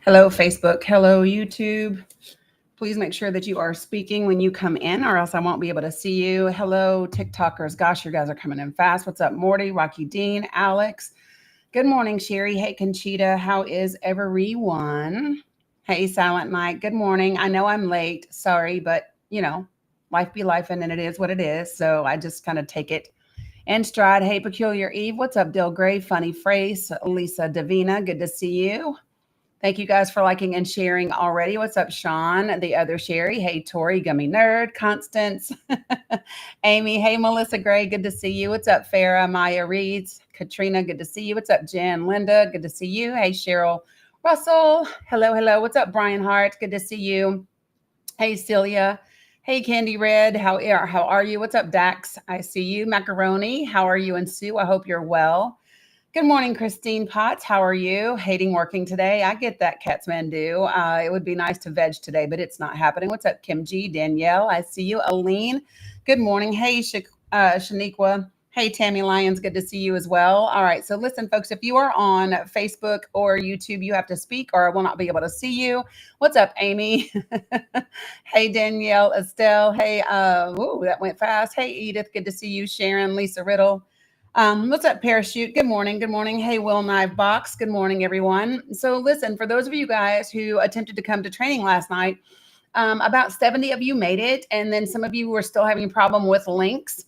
Hello, Facebook. Hello, YouTube. Please make sure that you are speaking when you come in, or else I won't be able to see you. Hello, TikTokers. Gosh, you guys are coming in fast. What's up, Morty, Rocky Dean, Alex? Good morning, Sherry. Hey, Conchita. How is everyone? Hey, Silent Mike. Good morning. I know I'm late. Sorry, but life be life, and it is what it is. So I just kind of take it in stride. Hey, Peculiar Eve. What's up, Dill Gray? Funny Phrase. Lisa Davina. Good to see you. Thank you guys for liking and sharing already. What's up, Sean? The other Sherry. Hey, Tori, Gummy Nerd, Constance, Amy. Hey, Melissa Gray. Good to see you. What's up, Farah? Maya Reeds, Katrina. Good to see you. What's up, Jen? Linda. Good to see you. Hey, Cheryl Russell. Hello, hello. What's up, Brian Hart? Good to see you. Hey, Celia. Hey, Candy Red. How are you? What's up, Dax? I see you. Macaroni. How are you? And Sue, I hope you're well. Good morning, Christine Potts. How are you? Hating working today. I get that, Katsmandu. It would be nice to veg today, but it's not happening. What's up, Kim G? Danielle, I see you. Aline, good morning. Hey, Shaniqua. Hey, Tammy Lyons, good to see you as well. All right, so listen, folks, if you are on Facebook or YouTube, you have to speak or I will not be able to see you. What's up, Amy? Hey, Danielle, Estelle. Hey, that went fast. Hey, Edith, good to see you. Sharon, Lisa Riddle. What's up, Parachute? Good morning. Good morning. Hey, Will Knife Box. Good morning, everyone. So listen, for those of you guys who attempted to come to training last night, about 70 of you made it. And then some of you were still having a problem with links.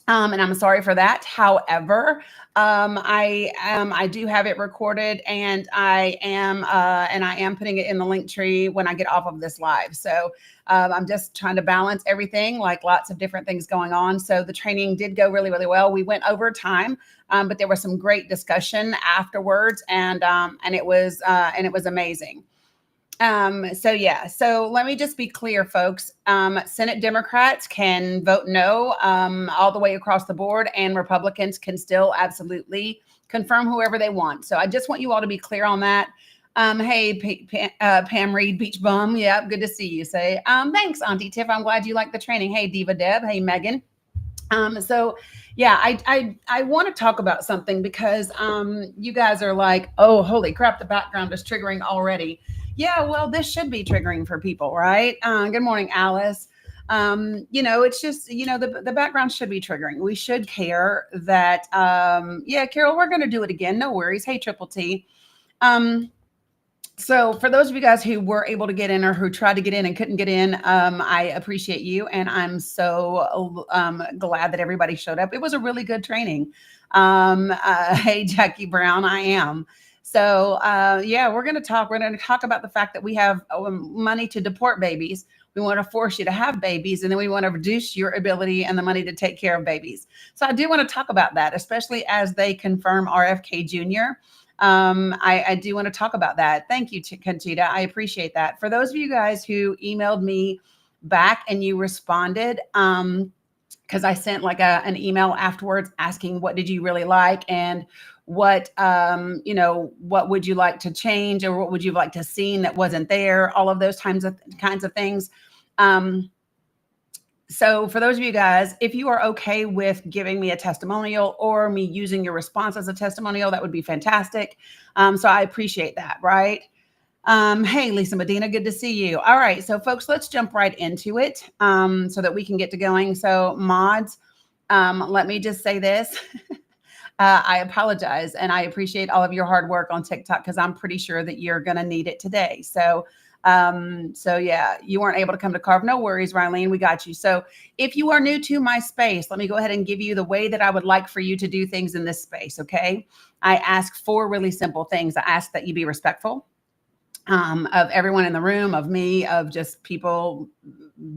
And I'm sorry for that. However, I do have it recorded, and I am putting it in the link tree when I get off of this live. So I'm just trying to balance everything, like lots of different things going on. So the training did go really, really well. We went over time, but there was some great discussion afterwards, and it was amazing. So let me just be clear, folks. Senate Democrats can vote no all the way across the board, and Republicans can still absolutely confirm whoever they want. So I just want you all to be clear on that. Hey, Pam Reed, Beach Bum. Yeah, good to see you. Say, thanks, Auntie Tiff. I'm glad you like the training. Hey, Diva Deb. Hey, Megan. I want to talk about something because you guys are like, oh, holy crap, the background is triggering already. Yeah, well, this should be triggering for people, right? Good morning, Alice. It's just, the background should be triggering. We should care that, Carol, we're going to do it again. No worries. Hey, Triple T. So for those of you guys who were able to get in or who tried to get in and couldn't get in, I appreciate you. And I'm so glad that everybody showed up. It was a really good training. Hey, Jackie Brown, I am. So we're going to talk. We're going to talk about the fact that we have money to deport babies. We want to force you to have babies, and then we want to reduce your ability and the money to take care of babies. So I do want to talk about that, especially as they confirm RFK Jr. I do want to talk about that. Thank you, Conchita. I appreciate that. For those of you guys who emailed me back and you responded, because I sent like an email afterwards asking what did you really like and what would you like to change or what would you like to see that wasn't there, all of those kinds of things. So for those of you guys, if you are okay with giving me a testimonial or me using your response as a testimonial, that would be fantastic. So I appreciate that, right? Hey, Lisa Medina, good to see you. All right, so folks, let's jump right into it so that we can get to going. So mods, let me just say this. I apologize, and I appreciate all of your hard work on TikTok because I'm pretty sure that you're going to need it today. So you weren't able to come to Carve. No worries, Rylene, we got you. So if you are new to my space, let me go ahead and give you the way that I would like for you to do things in this space, okay? I ask 4 really simple things. I ask that you be respectful of everyone in the room, of me, of just people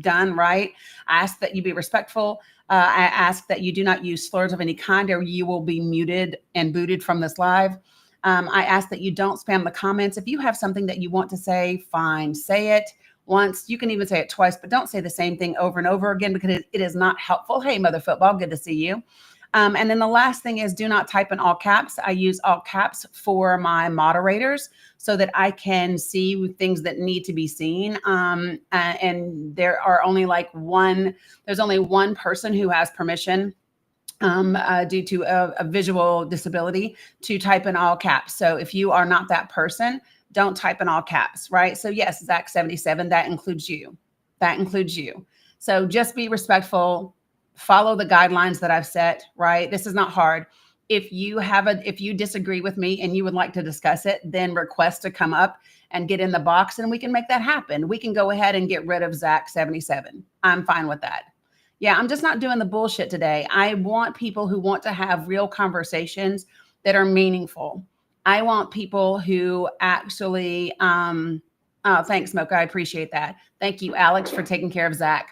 done right. I ask that you be respectful. I ask that you do not use slurs of any kind or you will be muted and booted from this live. I ask that you don't spam the comments. If you have something that you want to say, fine, say it once. You can even say it twice, but don't say the same thing over and over again because it is not helpful. Hey, Mother Football, good to see you. And then the last thing is do not type in all caps. I use all caps for my moderators so that I can see things that need to be seen. And there are only there's only one person who has permission due to a visual disability to type in all caps. So if you are not that person, don't type in all caps, right? So yes, Zach 77, that includes you. That includes you. So just be respectful, follow the guidelines that I've set, right? This is not hard. If you disagree with me and you would like to discuss it, then request to come up and get in the box and we can make that happen. We can go ahead and get rid of Zach 77. I'm fine with that. Yeah, I'm just not doing the bullshit today. I want people who want to have real conversations that are meaningful. I want people who actually, oh, thanks, Mocha. I appreciate that. Thank you, Alex, for taking care of Zach.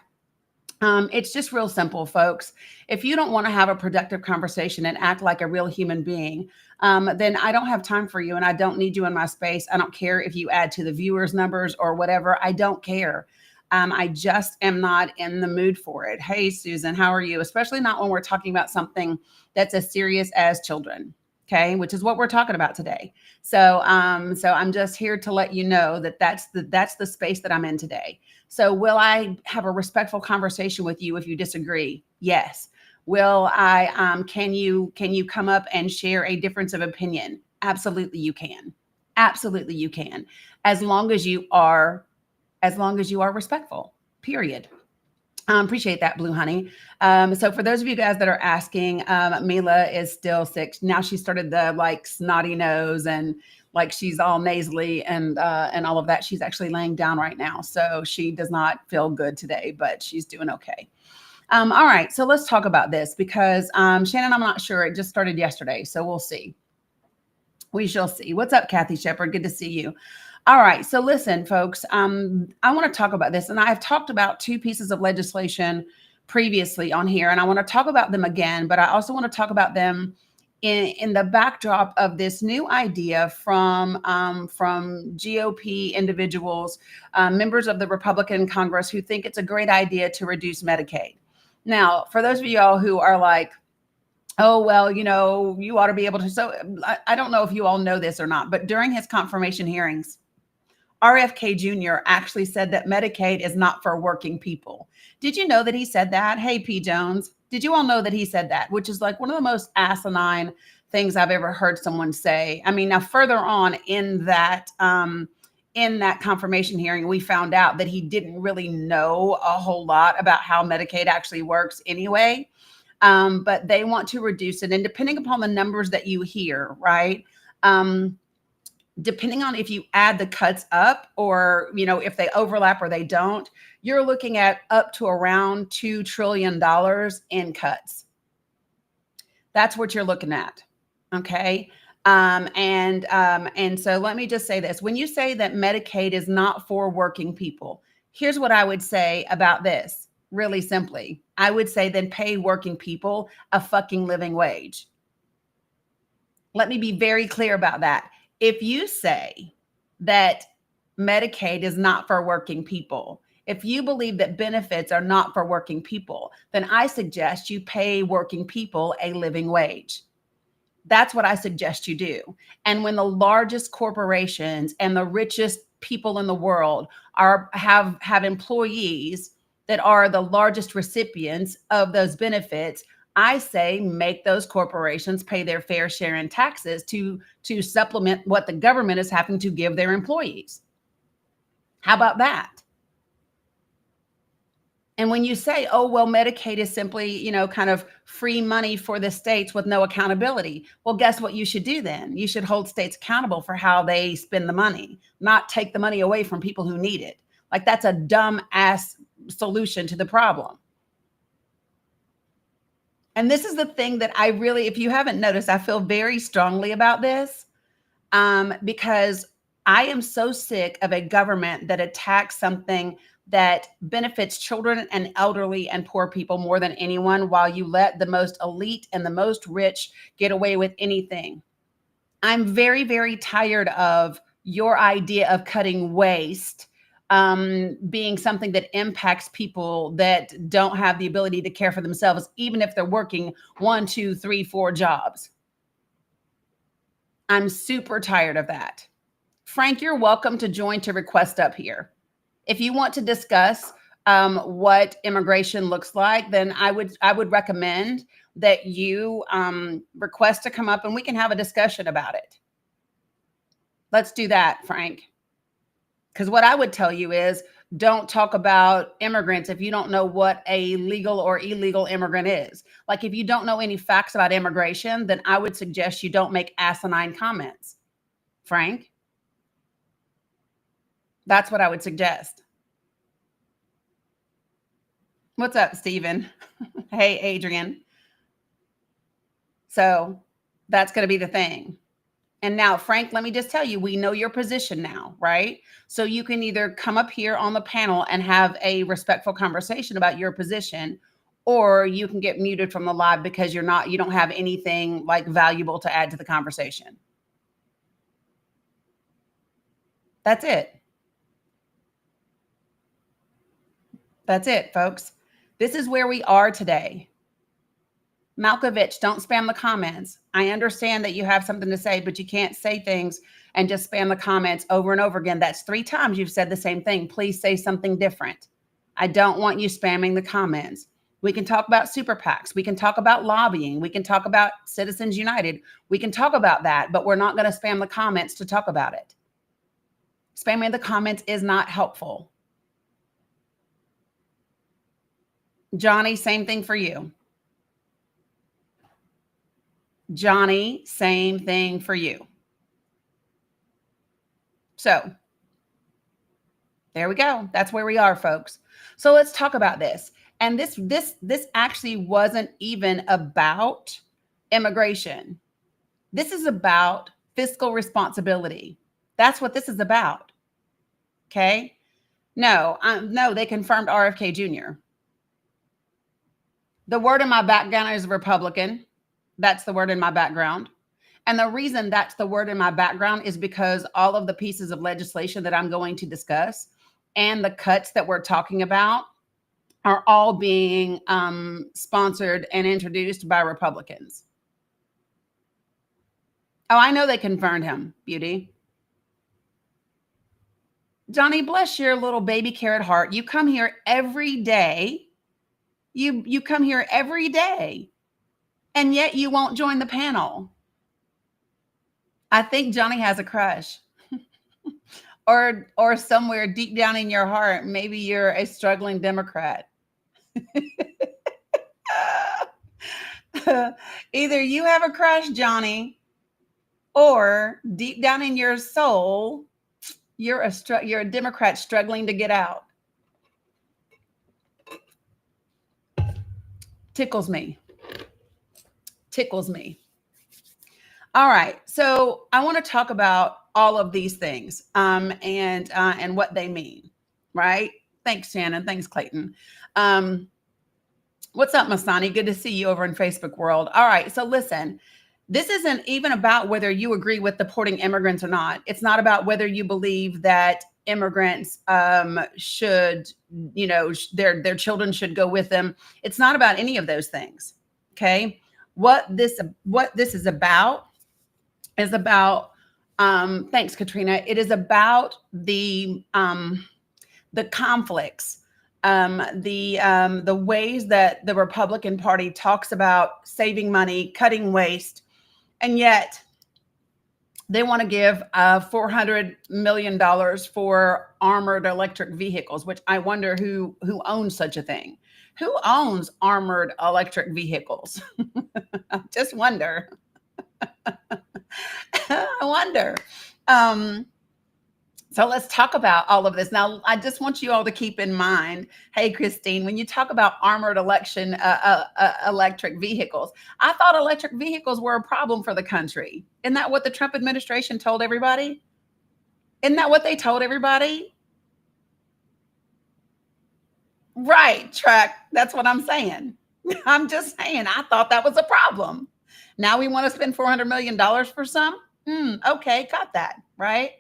It's just real simple, folks. If you don't want to have a productive conversation and act like a real human being, then I don't have time for you and I don't need you in my space. I don't care if you add to the viewers numbers or whatever. I don't care. I just am not in the mood for it. Hey, Susan, how are you? Especially not when we're talking about something that's as serious as children. Okay, which is what we're talking about today. So I'm just here to let you know that that's the space that I'm in today. So will I have a respectful conversation with you if you disagree? Yes. Will I can you come up and share a difference of opinion? Absolutely you can. Absolutely you can. As long as you are respectful. Period. Appreciate that, Blue Honey. So for those of you guys that are asking, Mila is still sick. Now she started the like snotty nose and like she's all nasally and all of that. She's actually laying down right now. So she does not feel good today, but she's doing okay. All right. So let's talk about this because Shannon, I'm not sure. It just started yesterday. So we'll see. We shall see. What's up, Kathy Shepard? Good to see you. All right. So listen, folks, I want to talk about this. And I've talked about two pieces of legislation previously on here, and I want to talk about them again, but I also want to talk about them in the backdrop of this new idea from GOP individuals, members of the Republican Congress who think it's a great idea to reduce Medicaid. Now, for those of y'all who are like, oh, well, you know, you ought to be able to. So I don't know if you all know this or not, but during his confirmation hearings, RFK Jr. actually said that Medicaid is not for working people. Did you know that he said that? Hey, P. Jones, did you all know that he said that? Which is like one of the most asinine things I've ever heard someone say. I mean, now further on in that confirmation hearing, we found out that he didn't really know a whole lot about how Medicaid actually works anyway. But they want to reduce it. And depending upon the numbers that you hear, right? Depending on if you add the cuts up or, you know, if they overlap or they don't, you're looking at up to around $2 trillion in cuts. That's what you're looking at. Okay. And so let me just say this. When you say that Medicaid is not for working people, here's what I would say about this. Really simply, I would say then pay working people a fucking living wage. Let me be very clear about that. If you say that Medicaid is not for working people, if you believe that benefits are not for working people, then I suggest you pay working people a living wage. That's what I suggest you do. And when the largest corporations and the richest people in the world have employees that are the largest recipients of those benefits, I say make those corporations pay their fair share in taxes to supplement what the government is having to give their employees. How about that? And when you say, oh, well, Medicaid is simply, you know, kind of free money for the states with no accountability. Well, guess what you should do then? You should hold states accountable for how they spend the money, not take the money away from people who need it. Like that's a dumb ass solution to the problem. And this is the thing that I really, if you haven't noticed, I feel very strongly about this because I am so sick of a government that attacks something that benefits children and elderly and poor people more than anyone, while you let the most elite and the most rich get away with anything. I'm very, very tired of your idea of cutting waste being something that impacts people that don't have the ability to care for themselves, even if they're working 1, 2, 3, 4 jobs. I'm super tired of that. Frank, you're welcome to join to request up here. If you want to discuss what immigration looks like, then I would recommend that you request to come up and we can have a discussion about it. Let's do that, Frank. Because what I would tell you is don't talk about immigrants if you don't know what a legal or illegal immigrant is. Like if you don't know any facts about immigration, then I would suggest you don't make asinine comments. Frank, that's what I would suggest. What's up, Stephen? Hey, Adrian. So that's going to be the thing. And now, Frank, let me just tell you, we know your position now, right? So you can either come up here on the panel and have a respectful conversation about your position, or you can get muted from the live because you don't have anything like valuable to add to the conversation. That's it. That's it, folks. This is where we are today. Malkovich, don't spam the comments. I understand that you have something to say, but you can't say things and just spam the comments over and over again. That's 3 times you've said the same thing. Please say something different. I don't want you spamming the comments. We can talk about super PACs. We can talk about lobbying. We can talk about Citizens United. We can talk about that, but we're not going to spam the comments to talk about it. Spamming the comments is not helpful. Johnny, same thing for you. Johnny, same thing for you. So there we go. That's where we are, folks. So let's talk about this. And this actually wasn't even about immigration. This is about fiscal responsibility. That's what this is about. Okay. No, they confirmed RFK Jr. The word in my background is Republican. That's the word in my background. And the reason that's the word in my background is because all of the pieces of legislation that I'm going to discuss and the cuts that we're talking about are all being sponsored and introduced by Republicans. Oh, I know they confirmed him, Beauty. Johnny, bless your little baby carrot heart. You come here every day. You come here every day. And yet you won't join the panel. I think Johnny has a crush. or somewhere deep down in your heart, maybe you're a struggling Democrat. Either you have a crush, Johnny, or deep down in your soul, you're a Democrat struggling to get out. Tickles me. All right, so I want to talk about all of these things and what they mean, right? Thanks, Shannon. Thanks, Clayton. What's up, Masani? Good to see you over in Facebook world. All right, so listen, this isn't even about whether you agree with deporting immigrants or not. It's not about whether you believe that immigrants should, their children should go with them. It's not about any of those things. Okay, what this is about thanks, Katrina. It is about the conflicts, the ways that the Republican Party talks about saving money, cutting waste, and yet they want to give $400 million for armored electric vehicles, which I wonder who owns such a thing. Who owns armored electric vehicles? I just wonder. I wonder. So let's talk about all of this. Now, I just want you all to keep in mind, hey, Christine, when you talk about armored electric vehicles, I thought electric vehicles were a problem for the country. Isn't that what the Trump administration told everybody? Isn't that what they told everybody? Right, Truck. That's what I'm saying. I'm just saying, I thought that was a problem. Now we want to spend $400 million for some? Okay, got that, right?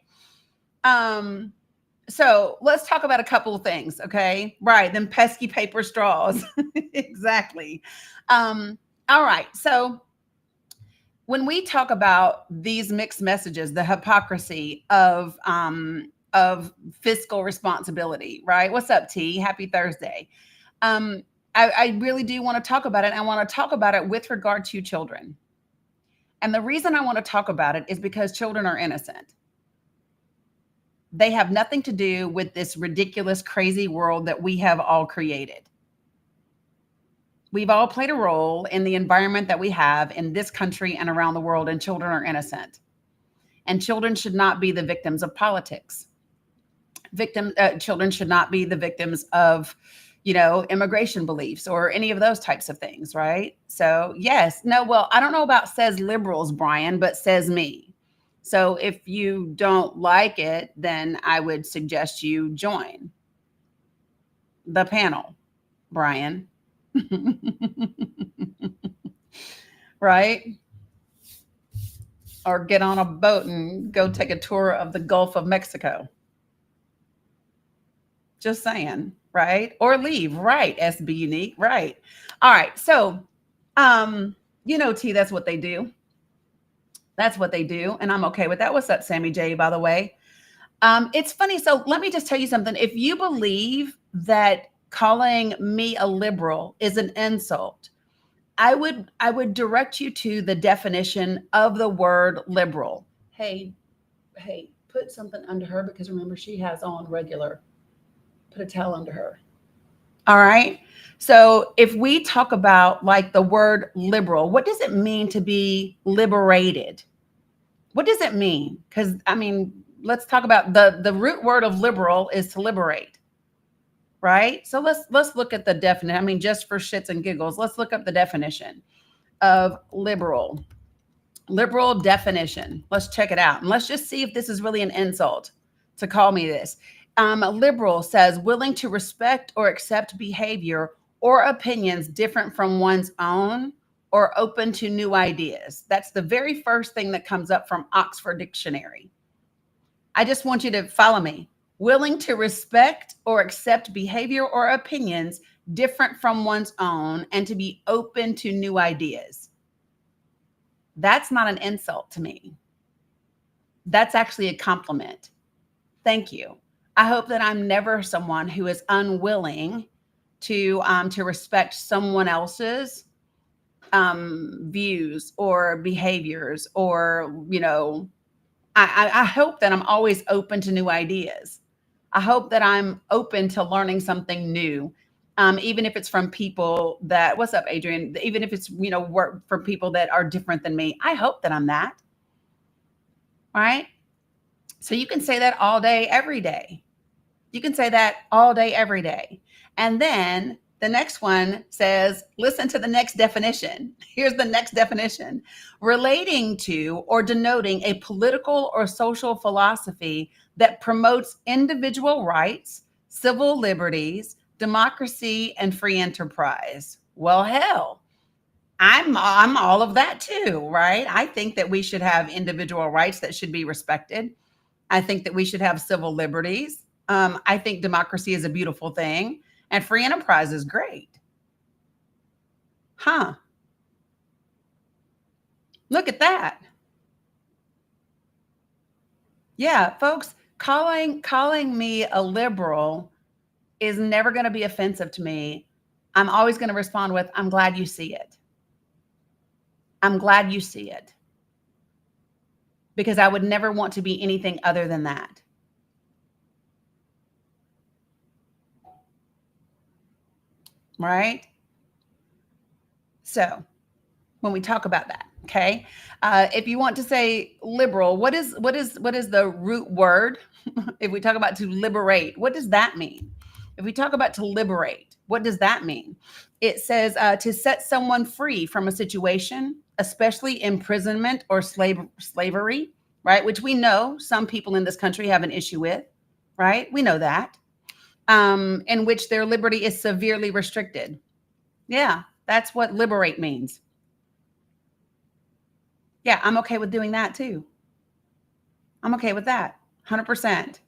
So let's talk about a couple of things, okay? Right, them pesky paper straws. Exactly. All right, so when we talk about these mixed messages, the hypocrisy of fiscal responsibility, right? What's up, T? Happy Thursday. I really do want to talk about it. I want to talk about it with regard to children. And the reason I want to talk about it is because children are innocent. They have nothing to do with this ridiculous, crazy world that we have all created. We've all played a role in the environment that we have in this country and around the world, and children are innocent. And children should not be the victims of politics. Children should not be the victims of, immigration beliefs or any of those types of things, right? So yes, no, well, I don't know about says liberals, Brian, but says me. So if you don't like it, then I would suggest you join the panel, Brian. Right? Or get on a boat and go take a tour of the Gulf of Mexico. Just saying, right? Or leave, right? SB Unique, right? All right. So, T, that's what they do. That's what they do, and I'm okay with that. What's up, Sammy J? By the way, it's funny. So let me just tell you something. If you believe that calling me a liberal is an insult, I would direct you to the definition of the word liberal. Hey, put something under her because remember she has on regular. Put a towel under her. All right. So if we talk about like the word liberal, what does it mean to be liberated? What does it mean? Because I mean, let's talk about the root word of liberal is to liberate, right? So let's look at the definition. I mean, just for shits and giggles, let's look up the definition of liberal. Liberal definition. Let's check it out. And let's just see if this is really an insult to call me this. Liberal says willing to respect or accept behavior or opinions different from one's own or open to new ideas. That's the very first thing that comes up from Oxford Dictionary. I just want you to follow me. Willing to respect or accept behavior or opinions different from one's own and to be open to new ideas. That's not an insult to me. That's actually a compliment. Thank you. I hope that I'm never someone who is unwilling to respect someone else's views or behaviors, or I hope that I'm always open to new ideas. I hope that I'm open to learning something new, even if it's from people that. What's up, Adrian? Even if it's work from people that are different than me. I hope that I'm that. Right. So you can say that all day, every day. You can say that all day, every day. And then the next one says, listen to the next definition. Here's the next definition. Relating to or denoting a political or social philosophy that promotes individual rights, civil liberties, democracy, and free enterprise. Well, hell, I'm all of that too, right? I think that we should have individual rights that should be respected. I think that we should have civil liberties. I think democracy is a beautiful thing, and free enterprise is great. Huh? Look at that. Yeah, folks, calling me a liberal is never going to be offensive to me. I'm always going to respond with, I'm glad you see it. I'm glad you see it. Because I would never want to be anything other than that. Right? So when we talk about that, okay, if you want to say liberal, what is the root word? If we talk about to liberate, what does that mean? If we talk about to liberate, what does that mean? It says to set someone free from a situation, especially imprisonment or slavery, right? Which we know some people in this country have an issue with, right? We know that. In which their liberty is severely restricted. Yeah, that's what liberate means. Yeah, I'm okay with doing that too. I'm okay with that. 100%.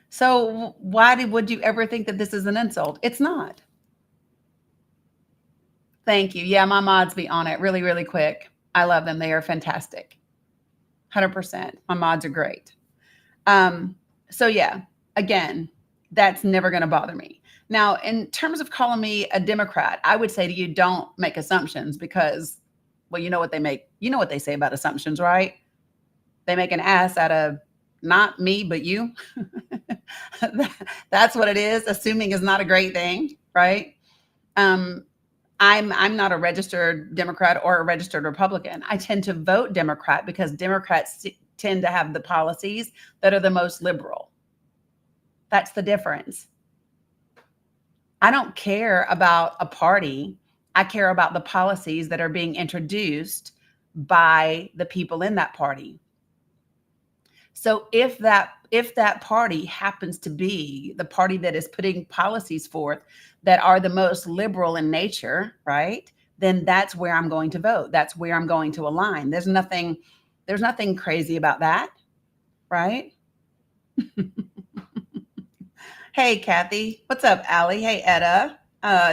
So would you ever think that this is an insult? It's not. Thank you. Yeah, my mods be on it really, really quick. I love them. They are fantastic. 100%. My mods are great. So yeah, again, that's never going to bother me. Now, in terms of calling me a Democrat, I would say to you, don't make assumptions because, well, you know what they say about assumptions, right? They make an ass out of not me, but you. That's what it is. Assuming is not a great thing, right? Um, I'm not a registered Democrat or a registered Republican. I tend to vote Democrat because Democrats tend to have the policies that are the most liberal. That's the difference. I don't care about a party. I care about the policies that are being introduced by the people in that party. So if that party happens to be the party that is putting policies forth that are the most liberal in nature, right? Then that's where I'm going to vote. That's where I'm going to align. There's nothing crazy about that, right? Hey, Kathy. What's up, Allie? Hey, Etta.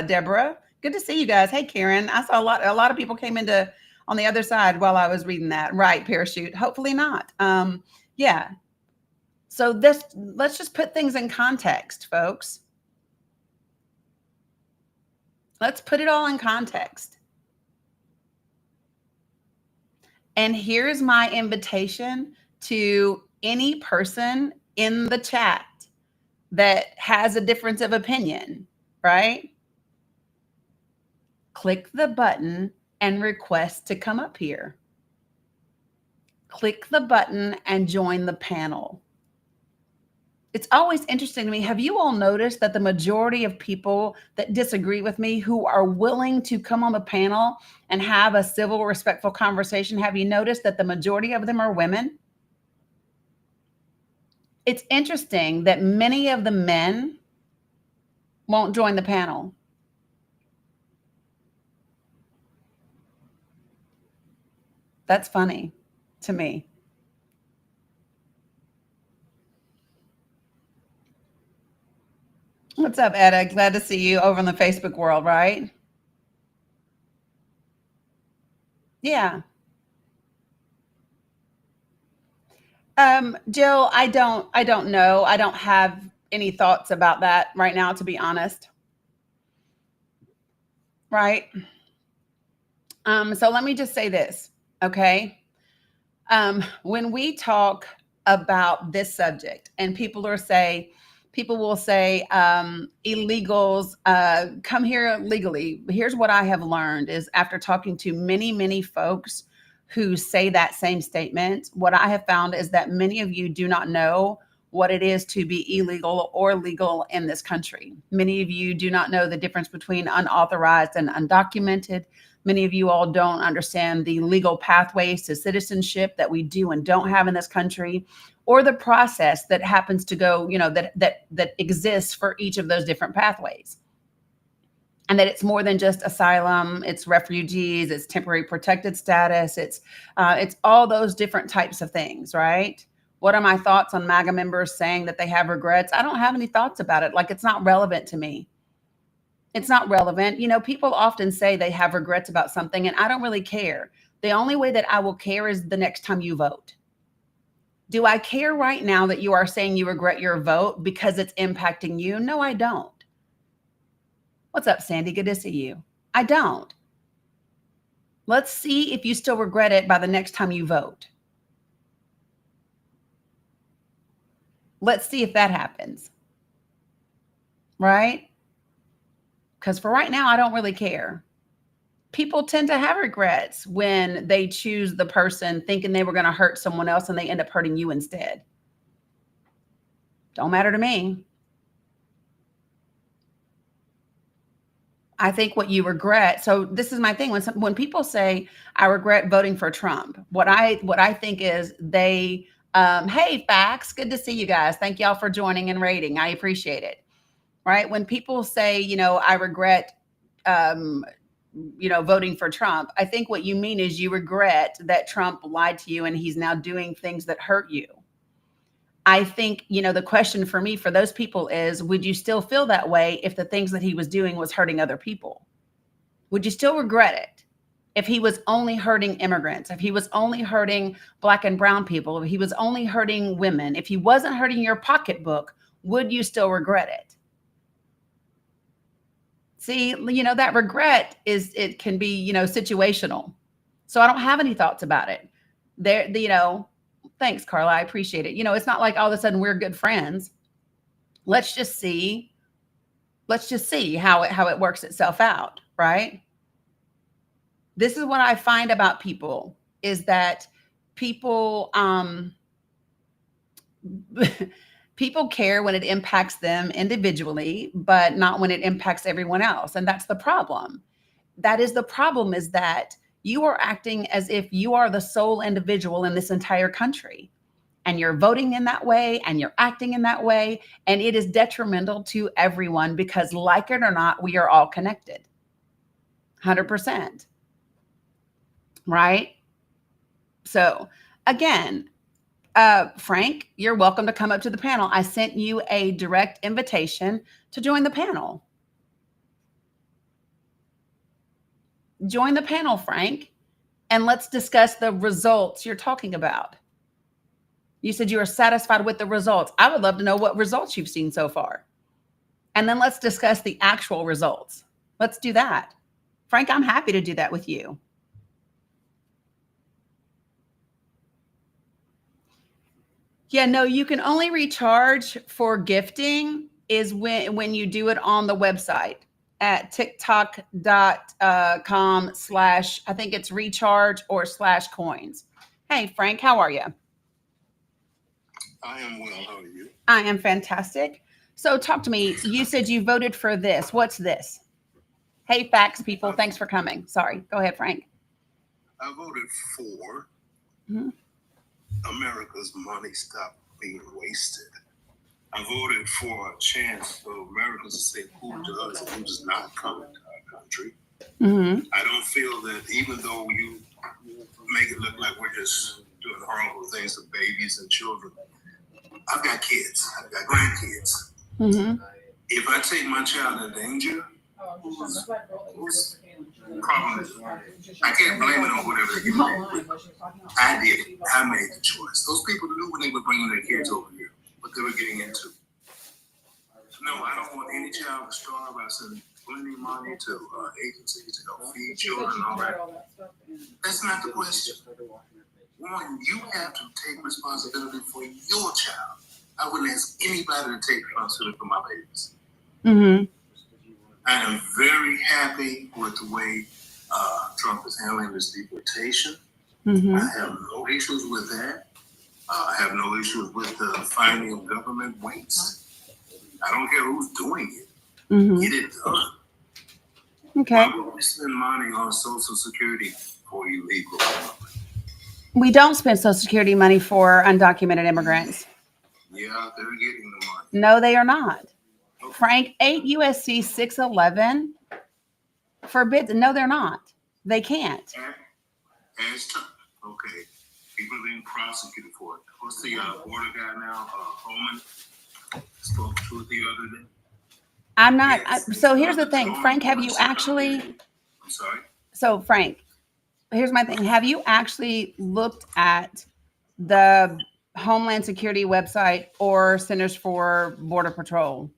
Deborah. Good to see you guys. Hey, Karen. I saw a lot of people came into on the other side while I was reading that. Right, parachute. Hopefully not. Yeah. So let's just put things in context, folks. Let's put it all in context. And here's my invitation to any person in the chat that has a difference of opinion, right? Click the button and request to come up here. Click the button and join the panel. It's always interesting to me. Have you all noticed that the majority of people that disagree with me who are willing to come on the panel and have a civil, respectful conversation, have you noticed that the majority of them are women? It's interesting that many of the men won't join the panel. That's funny to me. What's up, Etta? Glad to see you over in the Facebook world, right? Yeah. Jill, I don't know. I don't have any thoughts about that right now, to be honest. Right. So let me just say this, okay? When we talk about this subject, and people will say, illegals come here legally. Here's what I have learned is after talking to many, many folks who say that same statement, what I have found is that many of you do not know what it is to be illegal or legal in this country. Many of you do not know the difference between unauthorized and undocumented. Many of you all don't understand the legal pathways to citizenship that we do and don't have in this country, or the process that happens to go, that exists for each of those different pathways. And that it's more than just asylum, it's refugees, it's temporary protected status, it's all those different types of things, right? What are my thoughts on MAGA members saying that they have regrets? I don't have any thoughts about it. Like, it's not relevant to me. It's not relevant. People often say they have regrets about something, and I don't really care. The only way that I will care is the next time you vote. Do I care right now that you are saying you regret your vote because it's impacting you? No, I don't. What's up, Sandy? Good to see you. I don't. Let's see if you still regret it by the next time you vote. Let's see if that happens. Right? Because for right now, I don't really care. People tend to have regrets when they choose the person thinking they were going to hurt someone else and they end up hurting you instead. Don't matter to me. I think what you regret. So this is my thing. When people say I regret voting for Trump, what I think is they, hey, facts. Good to see you guys. Thank y'all for joining and rating. I appreciate it. Right? When people say, I regret, voting for Trump, I think what you mean is you regret that Trump lied to you and he's now doing things that hurt you. I think, the question for me, for those people is, would you still feel that way if the things that he was doing was hurting other people? Would you still regret it if he was only hurting immigrants, if he was only hurting Black and brown people, if he was only hurting women, if he wasn't hurting your pocketbook, would you still regret it? See, that regret it can be, situational. So I don't have any thoughts about it. Thanks, Carla. I appreciate it. It's not like all of a sudden we're good friends. Let's just see. Let's just see how it works itself out, right? This is what I find about people is that people people care when it impacts them individually, but not when it impacts everyone else. And that's the problem. That is the problem, is that you are acting as if you are the sole individual in this entire country. And you're voting in that way and you're acting in that way. And it is detrimental to everyone because, like it or not, we are all connected. 100%. Right? So, again, Frank, you're welcome to come up to the panel. I sent you a direct invitation to join the panel. Join the panel, Frank, and let's discuss the results you're talking about. You said you are satisfied with the results. I would love to know what results you've seen so far. And then let's discuss the actual results. Let's do that. Frank, I'm happy to do that with you. Yeah, no, you can only recharge for gifting is when you do it on the website at tiktok.com/ I think it's recharge or /coins. Hey, Frank, how are you? I am well. How are you? I am fantastic. So talk to me. You said you voted for this. What's this? Hey, facts people, thanks for coming. Sorry. Go ahead, Frank. I voted for America's money stop being wasted. I voted for a chance for Americans to say who does and who does not come into our country. I don't feel that even though you make it look like we're just doing horrible things to babies and children, I've got kids. I've got grandkids. If I take my child in danger, whose problem is it? I can't blame it on whatever they get. I did it. I made the choice. Those people knew when they were bringing their kids over here what they were getting into. No, I don't want any child to starve. I send plenty of money to agencies to help feed children and all that. That's not the question. One, you have to take responsibility for your child. I wouldn't ask anybody to take responsibility for my babies. I am very happy with the way Trump is handling this deportation. I have no issues with that. I have no issues with the finding of government waste. I don't care who's doing it. Get it done. Okay. Why would we spend money on Social Security for illegal? We don't spend Social Security money for undocumented immigrants. Yeah, they're getting the money. No, they are not. Frank, 8 USC 611 forbids. No, they're not. They can't. Okay. People are being prosecuted for it. What's the border guy now? Holman spoke to it the other day. I'm not. So here's the thing, Frank. Have you actually? I'm sorry. So Frank, here's my thing. Have you actually looked at the Homeland Security website or Centers for Border Patrol?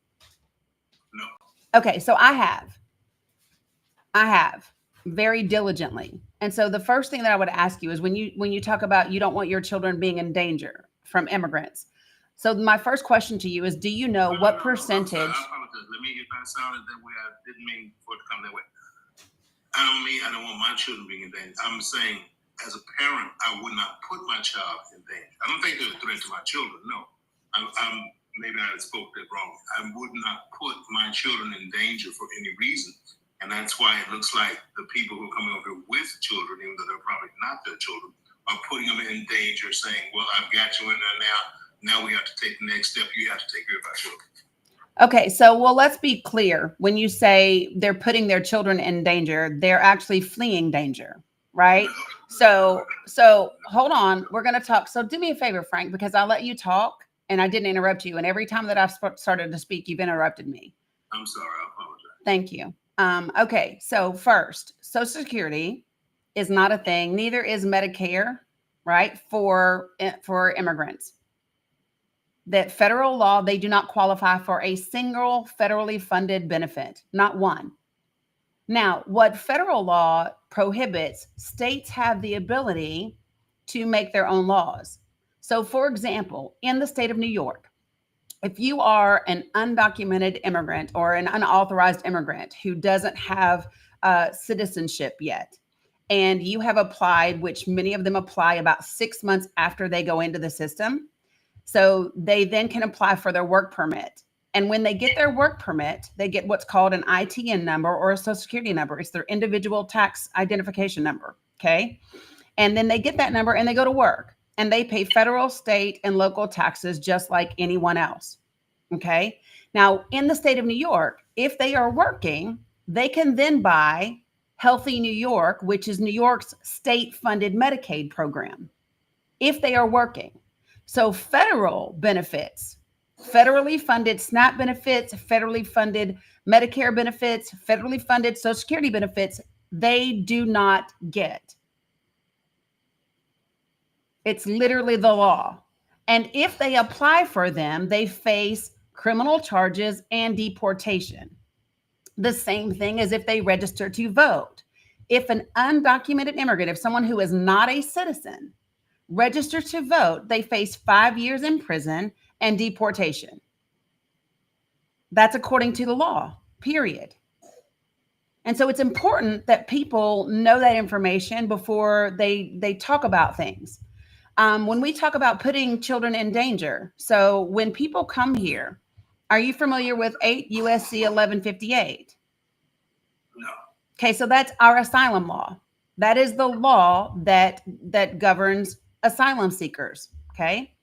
No. Okay, so I have very diligently. And so the first thing that I would ask you is when you talk about you don't want your children being in danger from immigrants. So my first question to you is, do you know what percentage? I apologize. Let me, if I sounded that way, I didn't mean for it to come that way. I don't want my children being in danger. I'm saying, as a parent, I would not put my child in danger. I don't think they're a threat to my children. No, maybe I spoke that wrong. I would not put my children in danger for any reason. And that's why it looks like the people who are coming over here with children, even though they're probably not their children, are putting them in danger, saying, well, I've got you in there now. Now we have to take the next step. You have to take care of our children. Okay, so let's be clear. When you say they're putting their children in danger, they're actually fleeing danger, right? So hold on. We're going to talk. So do me a favor, Frank, because I let you talk and I didn't interrupt you. And every time that I've started to speak, you've interrupted me. I'm sorry. I apologize. Thank you. Okay, so first, Social Security is not a thing. Neither is Medicare, right, for immigrants. That federal law, they do not qualify for a single federally funded benefit, not one. Now, what federal law prohibits, states have the ability to make their own laws. So, for example, in the state of New York, if you are an undocumented immigrant or an unauthorized immigrant who doesn't have citizenship yet, and you have applied, which many of them apply about 6 months after they go into the system, so they then can apply for their work permit. And when they get their work permit, they get what's called an ITN number or a social security number. It's their individual tax identification number. Okay. And then they get that number and they go to work and they pay federal, state, and local taxes just like anyone else. Okay. Now, in the state of New York, if they are working, they can then buy Healthy New York, which is New York's state funded Medicaid program, if they are working. So federal benefits, federally funded SNAP benefits, federally funded Medicare benefits, federally funded Social Security benefits, they do not get. It's literally the law. And if they apply for them, they face criminal charges and deportation. The same thing as if they register to vote. If an undocumented immigrant, if someone who is not a citizen, register to vote, they face 5 years in prison and deportation. That's according to the law, period. And so it's important that people know that information before they talk about things. When we talk about putting children in danger, so when people come here, are you familiar with 8 USC 1158? No. Okay, so that's our asylum law. That is the law that governs asylum seekers, okay?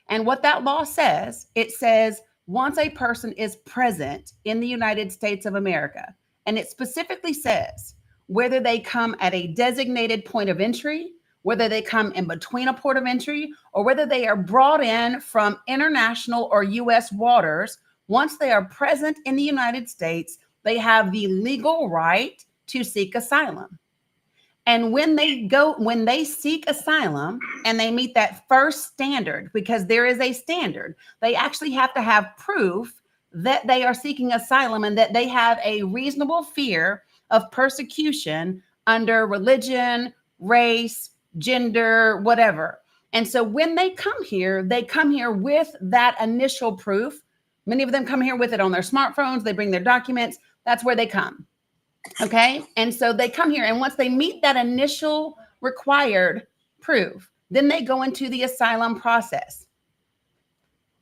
And what that law says, it says once a person is present in the United States of America, and it specifically says whether they come at a designated point of entry, whether they come in between a port of entry, or whether they are brought in from international or U.S. waters, once they are present in the United States, they have the legal right to seek asylum. And when they seek asylum and they meet that first standard, because there is a standard, they actually have to have proof that they are seeking asylum and that they have a reasonable fear of persecution under religion, race, gender, whatever. And so when they come here with that initial proof. Many of them come here with it on their smartphones. They bring their documents. That's where they come. Okay. And so they come here, and once they meet that initial required proof, then they go into the asylum process.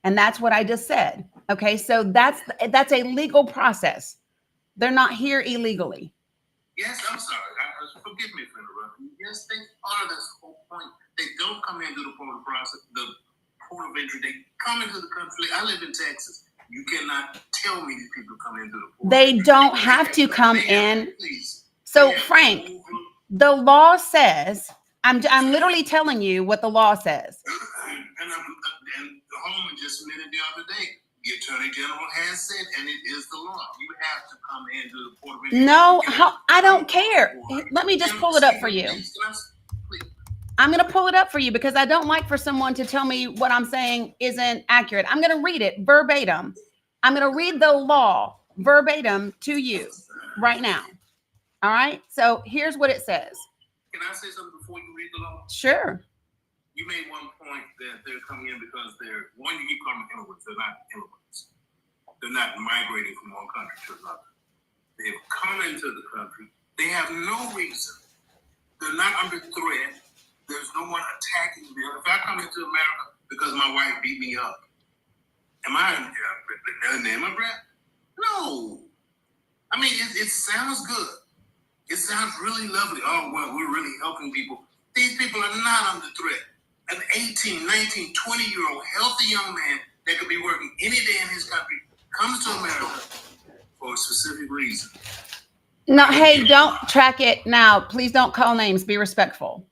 And that's what I just said. Okay. So that's a legal process. They're not here illegally. Yes, I'm sorry. Forgive me for interrupting. Yes, they are. That's the whole point. They don't come into the port of process, the port of entry. They come into the country. I live in Texas. You cannot tell me these people come into the port. They don't have to come in. So, Frank, the law says, I'm literally telling you what the law says. And the Holman just submitted the other day. The Attorney General has said, and it is the law. You have to come into the port of entry. No, I don't care. Let me just pull it up for you. I'm going to pull it up for you because I don't like for someone to tell me what I'm saying isn't accurate. I'm going to read it verbatim. I'm going to read the law verbatim to you right now. All right. So here's what it says. Can I say something before you read the law? Sure. You made one point that they're coming in because you keep calling them immigrants. They're not immigrants. They're not migrating from one country to another. They've come into the country. They have no reason. They're not under threat. There's no one attacking them. If I come into America because my wife beat me up, am I an immigrant? No. I mean, it sounds good. It sounds really lovely. Oh, well, we're really helping people. These people are not under threat. An 18, 19, 20-year-old healthy young man that could be working any day in his country comes to America for a specific reason. No, hey, don't track it now. Please don't call names. Be respectful.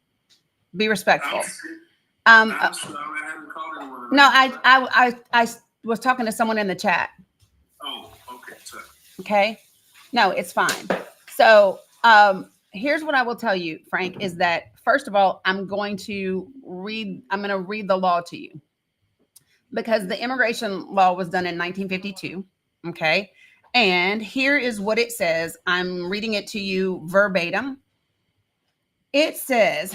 Be respectful. I'm sorry, I haven't called anyone. No, I was talking to someone in the chat. Oh, okay, sorry. Okay. No, it's fine. So here's what I will tell you, Frank, is that first of all, I'm going to read the law to you because the immigration law was done in 1952. Okay. And here is what it says. I'm reading it to you verbatim. It says,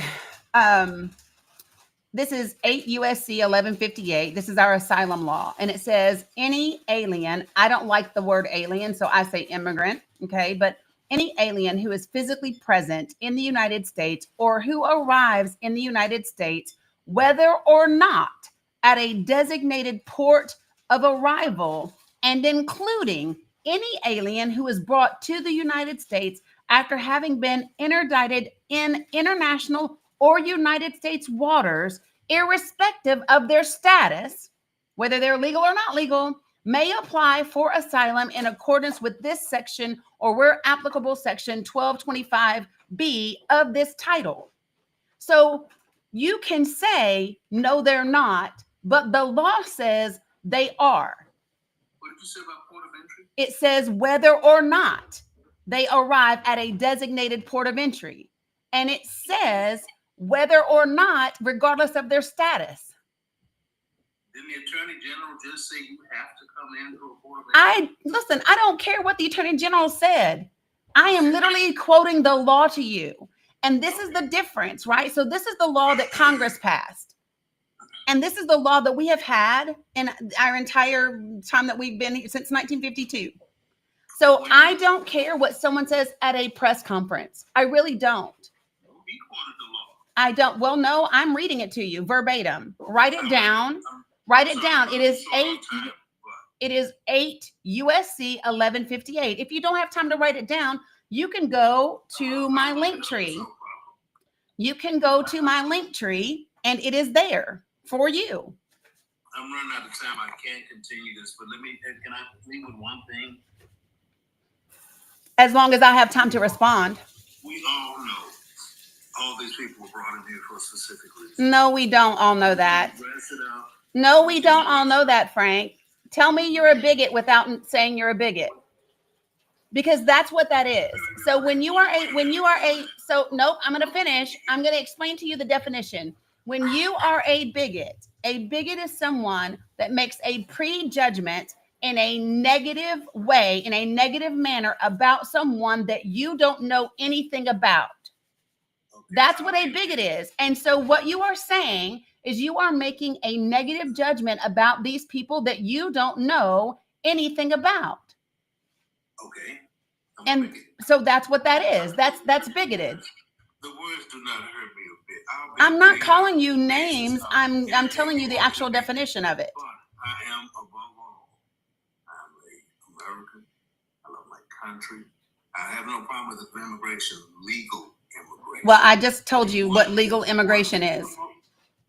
This is 8 USC 1158. This is our asylum law. And it says any alien, I don't like the word alien, so I say immigrant, okay? But any alien who is physically present in the United States or who arrives in the United States, whether or not at a designated port of arrival, and including any alien who is brought to the United States after having been interdicted in international or United States waters, irrespective of their status, whether they're legal or not legal, may apply for asylum in accordance with this section or where applicable section 1225B of this title. So you can say, no, they're not, but the law says they are. What did you say about port of entry? It says whether or not they arrive at a designated port of entry. And it says whether or not, regardless of their status. Didn't the Attorney General just say you have to come into a port of entry? Listen, I don't care what the Attorney General said. I am literally quoting the law to you. And this is the difference, right? So this is the law that Congress passed. And this is the law that we have had in our entire time that we've been here since 1952. So I don't care what someone says at a press conference. I really don't. He quoted the law. I don't. Well, no, I'm reading it to you verbatim. Write it down. Write it down. It is 8 USC 1158. If you don't have time to write it down, you can go to my link tree. You can go to my link tree and it is there for you. I'm running out of time. I can't continue this, but can I leave with one thing? As long as I have time to respond. We all know all these people were brought in here for a specific reason. No, we don't all know that. Dress it up. No, we don't all know that, Frank. Tell me you're a bigot without saying you're a bigot. Because that's what that is. So so nope, I'm going to finish. I'm going to explain to you the definition. When you are a bigot is someone that makes a prejudgment in a negative way, in a negative manner about someone that you don't know anything about. That's what a bigot is. And so what you are saying is you are making a negative judgment about these people that you don't know anything about. Okay. And so that's what that is. That's bigoted. The words do not hurt me a bit. I'm not calling you names. I'm telling you the actual definition of it. But I am above all. I'm an American. I love my country. I have no problem with immigration, legal immigration. Well, I just told you what legal immigration is.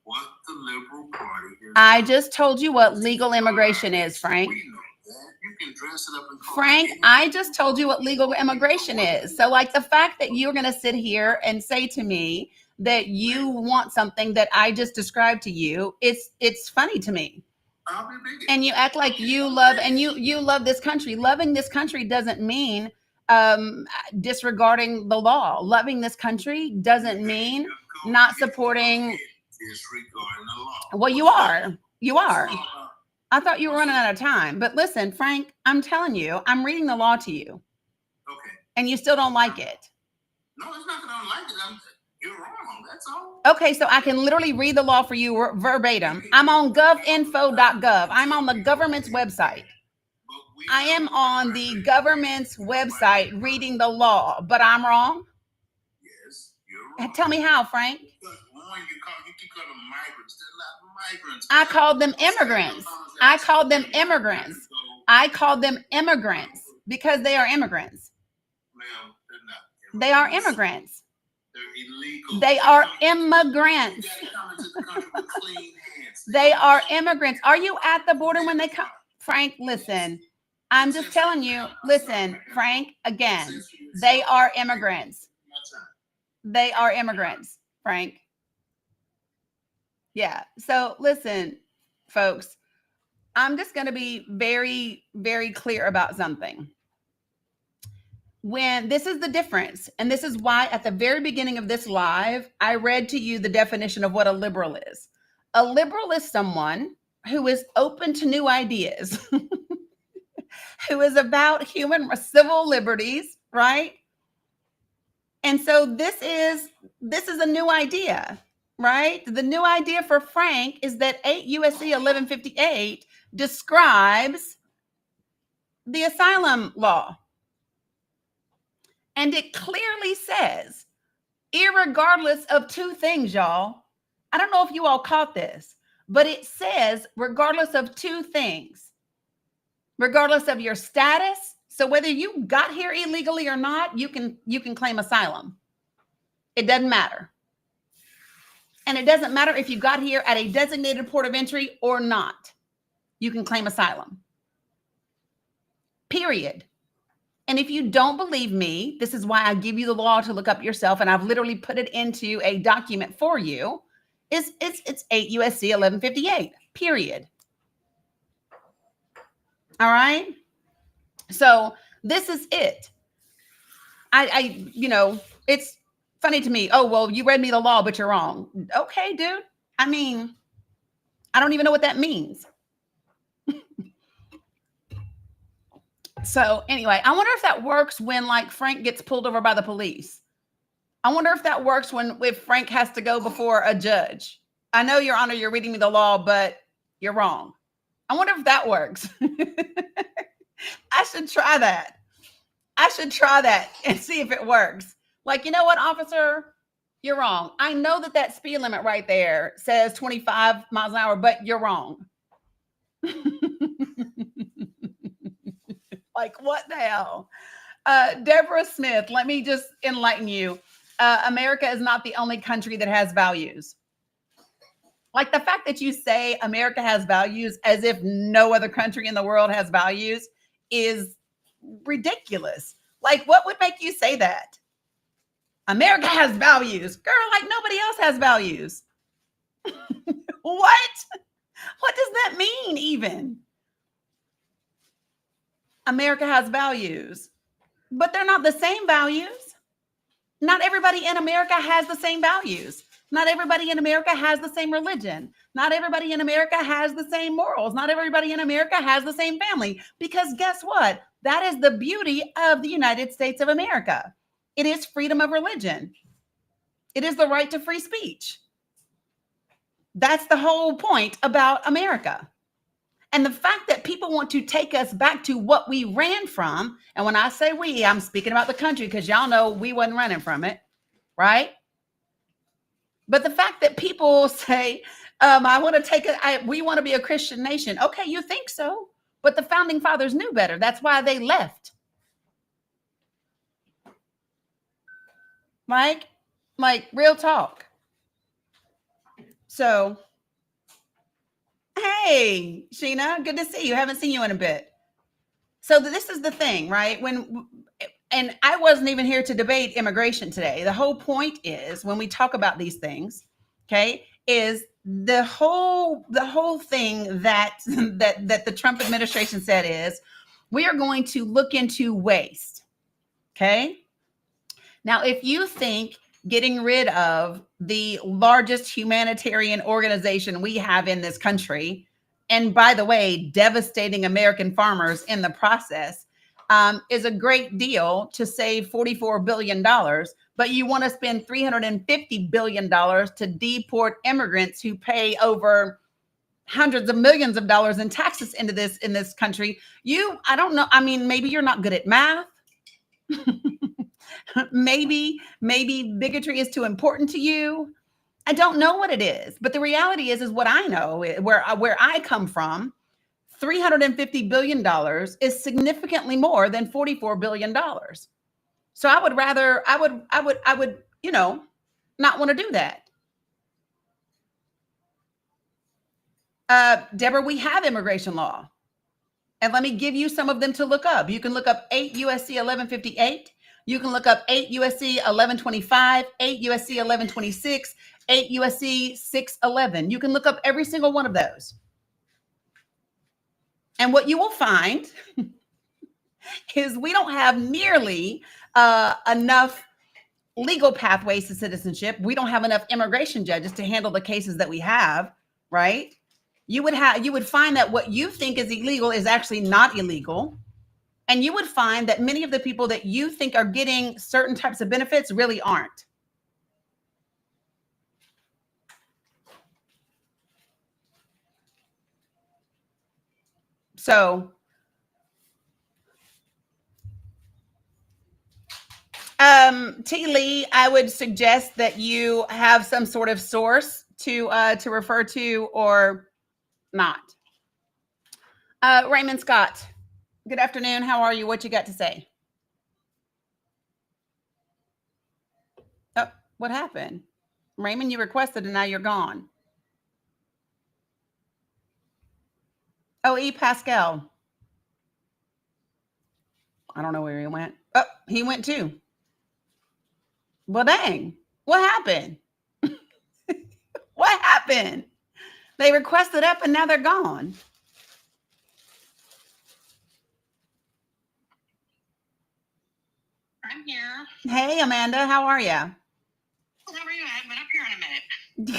What the Liberal Party is. I just told you what legal immigration is, Frank. We know that. You can dress it up and call Frank, it I just told you what legal immigration is. So like the fact that you're going to sit here and say to me that you want something that I just described to you, it's funny to me. I'll be big. And you act like you love and you love this country. Loving this country doesn't mean disregarding the law. Loving this country doesn't mean not supporting. Disregarding the law. Well, you are. You are. I thought you were running out of time. But listen, Frank, I'm telling you, I'm reading the law to you. Okay. And you still don't like it. No, it's not that I don't like it. You're wrong. That's all. Okay, so I can literally read the law for you verbatim. I'm on govinfo.gov. I'm on the government's website. I am on the government's website reading the law, but I'm wrong? Yes, you're wrong. Tell me how, Frank. You keep calling them migrants. They're not migrants. I called them immigrants. I called them immigrants. I called them immigrants because they are immigrants. Ma'am, they're not immigrants. They are immigrants. They're illegal. They are immigrants. You gotta come into the country with clean hands. They are immigrants. Are you at the border when they come? Frank, listen. I'm just telling you. Listen, Frank, again. They are immigrants. They are immigrants, Frank. Yeah. So listen, folks, I'm just going to be very, very clear about something. When this is the difference, and this is why at the very beginning of this live, I read to you the definition of what a liberal is. A liberal is someone who is open to new ideas, who is about human civil liberties, right? And so this is a new idea. right? The new idea for Frank is that 8 USC 1158 describes the asylum law. And it clearly says, irregardless of two things, y'all. I don't know if you all caught this, but it says, regardless of two things, regardless of your status. So whether you got here illegally or not, you can claim asylum. It doesn't matter. And it doesn't matter if you got here at a designated port of entry or not. You can claim asylum. Period. And if you don't believe me, this is why I give you the law to look up yourself, and I've literally put it into a document for you. It's 8 USC 1158. Period. All right. So this is it. It's funny to me. Oh, well, you read me the law, but you're wrong. Okay, dude. I mean, I don't even know what that means. So anyway, I wonder if that works when like Frank gets pulled over by the police. I wonder if that works if Frank has to go before a judge. I know, Your Honor, you're reading me the law, but you're wrong. I wonder if that works. I should try that. And see if it works. Like, you know what, officer? You're wrong. I know that speed limit right there says 25 miles an hour, but you're wrong. Like, what the hell? Deborah Smith, let me just enlighten you. America is not the only country that has values. Like the fact that you say America has values as if no other country in the world has values is ridiculous. Like, what would make you say that? America has values. Girl, like nobody else has values. What? What does that mean even? America has values, but they're not the same values. Not everybody in America has the same values. Not everybody in America has the same religion. Not everybody in America has the same morals. Not everybody in America has the same family. Because guess what? That is the beauty of the United States of America. It is freedom of religion. It is the right to free speech. That's the whole point about America. And the fact that people want to take us back to what we ran from, and when I say we, I'm speaking about the country because y'all know we wasn't running from it, right? But the fact that people say, we want to be a Christian nation. Okay, you think so, but the founding fathers knew better. That's why they left. Like real talk. So, hey, Sheena, good to see you. Haven't seen you in a bit. So this is the thing, right? And I wasn't even here to debate immigration today. The whole point is when we talk about these things, okay, is the whole thing that the Trump administration said is we are going to look into waste. Okay. Now, if you think getting rid of the largest humanitarian organization we have in this country, and by the way, devastating American farmers in the process, is a great deal to save $44 billion, but you want to spend $350 billion to deport immigrants who pay over hundreds of millions of dollars in taxes in this country. I don't know. I mean, maybe you're not good at math. maybe bigotry is too important to you. I don't know what it is, but the reality is what I know, where I come from, $350 billion is significantly more than $44 billion. So I would rather, I would, not want to do that. Deborah, we have immigration law. And let me give you some of them to look up. You can look up 8 USC 1158. You can look up 8 USC 1125, 8 USC 1126, 8 USC 611. You can look up every single one of those. And what you will find is we don't have nearly enough legal pathways to citizenship. We don't have enough immigration judges to handle the cases that we have, right? You would find that what you think is illegal is actually not illegal. And you would find that many of the people that you think are getting certain types of benefits really aren't. So, T. Lee, I would suggest that you have some sort of source to refer to or not. Raymond Scott, good afternoon. How are you? What you got to say? Oh, what happened? Raymond, you requested and now you're gone. Oh, E. Pascal. I don't know where he went. Oh, he went too. Well, dang. What happened? What happened? They requested up and now they're gone. I'm here. Hey, Amanda, how are you? How are you? I haven't been up here in a minute.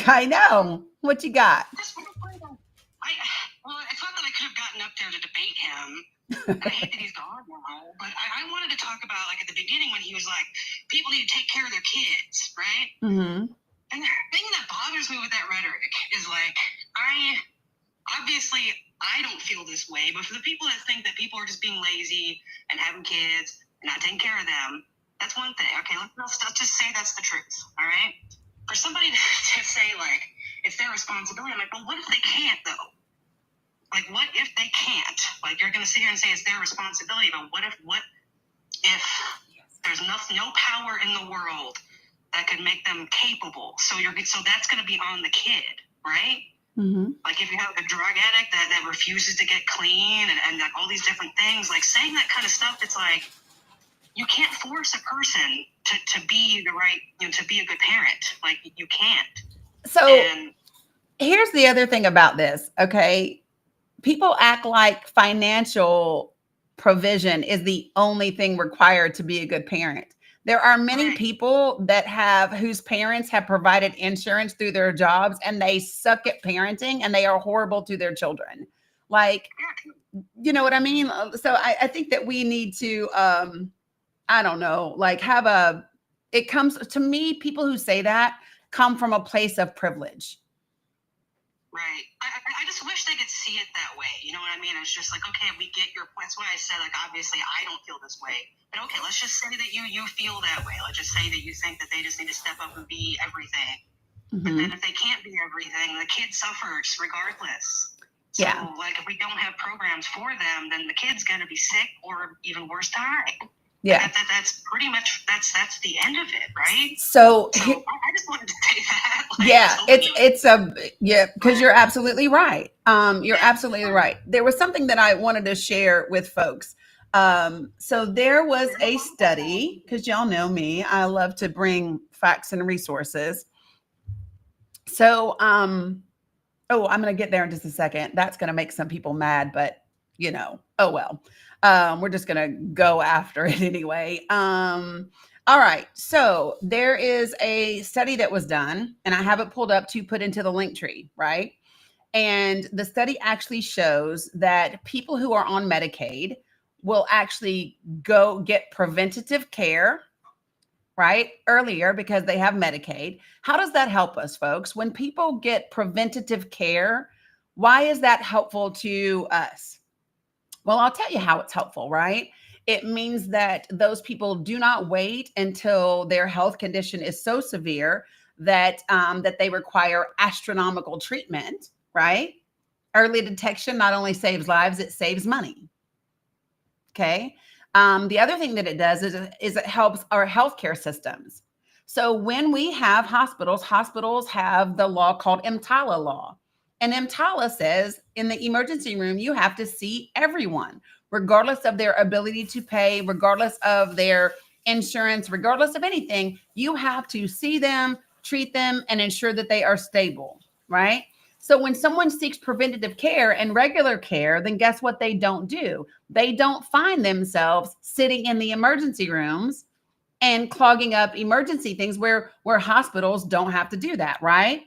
I know. What you got? It's not that I could have gotten up there to debate him. I hate that he's gone now. But I wanted to talk about, like, at the beginning when he was like, people need to take care of their kids, right? Mm-hmm. And the thing that bothers me with that rhetoric is, like, I don't feel this way, but for the people that think that people are just being lazy and having kids and not taking care of them, that's one thing. Okay, let's just say that's the truth, all right? For somebody to say, like, it's their responsibility, I'm like, well, what if they can't, though? Like, what if they can't? Like, you're going to sit here and say it's their responsibility, but what if there's no power in the world that could make them capable? So that's going to be on the kid, right? Mm-hmm. Like, if you have a drug addict that refuses to get clean and like all these different things, like saying that kind of stuff, it's like, you can't force a person to be the right, to be a good parent. Like, you can't. So here's the other thing about this, okay? People act like financial provision is the only thing required to be a good parent. There are many people whose parents have provided insurance through their jobs and they suck at parenting and they are horrible to their children. Like, you know what I mean? So I think that we need to, I don't know, like it comes to me, people who say that come from a place of privilege. Right. I just wish they could see it that way. You know what I mean? It's just like, okay, we get your point. That's why I said, like, obviously I don't feel this way. But okay, let's just say that you feel that way. Let's just say that you think that they just need to step up and be everything. Mm-hmm. And then if they can't be everything, the kid suffers regardless. So, like, if we don't have programs for them, then the kid's going to be sick or even worse, die. Yeah, that's pretty much that's the end of it, right? So I just wanted to say that. Like, because you're absolutely right. You're absolutely right. There was something that I wanted to share with folks. So there was a study, because y'all know me, I love to bring facts and resources. So, I'm going to get there in just a second. That's going to make some people mad, but oh well. We're just going to go after it anyway. All right. So there is a study that was done, and I have it pulled up to put into the link tree, right? And the study actually shows that people who are on Medicaid will actually go get preventative care, right, earlier because they have Medicaid. How does that help us, folks? When people get preventative care, why is that helpful to us? Well, I'll tell you how it's helpful, right? It means that those people do not wait until their health condition is so severe that they require astronomical treatment, right? Early detection not only saves lives, it saves money. Okay. The other thing that it does is it helps our healthcare systems. So when we have hospitals have the law called EMTALA law. And EMTALA says in the emergency room, you have to see everyone, regardless of their ability to pay, regardless of their insurance, regardless of anything. You have to see them, treat them, and ensure that they are stable, right? So when someone seeks preventative care and regular care, then guess what they don't do? They don't find themselves sitting in the emergency rooms and clogging up emergency things where hospitals don't have to do that, right?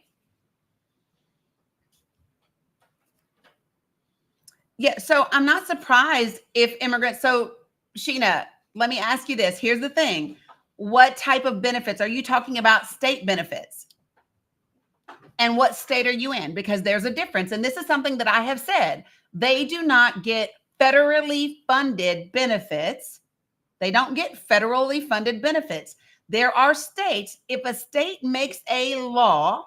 Yeah, so I'm not surprised if immigrants. So, Sheena, let me ask you this. Here's the thing. What type of benefits? Are you talking about state benefits? And what state are you in? Because there's a difference. And this is something that I have said. They do not get federally funded benefits. They don't get federally funded benefits. There are states, if a state makes a law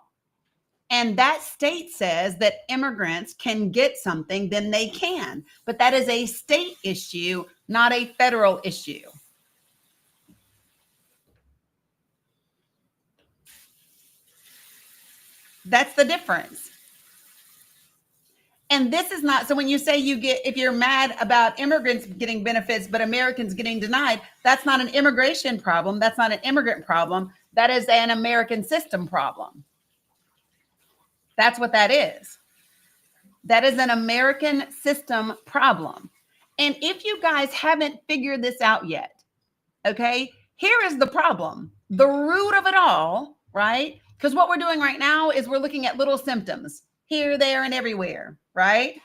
and that state says that immigrants can get something, then they can. But that is a state issue, not a federal issue. That's the difference. And this is not, so when you say if you're mad about immigrants getting benefits, but Americans getting denied, that's not an immigration problem. That's not an immigrant problem. That is an American system problem. That's what that is. That is an American system problem. And if you guys haven't figured this out yet, okay, here is the problem. The root of it all, right? Because what we're doing right now is we're looking at little symptoms here, there, and everywhere, right?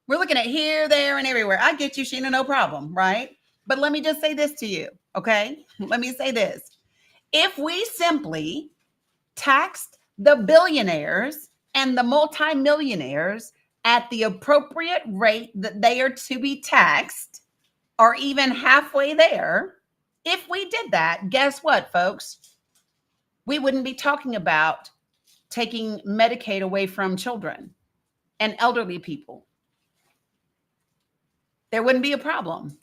We're looking at here, there, and everywhere. I get you, Sheena, no problem, right? But let me just say this to you, okay? Let me say this. If we simply taxed the billionaires and the multimillionaires at the appropriate rate that they are to be taxed, or even halfway there, if we did that, guess what, folks? We wouldn't be talking about taking Medicaid away from children and elderly people. There wouldn't be a problem.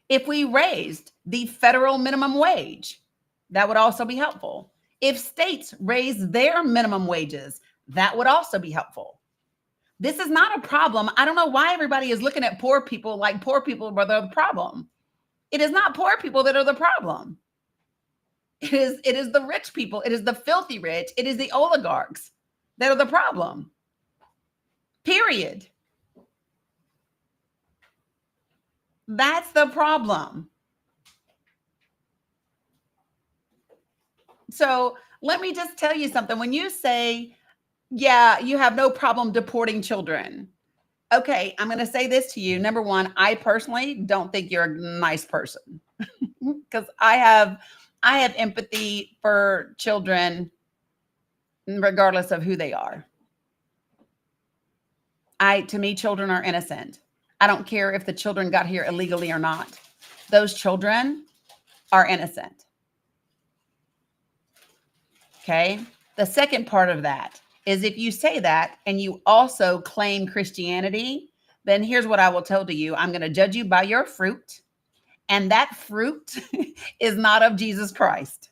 If we raised the federal minimum wage, that would also be helpful. If states raise their minimum wages, that would also be helpful. This is not a problem. I don't know why everybody is looking at poor people like poor people are the problem. It is not poor people that are the problem. It is the rich people. It is the filthy rich. It is the oligarchs that are the problem. Period. That's the problem. So let me just tell you something. When you say, yeah, you have no problem deporting children. Okay, I'm going to say this to you. Number one, I personally don't think you're a nice person because I have empathy for children regardless of who they are. To me, children are innocent. I don't care if the children got here illegally or not. Those children are innocent. Okay. The second part of that is if you say that and you also claim Christianity, then here's what I will tell to you. I'm going to judge you by your fruit. And that fruit is not of Jesus Christ.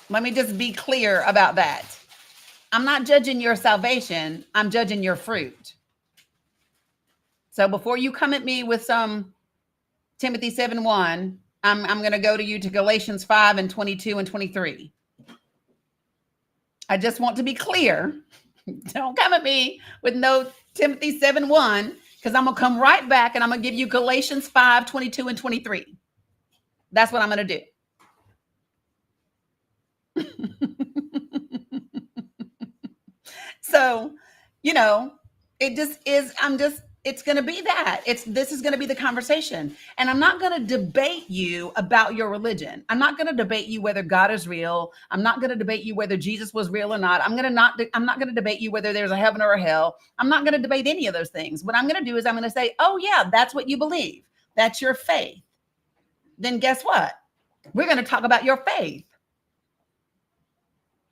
Let me just be clear about that. I'm not judging your salvation. I'm judging your fruit. So before you come at me with some Timothy 7:1, I'm going to go to you to Galatians 5 and 22 and 23. I just want to be clear. Don't come at me with no Timothy 7:1, because I'm going to come right back and I'm going to give you Galatians 5, 22 and 23. That's what I'm going to do. So, it just is, it's going to be that. This is going to be the conversation. And I'm not going to debate you about your religion. I'm not going to debate you whether God is real. I'm not going to debate you whether Jesus was real or not. I'm not going to debate you whether there's a heaven or a hell. I'm not going to debate any of those things. What I'm going to do is I'm going to say, oh yeah, that's what you believe. That's your faith. Then guess what? We're going to talk about your faith.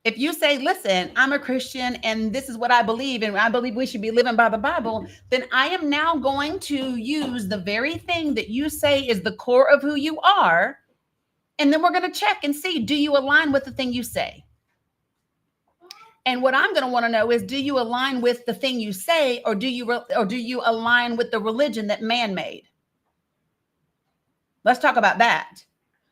If you say, listen, I'm a Christian and this is what I believe, and I believe we should be living by the Bible, then I am now going to use the very thing that you say is the core of who you are. And then we're going to check and see, do you align with the thing you say? And what I'm going to want to know is, do you align with the thing you say, or do you align with the religion that man made? Let's talk about that.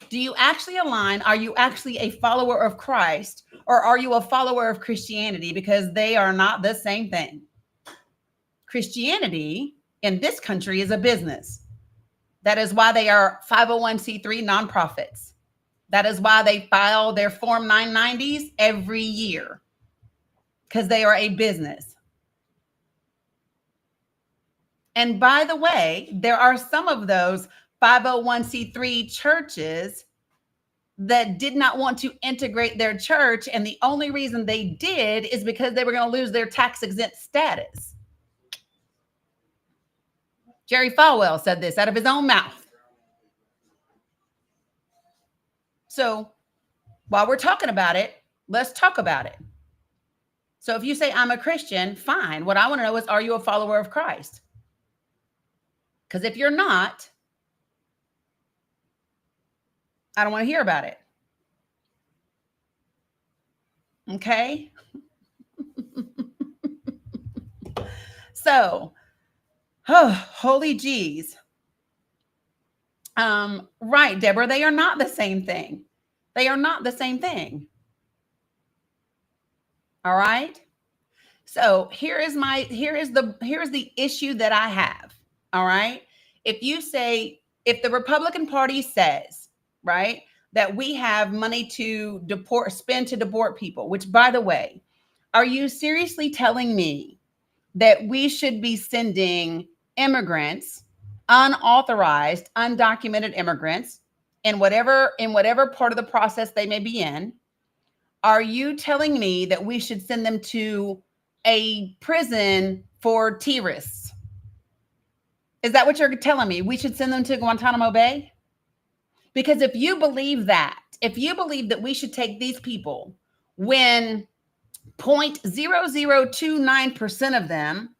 Do you actually align? Are you actually a follower of Christ, or are you a follower of Christianity? Because they are not the same thing. Christianity in this country is a business. That is why they are 501c3 nonprofits. That is why they file their Form 990s every year, because they are a business. And by the way, there are some of those 501c3 churches that did not want to integrate their church. And the only reason they did is because they were going to lose their tax exempt status. Jerry Falwell said this out of his own mouth. So while we're talking about it, let's talk about it. So if you say I'm a Christian, fine. What I want to know is, are you a follower of Christ? Because if you're not, I don't want to hear about it. Okay? So, holy geez. Right, Deborah, they are not the same thing. They are not the same thing. All right? So, here is the issue that I have. All right? If the Republican Party says, right, that we have money to spend to deport people, which, by the way, are you seriously telling me that we should be sending immigrants, unauthorized, undocumented immigrants, in whatever part of the process they may be in? Are you telling me that we should send them to a prison for terrorists? Is that what you're telling me? We should send them to Guantanamo Bay? Because if you believe that we should take these people when 0.0029% of them,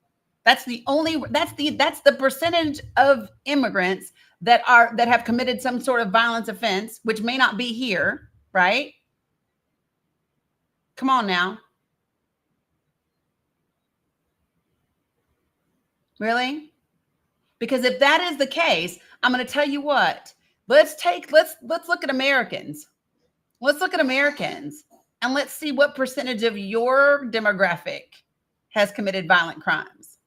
that's the percentage of immigrants that have committed some sort of violence offense, which may not be here, right? Come on now. Really? Because if that is the case, I'm going to tell you what. Let's look at Americans. Let's look at Americans and let's see what percentage of your demographic has committed violent crimes.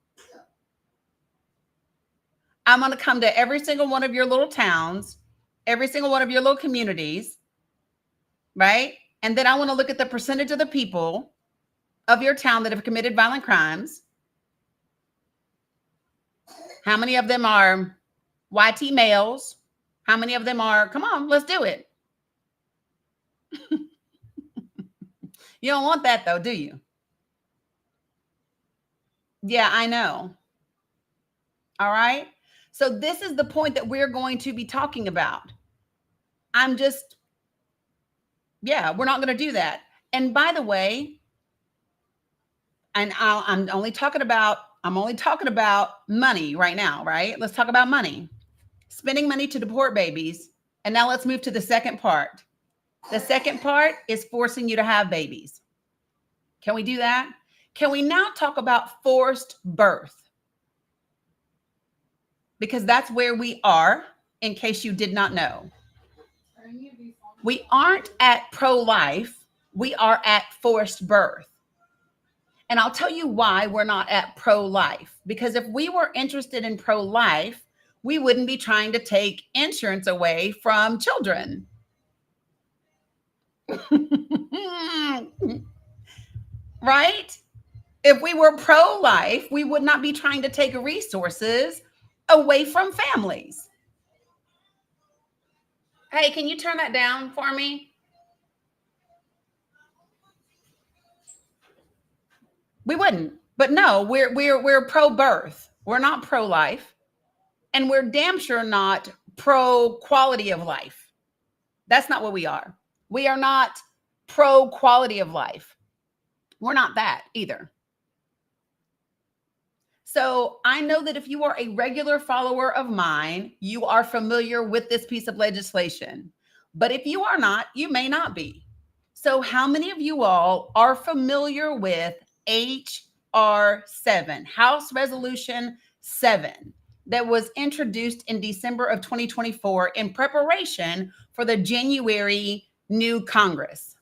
I'm going to come to every single one of your little towns, every single one of your little communities, right? And then I want to look at the percentage of the people of your town that have committed violent crimes. How many of them are YT males? How many of them are, come on, let's do it. You don't want that though, do you? Yeah, I know. All right. So this is the point that we're going to be talking about. We're not going to do that. And by the way, and I'm only talking about money right now, right? Let's talk about money. Spending money to deport babies. And now let's move to the second part. The second part is forcing you to have babies. Can we do that? Can we now talk about forced birth? Because that's where we are, in case you did not know. We aren't at pro-life. We are at forced birth. And I'll tell you why we're not at pro-life. Because if we were interested in pro-life, we wouldn't be trying to take insurance away from children. Right? If we were pro-life, we would not be trying to take resources away from families. Hey, can you turn that down for me? We wouldn't. But no, we're pro-birth. We're not pro-life. And we're damn sure not pro-quality of life. That's not what we are. We are not pro-quality of life. We're not that either. So I know that if you are a regular follower of mine, you are familiar with this piece of legislation. But if you are not, you may not be. So how many of you all are familiar with HR 7, House Resolution 7, that was introduced in December of 2024 in preparation for the January new Congress?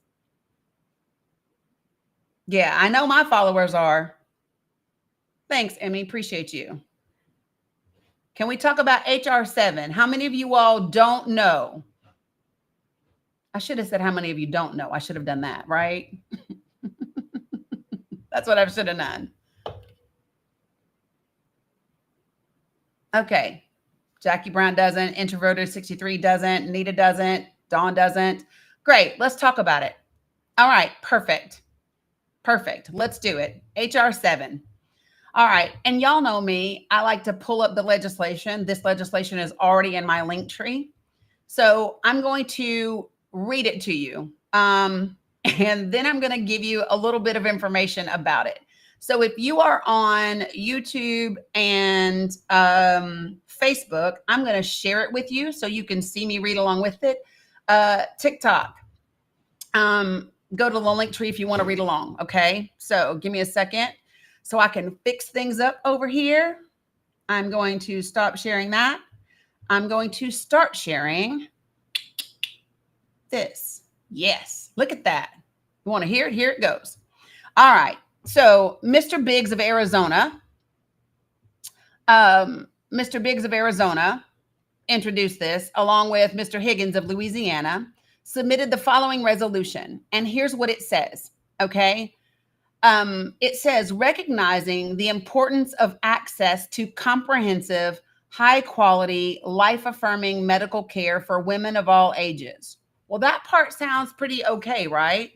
Yeah, I know my followers are. Thanks, Emmy. Appreciate you. Can we talk about HR 7? How many of you all don't know? I should have said how many of you don't know. I should have done that, right? That's what I should have done. Okay. Jackie Brown doesn't. Introverted 63 doesn't. Nita doesn't. Dawn doesn't. Great. Let's talk about it. All right. Perfect. Perfect. Let's do it. HR 7. All right. And y'all know me. I like to pull up the legislation. This legislation is already in my link tree. So I'm going to read it to you. And then I'm going to give you a little bit of information about it. So if you are on YouTube and Facebook, I'm going to share it with you so you can see me read along with it. TikTok, go to the link tree if you want to read along. Okay. So give me a second so I can fix things up over here. I'm going to stop sharing that. I'm going to start sharing this. Yes. Look at that. You want to hear it? Here it goes. All right. So Mr. Biggs of Arizona, introduced this along with Mr. Higgins of Louisiana, submitted the following resolution. And here's what it says. Okay. It says, recognizing the importance of access to comprehensive, high quality, life affirming medical care for women of all ages. Well, that part sounds pretty okay, right?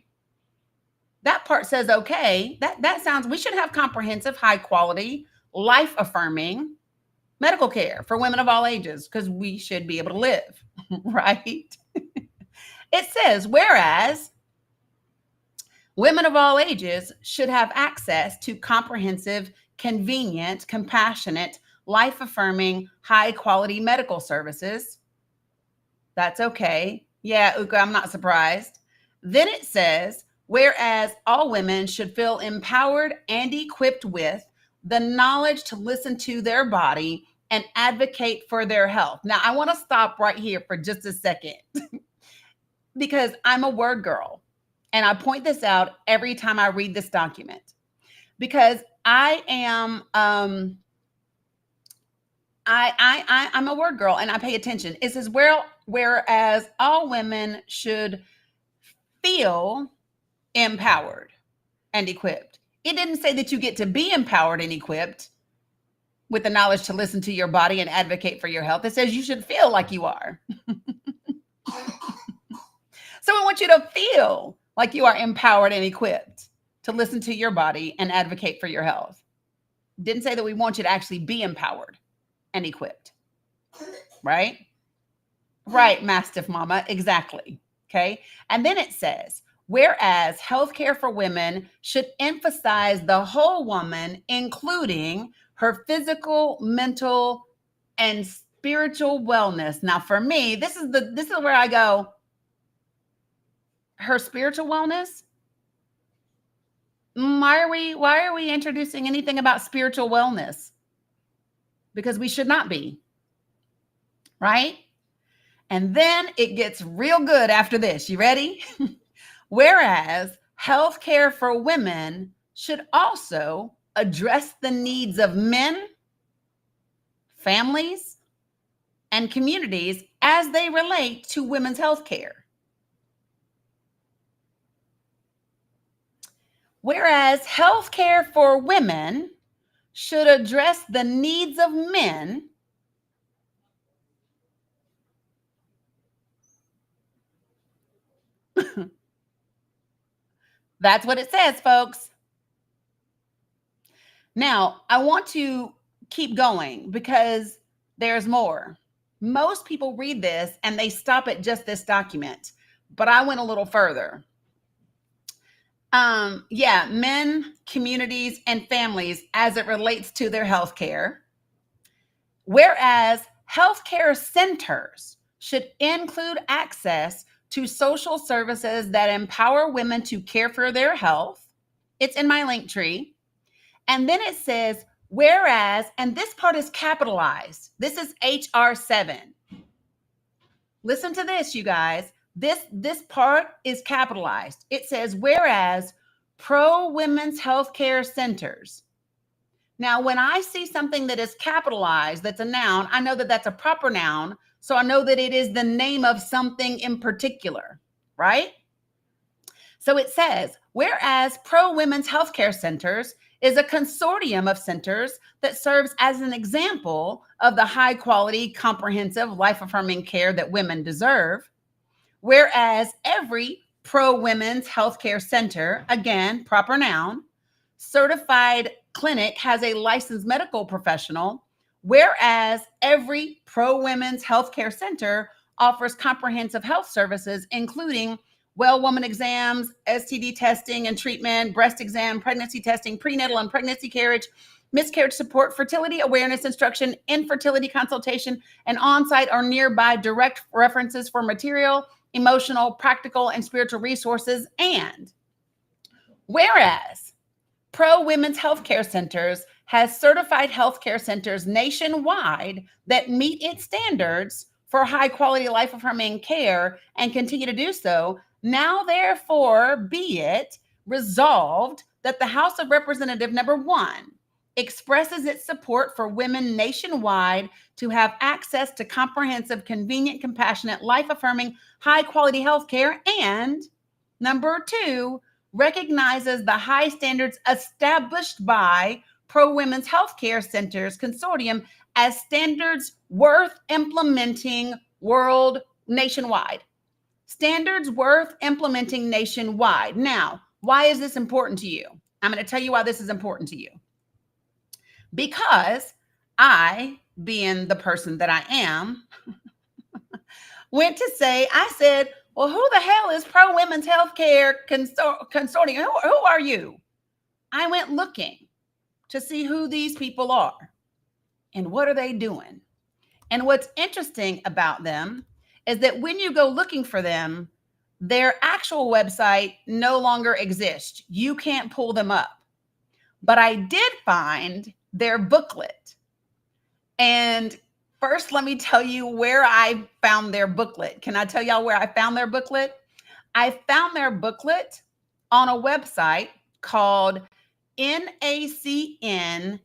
That part says, okay, that sounds, we should have comprehensive, high quality, life affirming medical care for women of all ages because we should be able to live, right? It says, whereas women of all ages should have access to comprehensive, convenient, compassionate, life affirming, high quality medical services. That's okay. Yeah, Uka, I'm not surprised. Then it says, whereas all women should feel empowered and equipped with the knowledge to listen to their body and advocate for their health. Now, I want to stop right here for just a second because I'm a word girl. And I point this out every time I read this document because I am, I'm a word girl and I pay attention. It says, whereas all women should feel empowered and equipped. It didn't say that you get to be empowered and equipped with the knowledge to listen to your body and advocate for your health. It says you should feel like you are. So I want you to feel like you are empowered and equipped to listen to your body and advocate for your health. Didn't say that we want you to actually be empowered and equipped, right? Right, Mastiff Mama, exactly. Okay. And then it says, whereas healthcare for women should emphasize the whole woman, including her physical, mental, and spiritual wellness. Now, for me, this is where I go, her spiritual wellness. Why are we introducing anything about spiritual wellness? Because we should not be, right? And then it gets real good after this. You ready? Whereas healthcare for women should also address the needs of men, families, and communities as they relate to women's healthcare. Whereas healthcare for women should address the needs of men, that's what it says, folks. Now, I want to keep going because there's more. Most people read this and they stop at just this document, but I went a little further. Men, communities, and families as it relates to their health care. Whereas healthcare centers should include access to social services that empower women to care for their health. It's in my link tree. And then it says, whereas, and this part is capitalized. This is HR 7. Listen to this, you guys. This part is capitalized. It says, whereas pro-women's healthcare centers. Now, when I see something that is capitalized, that's a noun, I know that that's a proper noun. So I know that it is the name of something in particular, right? So it says, whereas pro-women's healthcare centers is a consortium of centers that serves as an example of the high quality, comprehensive, life-affirming care that women deserve. Whereas every pro-women's healthcare center, again, proper noun, certified clinic has a licensed medical professional, whereas every pro-women's healthcare center offers comprehensive health services, including well woman exams, STD testing and treatment, breast exam, pregnancy testing, prenatal and pregnancy carriage, miscarriage support, fertility awareness instruction, infertility consultation, and on-site or nearby direct references for material, emotional, practical, and spiritual resources. And whereas Pro Women's Healthcare Centers has certified healthcare centers nationwide that meet its standards for high quality life affirming care and continue to do so, now therefore be it resolved that the House of Representatives number 1 expresses its support for women nationwide to have access to comprehensive, convenient, compassionate, life-affirming, high-quality health care, and number 2, recognizes the high standards established by Pro-Women's Healthcare Centers Consortium as standards worth implementing nationwide. Standards worth implementing nationwide. Now, why is this important to you? I'm going to tell you why this is important to you. Because I, being the person that I am, I said, well, who the hell is Pro Women's Healthcare Consortium? Who are you? I went looking to see who these people are and what are they doing. And what's interesting about them is that when you go looking for them, their actual website no longer exists. You can't pull them up. But I did find their booklet. And first, let me tell you where I found their booklet. Can I tell y'all where I found their booklet? I found their booklet on a website called NACN-USA.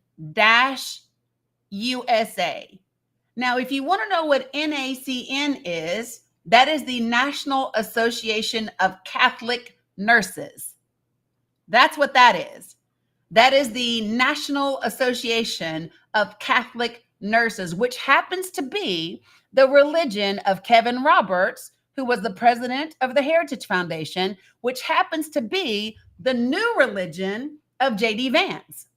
Now, if you want to know what NACN is, that is the National Association of Catholic Nurses. That's what that is. That is the National Association of Catholic Nurses, which happens to be the religion of Kevin Roberts, who was the president of the Heritage Foundation, which happens to be the new religion of J.D. Vance.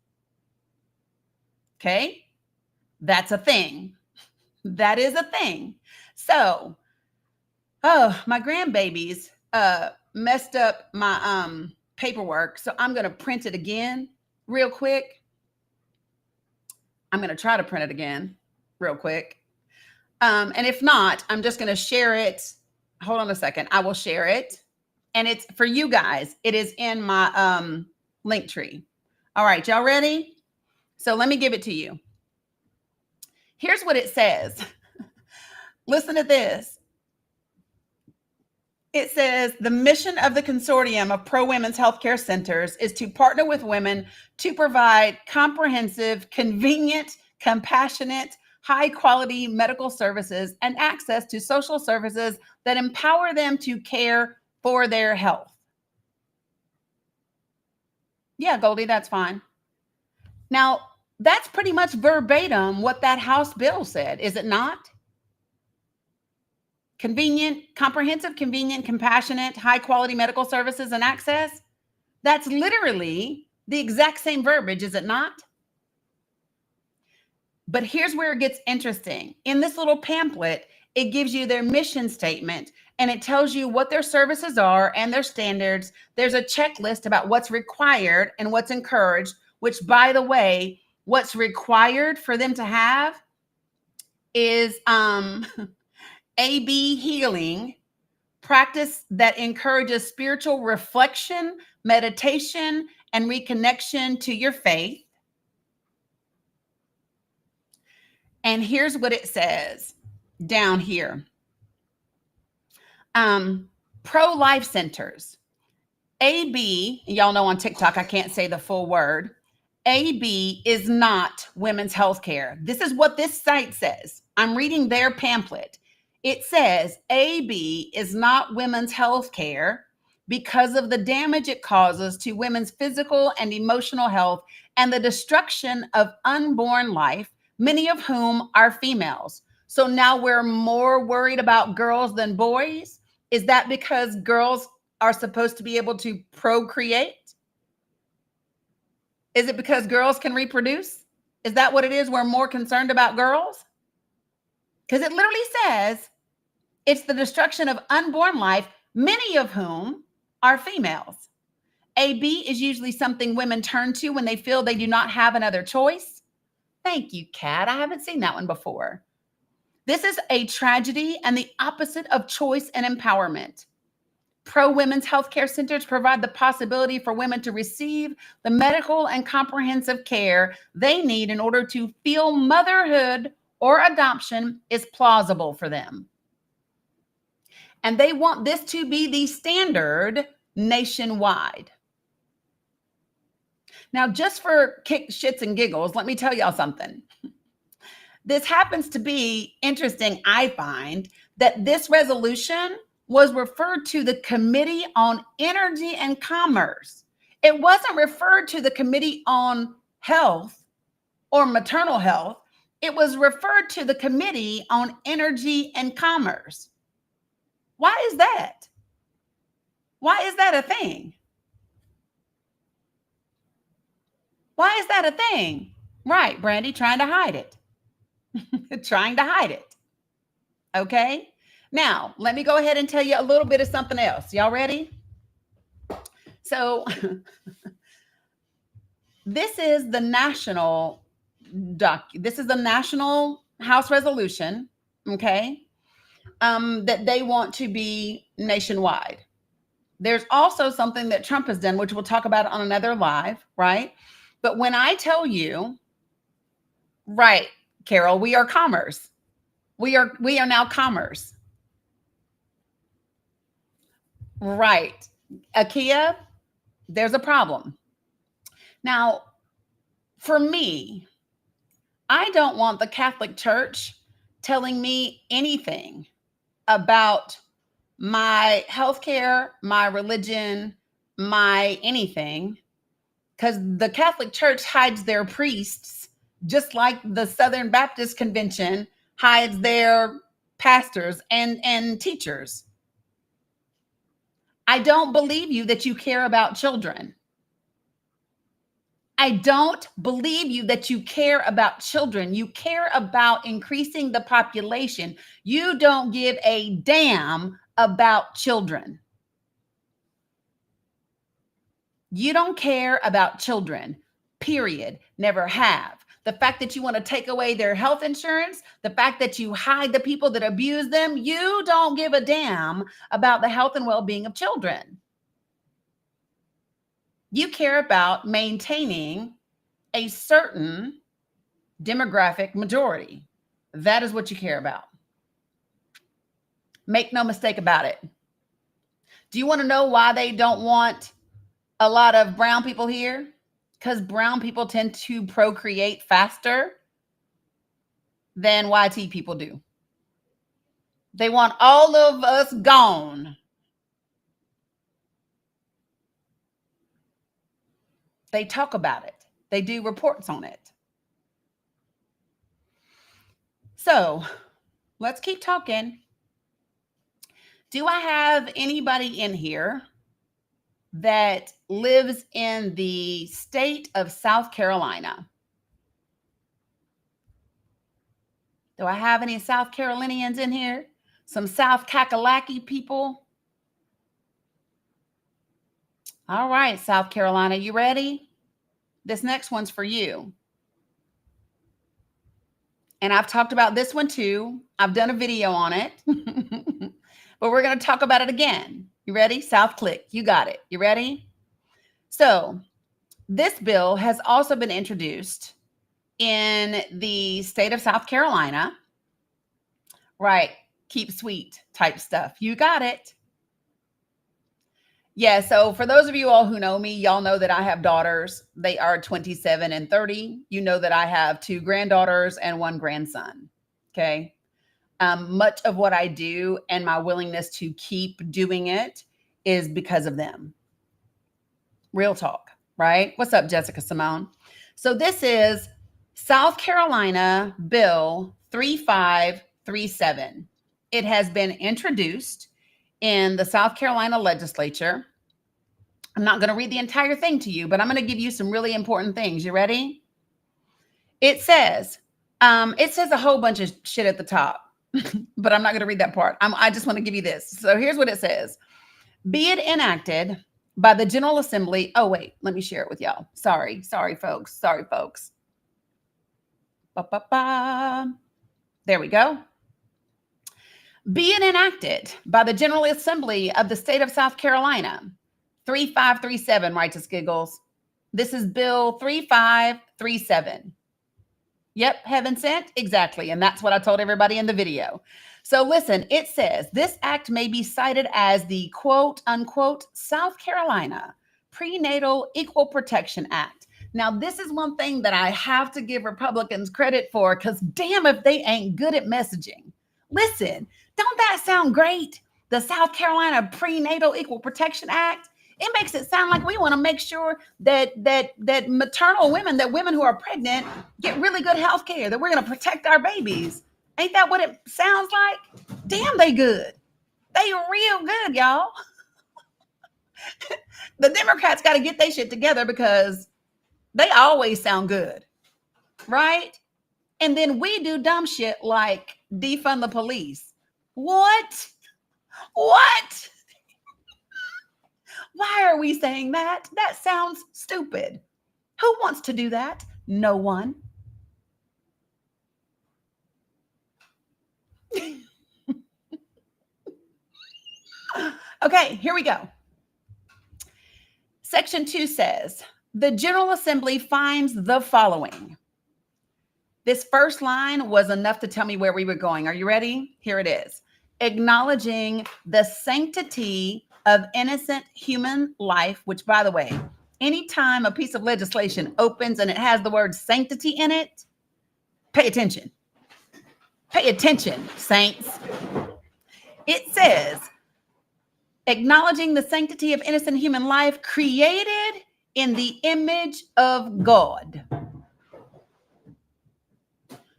Okay? That's a thing. That is a thing. So, my grandbabies messed up my paperwork, so I'm going to print it again real quick. I'm going to try to print it again real quick. And if not, I'm just going to share it. Hold on a second. I will share it. And it's for you guys. It is in my link tree. All right, y'all ready? So let me give it to you. Here's what it says. Listen to this. It says the mission of the consortium of pro-women's healthcare centers is to partner with women to provide comprehensive, convenient, compassionate, high-quality medical services and access to social services that empower them to care for their health. Yeah, Goldie, that's fine. Now, that's pretty much verbatim what that House bill said, is it not? Convenient, comprehensive, convenient, compassionate, high-quality medical services and access. That's literally the exact same verbiage, is it not? But here's where it gets interesting. In this little pamphlet, it gives you their mission statement, and it tells you what their services are and their standards. There's a checklist about what's required and what's encouraged, which, by the way, what's required for them to have is AB healing, practice that encourages spiritual reflection, meditation, and reconnection to your faith. And here's what it says down here. Pro-life centers. AB, y'all know on TikTok, I can't say the full word. AB is not women's health care. This is what this site says. I'm reading their pamphlet. It says AB is not women's health care because of the damage it causes to women's physical and emotional health and the destruction of unborn life, many of whom are females. So now we're more worried about girls than boys. Is that because girls are supposed to be able to procreate? Is it because girls can reproduce? Is that what it is? We're more concerned about girls? Because it literally says it's the destruction of unborn life, many of whom are females. AB is usually something women turn to when they feel they do not have another choice. Thank you, Kat. I haven't seen that one before. This is a tragedy and the opposite of choice and empowerment. Pro-women's healthcare centers provide the possibility for women to receive the medical and comprehensive care they need in order to feel motherhood or adoption is plausible for them. And they want this to be the standard nationwide. Now, just for shits and giggles, let me tell y'all something. This happens to be interesting, I find, that this resolution was referred to the Committee on Energy and Commerce. It wasn't referred to the Committee on Health or Maternal Health. It was referred to the Committee on Energy and Commerce. Why is that? Why is that a thing? Why is that a thing? Right, Brandy, trying to hide it. Trying to hide it. Okay? Now, let me go ahead and tell you a little bit of something else. Y'all ready? So, this is the national House resolution, okay? That they want to be nationwide. There's also something that Trump has done, which we'll talk about on another live, right? But when I tell you, right, Carol, we are commerce. We are now commerce. Right. Akia, there's a problem. Now, for me, I don't want the Catholic Church telling me anything about my healthcare, my religion, my anything, because the Catholic Church hides their priests just like the Southern Baptist Convention hides their pastors and teachers. I don't believe you that you care about children. I don't believe you that you care about children. You care about increasing the population. You don't give a damn about children. You don't care about children, period. Never have. The fact that you want to take away their health insurance, the fact that you hide the people that abuse them, you don't give a damn about the health and well-being of children. You care about maintaining a certain demographic majority. That is what you care about. Make no mistake about it. Do you want to know why they don't want a lot of brown people here? Because brown people tend to procreate faster than YT people do. They want all of us gone. They talk about it. They do reports on it. So let's keep talking. Do I have anybody in here that lives in the state of South Carolina? Do I have any South Carolinians in here? Some South Kakalaki people? All right, South Carolina, you ready? This next one's for you. And I've talked about this one too. I've done a video on it, but we're going to talk about it again. You ready? South Click, you got it. You ready? So this bill has also been introduced in the state of South Carolina. Right. Keep sweet type stuff. You got it. Yeah. So for those of you all who know me, y'all know that I have daughters. They are 27 and 30. You know that I have 2 granddaughters and 1 grandson. Okay. Much of what I do and my willingness to keep doing it is because of them. Real talk, right? What's up, Jessica Simone? So this is South Carolina Bill 3537. It has been introduced in the South Carolina legislature. I'm not going to read the entire thing to you, but I'm going to give you some really important things. You ready? It says a whole bunch of shit at the top, but I'm not going to read that part. I just want to give you this. So here's what it says. Be it enacted by the General Assembly. Oh, wait, let me share it with y'all. Sorry, folks. Ba-ba-ba. There we go. Be it enacted by the General Assembly of the state of South Carolina. 3537, Righteous Giggles. This is Bill 3537. Yep, heaven sent. Exactly. And that's what I told everybody in the video. So listen, it says this act may be cited as the quote unquote South Carolina Prenatal Equal Protection Act. Now, this is one thing that I have to give Republicans credit for, because damn if they ain't good at messaging. Listen, don't that sound great? The South Carolina Prenatal Equal Protection Act. It makes it sound like we want to make sure that maternal women, that women who are pregnant, get really good health care, that we're going to protect our babies. Ain't that what it sounds like? Damn, they good. They real good, y'all. The Democrats got to get their shit together, because they always sound good, right? And then we do dumb shit like defund the police. What? Why are we saying that? That sounds stupid. Who wants to do that? No one. Okay, here we go. Section 2 says, the General Assembly finds the following. This first line was enough to tell me where we were going. Are you ready? Here it is. Acknowledging the sanctity of innocent human life, which, by the way, anytime a piece of legislation opens and it has the word sanctity in it, pay attention. Pay attention, saints. It says, acknowledging the sanctity of innocent human life created in the image of God.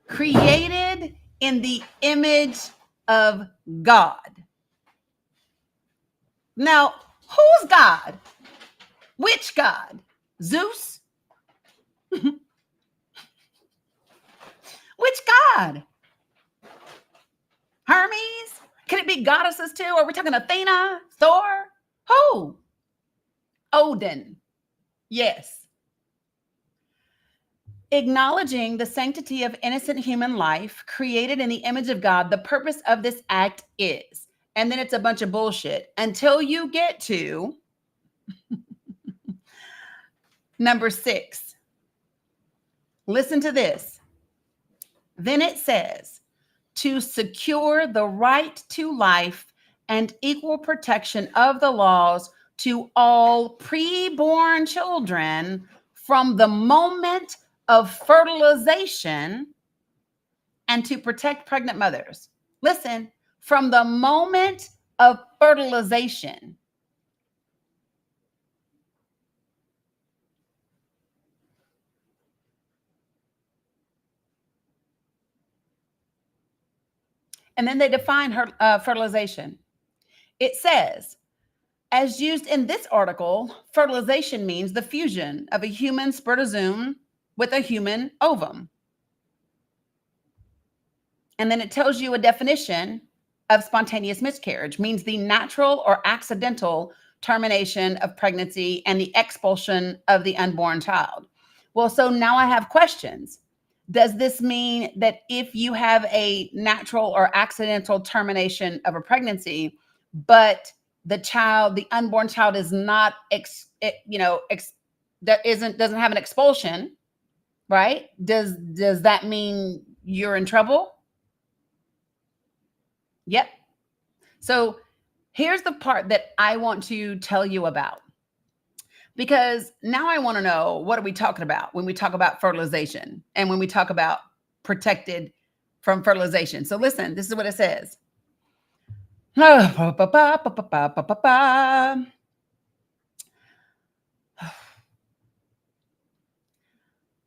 Created in the image of God. Now, who's God? Which God? Zeus? Which God? Hermes? Can it be goddesses too? Are we talking Athena? Thor? Who? Odin. Yes. Acknowledging the sanctity of innocent human life created in the image of God, the purpose of this act is, and then it's a bunch of bullshit until you get to number 6. Listen to this. Then it says, to secure the right to life and equal protection of the laws to all preborn children from the moment of fertilization, and to protect pregnant mothers. Listen, from the moment of fertilization. And then they define fertilization. It says, as used in this article, fertilization means the fusion of a human spermatozoon with a human ovum. And then it tells you a definition of spontaneous miscarriage, means the natural or accidental termination of pregnancy and the expulsion of the unborn child. Well, so now I have questions. Does this mean that if you have a natural or accidental termination of a pregnancy, but the unborn child is not, doesn't have an expulsion, right? Does that mean you're in trouble? Yep. So here's the part that I want to tell you about, because now I want to know, what are we talking about when we talk about fertilization and when we talk about protected from fertilization? So listen, this is what it says.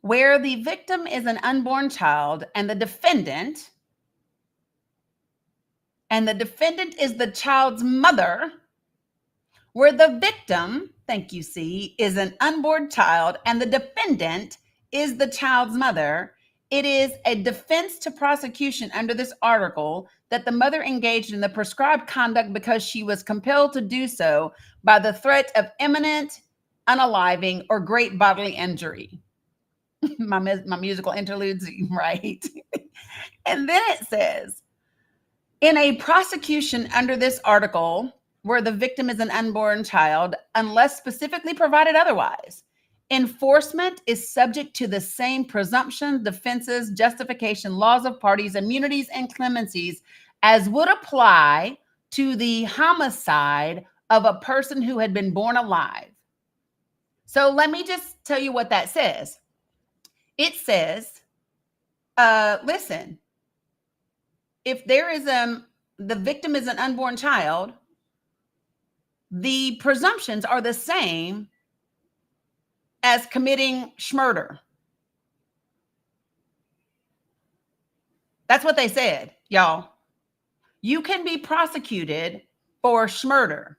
Where the victim is an unborn child and the defendant and the defendant is the child's mother, where the victim, thank you, C, is an unborn child and the defendant is the child's mother, it is a defense to prosecution under this article that the mother engaged in the prescribed conduct because she was compelled to do so by the threat of imminent unaliving or great bodily injury. my musical interludes, right? And then it says, in a prosecution under this article, where the victim is an unborn child, unless specifically provided otherwise, enforcement is subject to the same presumptions, defenses, justification, laws of parties, immunities, and clemencies as would apply to the homicide of a person who had been born alive. So let me just tell you what that says. It says, listen, if there is the victim is an unborn child, the presumptions are the same as committing murder. That's what they said, y'all. You can be prosecuted for murder.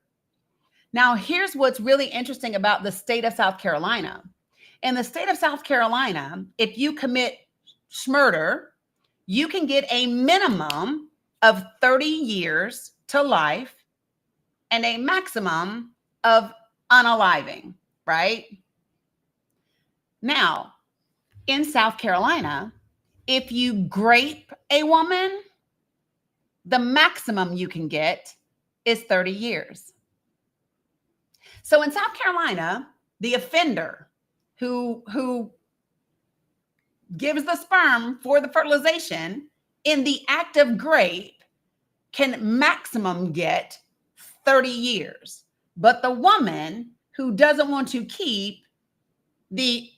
Now, here's what's really interesting about the state of South Carolina. In the state of South Carolina, if you commit murder, you can get a minimum of 30 years to life and a maximum of unaliving, right? Now, in South Carolina, if you grape a woman, the maximum you can get is 30 years. So in South Carolina, the offender who gives the sperm for the fertilization in the act of grape can maximum get 30 years. But the woman who doesn't want to keep the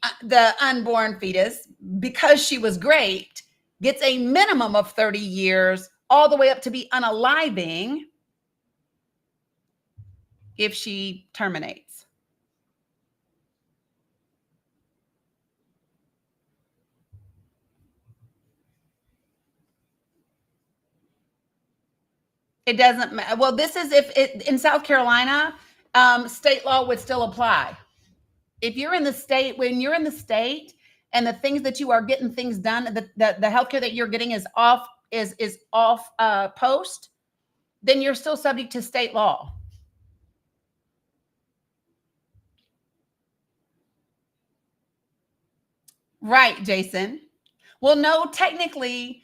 unborn fetus because she was graped gets a minimum of 30 years all the way up to be unaliving if she terminates. It doesn't matter. Well, this is if it in South Carolina, state law would still apply. If you're in the state, when you're in the state and the things that you are getting things done, the healthcare that you're getting is off post, then you're still subject to state law. Right, Jason. Well, no, technically,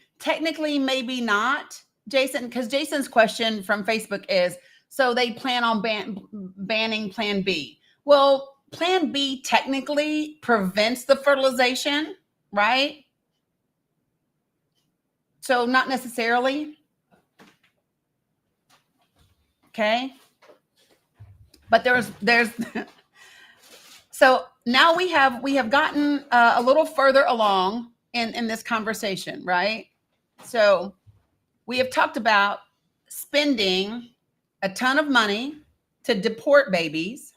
maybe not, Jason, because Jason's question from Facebook is, so they plan on banning Plan B. Well, Plan B technically prevents the fertilization, right? So not necessarily. Okay. But there's so now we have gotten a little further along in this conversation, right? So we have talked about spending a ton of money to deport babies,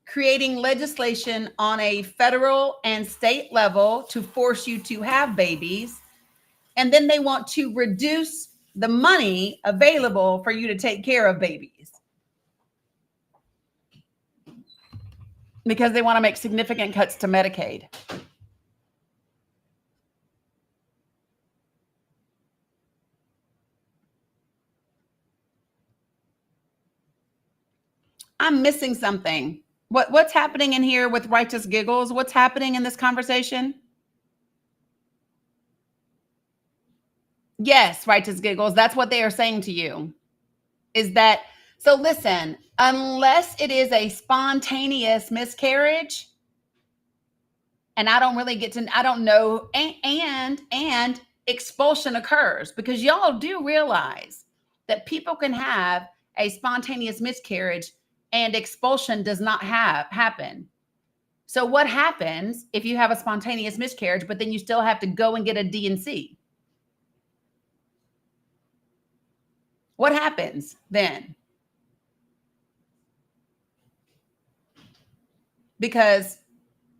creating legislation on a federal and state level to force you to have babies, and then they want to reduce the money available for you to take care of babies because they want to make significant cuts to Medicaid. I'm missing something. What's happening in here with Righteous Giggles? What's happening in this conversation? Yes, Righteous Giggles. That's what they are saying to you. Is that, so listen, unless it is a spontaneous miscarriage, and I don't know, and expulsion occurs, because y'all do realize that people can have a spontaneous miscarriage and expulsion does not happen. So what happens if you have a spontaneous miscarriage, but then you still have to go and get a D&C? What happens then? Because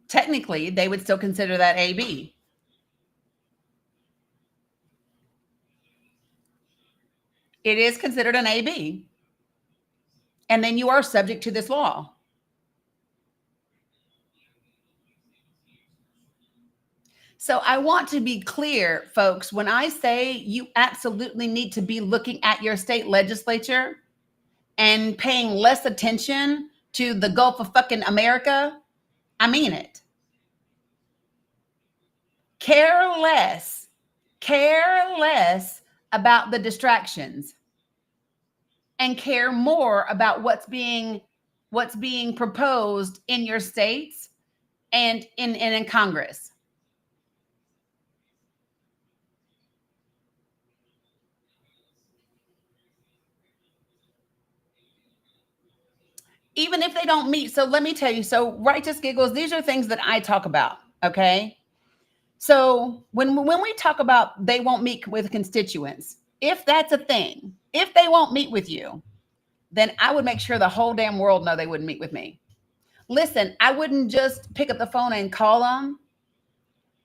technically they would still consider that AB. It is considered an AB. And then you are subject to this law. So I want to be clear, folks, when I say you absolutely need to be looking at your state legislature and paying less attention to the Gulf of fucking America, I mean it. Care less about the distractions and care more about what's being proposed in your states and in Congress. Even if they don't meet. So let me tell you, so righteous giggles, these are things that I talk about, okay? So when we talk about they won't meet with constituents, if that's a thing, if they won't meet with you, then I would make sure the whole damn world know they wouldn't meet with me. Listen, I wouldn't just pick up the phone and call them.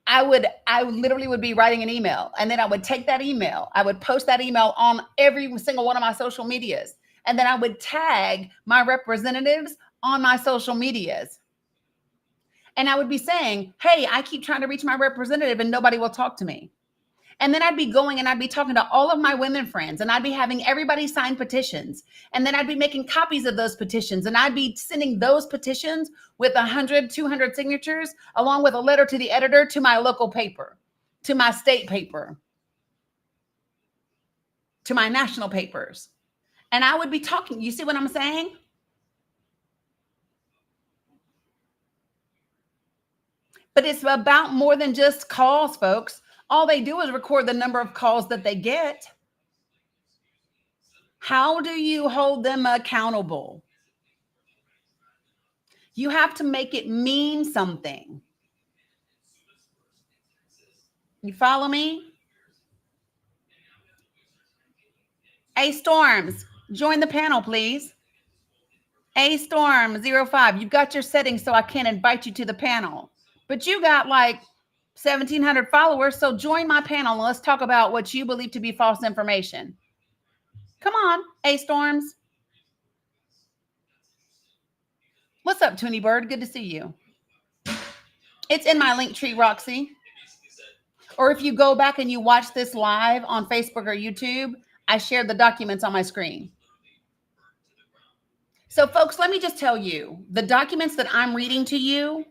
I literally would be writing an email, and then I would take that email. I would post that email on every single one of my social medias. And then I would tag my representatives on my social medias. And I would be saying, hey, I keep trying to reach my representative and nobody will talk to me. And then I'd be going and I'd be talking to all of my women friends, and I'd be having everybody sign petitions. And then I'd be making copies of those petitions, and I'd be sending those petitions with 100, 200 signatures, along with a letter to the editor, to my local paper, to my state paper, to my national papers. And I would be talking. You see what I'm saying? But it's about more than just calls, folks. All they do is record the number of calls that they get. How do you hold them accountable? You have to make it mean something. You follow me? A Storms, join the panel, please. A Storm 05, you've got your settings so I can't invite you to the panel. But you got like 1,700 followers, so join my panel and let's talk about what you believe to be false information. Come on, A Storms. What's up, Toonie Bird? Good to see you. It's in my link tree, Roxy. Or if you go back and you watch this live on Facebook or YouTube, I shared the documents on my screen. So folks, let me just tell you, the documents that I'm reading to you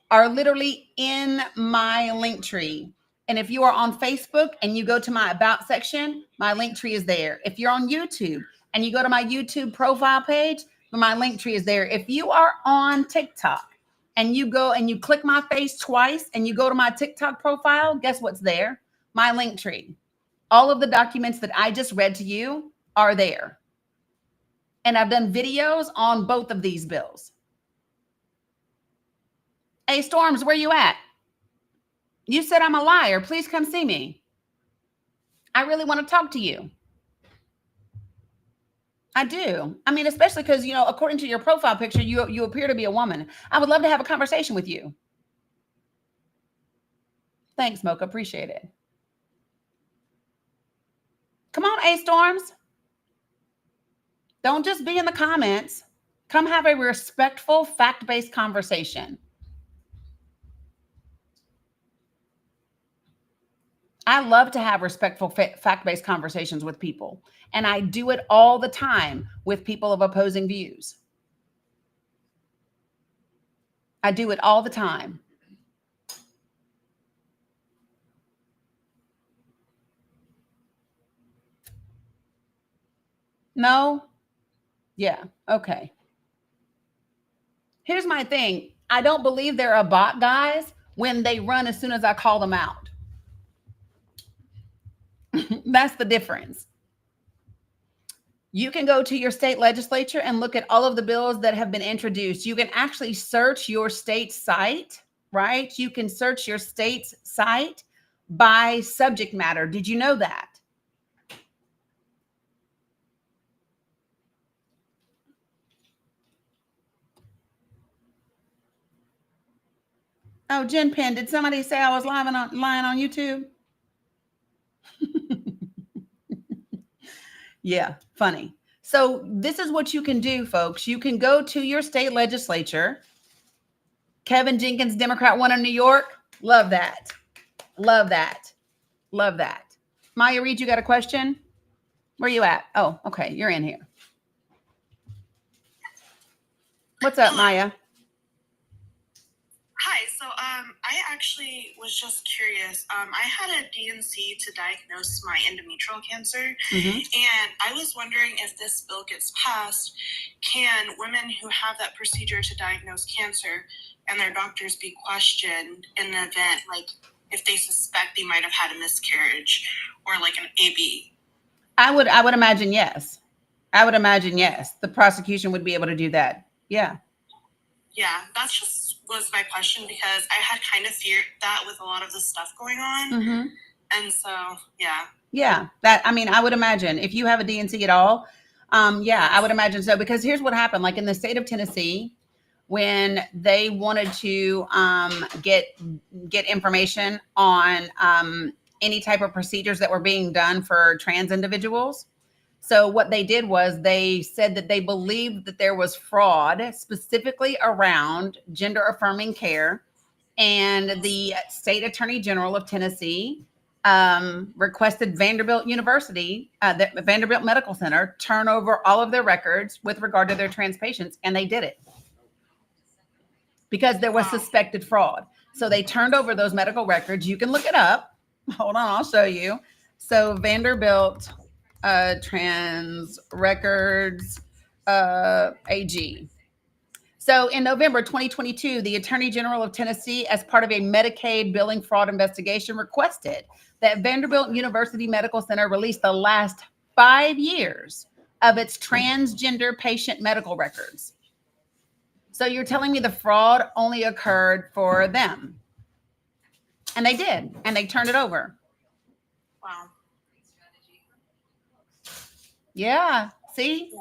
are literally in my link tree. And if you are on Facebook and you go to my About section, my link tree is there. If you're on YouTube and you go to my YouTube profile page, my link tree is there. If you are on TikTok and you go and you click my face twice and you go to my TikTok profile, guess what's there? My link tree. All of the documents that I just read to you are there. And I've done videos on both of these bills. Hey, Storms, where you at? You said I'm a liar. Please come see me. I really want to talk to you. I do. I mean, especially because, you know, according to your profile picture, you appear to be a woman. I would love to have a conversation with you. Thanks, Mocha. Appreciate it. Come on, A Storms. Don't just be in the comments. Come have a respectful, fact-based conversation. I love to have respectful, fact-based conversations with people. And I do it all the time with people of opposing views. I do it all the time. No? Yeah. Okay. Here's my thing. I don't believe they're a bot, guys, when they run as soon as I call them out. That's the difference. You can go to your state legislature and look at all of the bills that have been introduced. You can actually search your state site, right? You can search your state's site by subject matter. Did you know that? Oh, Jen Penn, did somebody say I was lying on YouTube? Yeah, funny. So this is what you can do, folks. You can go to your state legislature. Kevin Jenkins, Democrat, won in New York. Love that. Love that. Love that. Maya Reed, you got a question? Where you at? Oh, okay. You're in here. What's up, Hello. Maya? Hi. So I actually was just curious. I had a DNC to diagnose my endometrial cancer, and I was wondering if this bill gets passed, can women who have that procedure to diagnose cancer and their doctors be questioned in the event, like if they suspect they might have had a miscarriage or like an AB? I would imagine yes. I would imagine yes. The prosecution would be able to do that. Yeah. Yeah, that's just was my question because I had kind of feared that with a lot of the stuff going on. And so, yeah. Yeah, that, I mean, I would imagine if you have a DNC at all, yeah, I would imagine so, because here's what happened. Like in the state of Tennessee, when they wanted to get information on any type of procedures that were being done for trans individuals. So what they did was they said that they believed that there was fraud specifically around gender affirming care, and the state attorney general of Tennessee requested Vanderbilt University, the Vanderbilt Medical Center, turn over all of their records with regard to their trans patients, and they did it because there was suspected fraud. So they turned over those medical records. You can look it up. Hold on, I'll show you. So Vanderbilt Trans Records AG. So in November 2022, the Attorney General of Tennessee, as part of a Medicaid billing fraud investigation, requested that Vanderbilt University Medical Center release the last 5 years of its transgender patient medical records. So you're telling me the fraud only occurred for them? And they did, and they turned it over. Wow. Yeah, see? Yeah.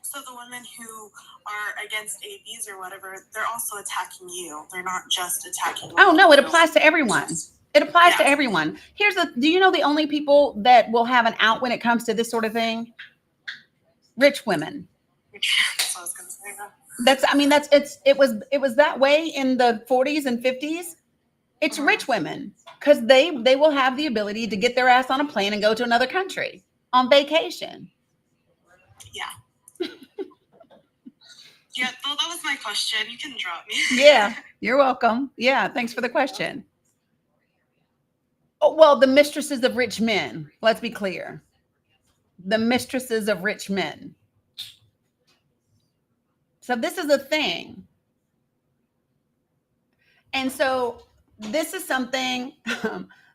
So the women who are against ABs or whatever, they're also attacking you. They're not just attacking. Oh no, it applies to everyone. It applies to everyone. Do you know the only people that will have an out when it comes to this sort of thing? Rich women. That's what I was gonna say. It was that way in the 40s and 50s. It's rich women, because they will have the ability to get their ass on a plane and go to another country on vacation. Yeah. Yeah, that was my question. You can drop me. Yeah, you're welcome. Yeah, thanks for the question. Oh, well, the mistresses of rich men. Let's be clear. The mistresses of rich men. So this is a thing. And so this is something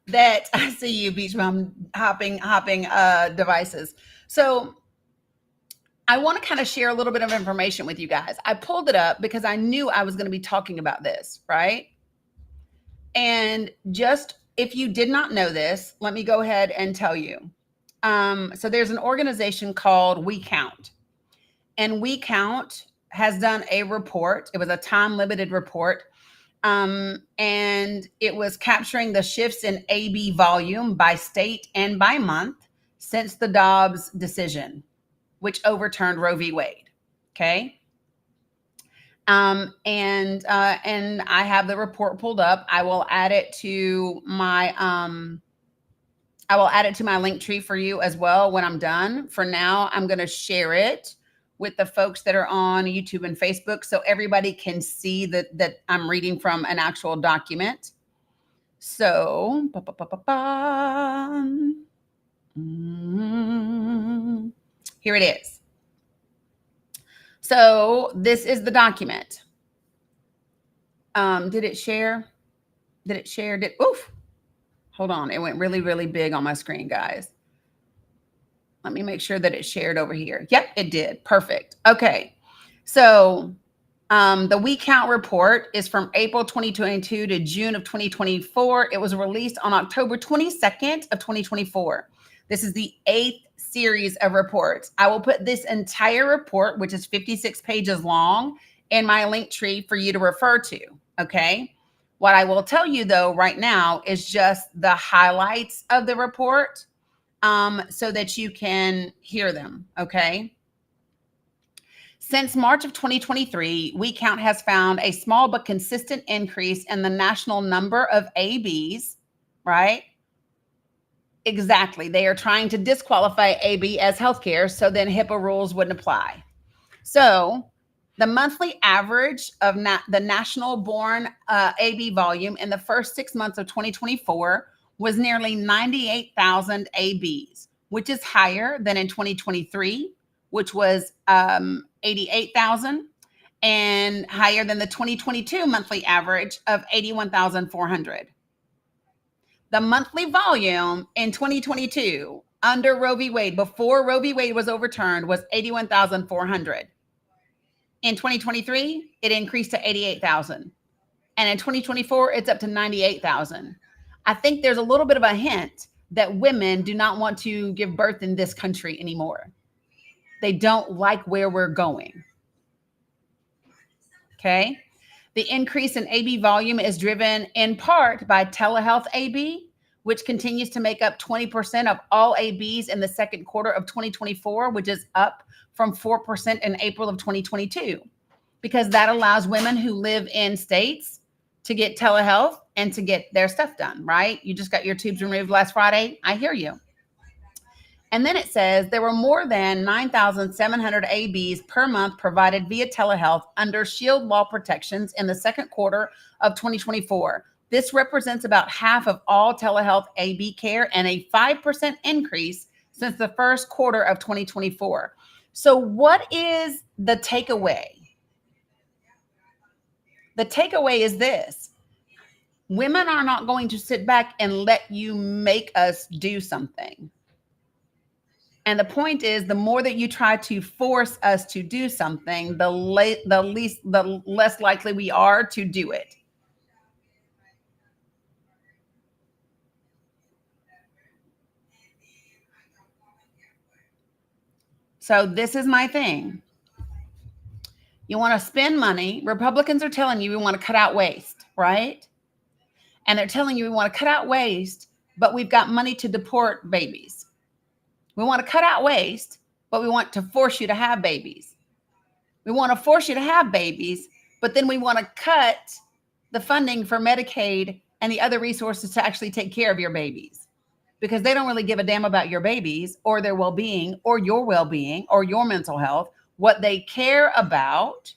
that I see you, Beach Mom, hopping devices. So I want to kind of share a little bit of information with you guys. I pulled it up because I knew I was going to be talking about this, right? And just if you did not know this, let me go ahead and tell you. So there's an organization called We Count, and We Count has done a report. It was a time-limited report, and it was capturing the shifts in AB volume by state and by month since the Dobbs decision, which overturned Roe v. Wade. Okay. And I have the report pulled up. I will add it to my link tree for you as well when I'm done. For now, I'm going to share it with the folks that are on YouTube and Facebook so everybody can see that I'm reading from an actual document. So, here it is. So this is the document. Did it share? Oof. Hold on. It went really, really big on my screen, guys. Let me make sure that it shared over here. Yep, it did. Perfect. Okay. So the We Count report is from April 2022 to June of 2024. It was released on October 22nd of 2024. This is the 8th series of reports. I will put this entire report, which is 56 pages long, in my link tree for you to refer to. Okay. What I will tell you though right now is just the highlights of the report. so that you can hear them, okay? Since March of 2023, WeCount has found a small but consistent increase in the national number of ABs, right? Exactly. They are trying to disqualify AB as healthcare, so then HIPAA rules wouldn't apply. So the monthly average of the national born AB volume in the first 6 months of 2024 was nearly 98,000 ABs, which is higher than in 2023, which was 88,000, and higher than the 2022 monthly average of 81,400. The monthly volume in 2022 under Roe v. Wade, before Roe v. Wade was overturned, was 81,400. In 2023, it increased to 88,000. And in 2024, it's up to 98,000. I think there's a little bit of a hint that women do not want to give birth in this country anymore. They don't like where we're going. Okay. The increase in AB volume is driven in part by telehealth AB, which continues to make up 20% of all ABs in the second quarter of 2024, which is up from 4% in April of 2022, because that allows women who live in states to get telehealth and to get their stuff done, right? You just got your tubes removed last Friday. I hear you. And then it says there were more than 9,700 ABs per month provided via telehealth under Shield law protections in the second quarter of 2024. This represents about half of all telehealth AB care and a 5% increase since the first quarter of 2024. So what is the takeaway? The takeaway is this: women are not going to sit back and let you make us do something. And the point is, the more that you try to force us to do something, the less likely we are to do it. So this is my thing. You want to spend money. Republicans are telling you we want to cut out waste, right? And they're telling you we want to cut out waste, but we've got money to deport babies. We want to cut out waste, but we want to force you to have babies. We want to force you to have babies, but then we want to cut the funding for Medicaid and the other resources to actually take care of your babies, because they don't really give a damn about your babies or their well-being or your mental health. What they care about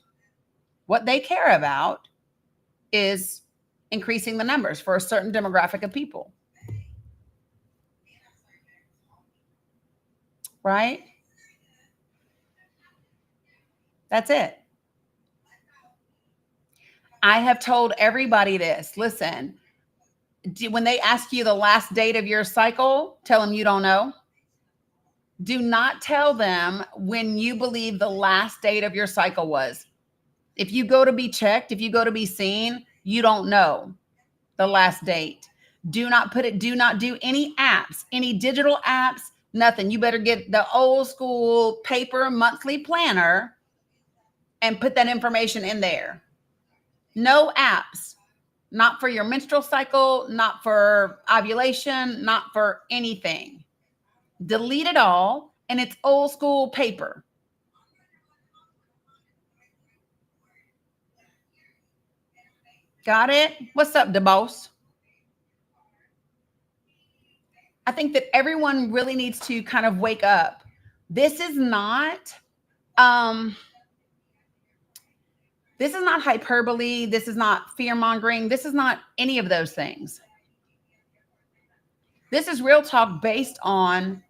is increasing the numbers for a certain demographic of people. Right? That's it. I have told everybody this. Listen, when they ask you the last date of your cycle, tell them you don't know. Do not tell them when you believe the last date of your cycle was. If you go to be checked, if you go to be seen, you don't know the last date. Do not do any apps, any digital apps, nothing. You better get the old school paper monthly planner and put that information in there. No apps, not for your menstrual cycle, not for ovulation, not for anything. Delete it all, and it's old school paper. Got it? What's up, DeBoss? I think that everyone really needs to kind of wake up. This is not hyperbole. This is not fear mongering. This is not any of those things. This is real talk based on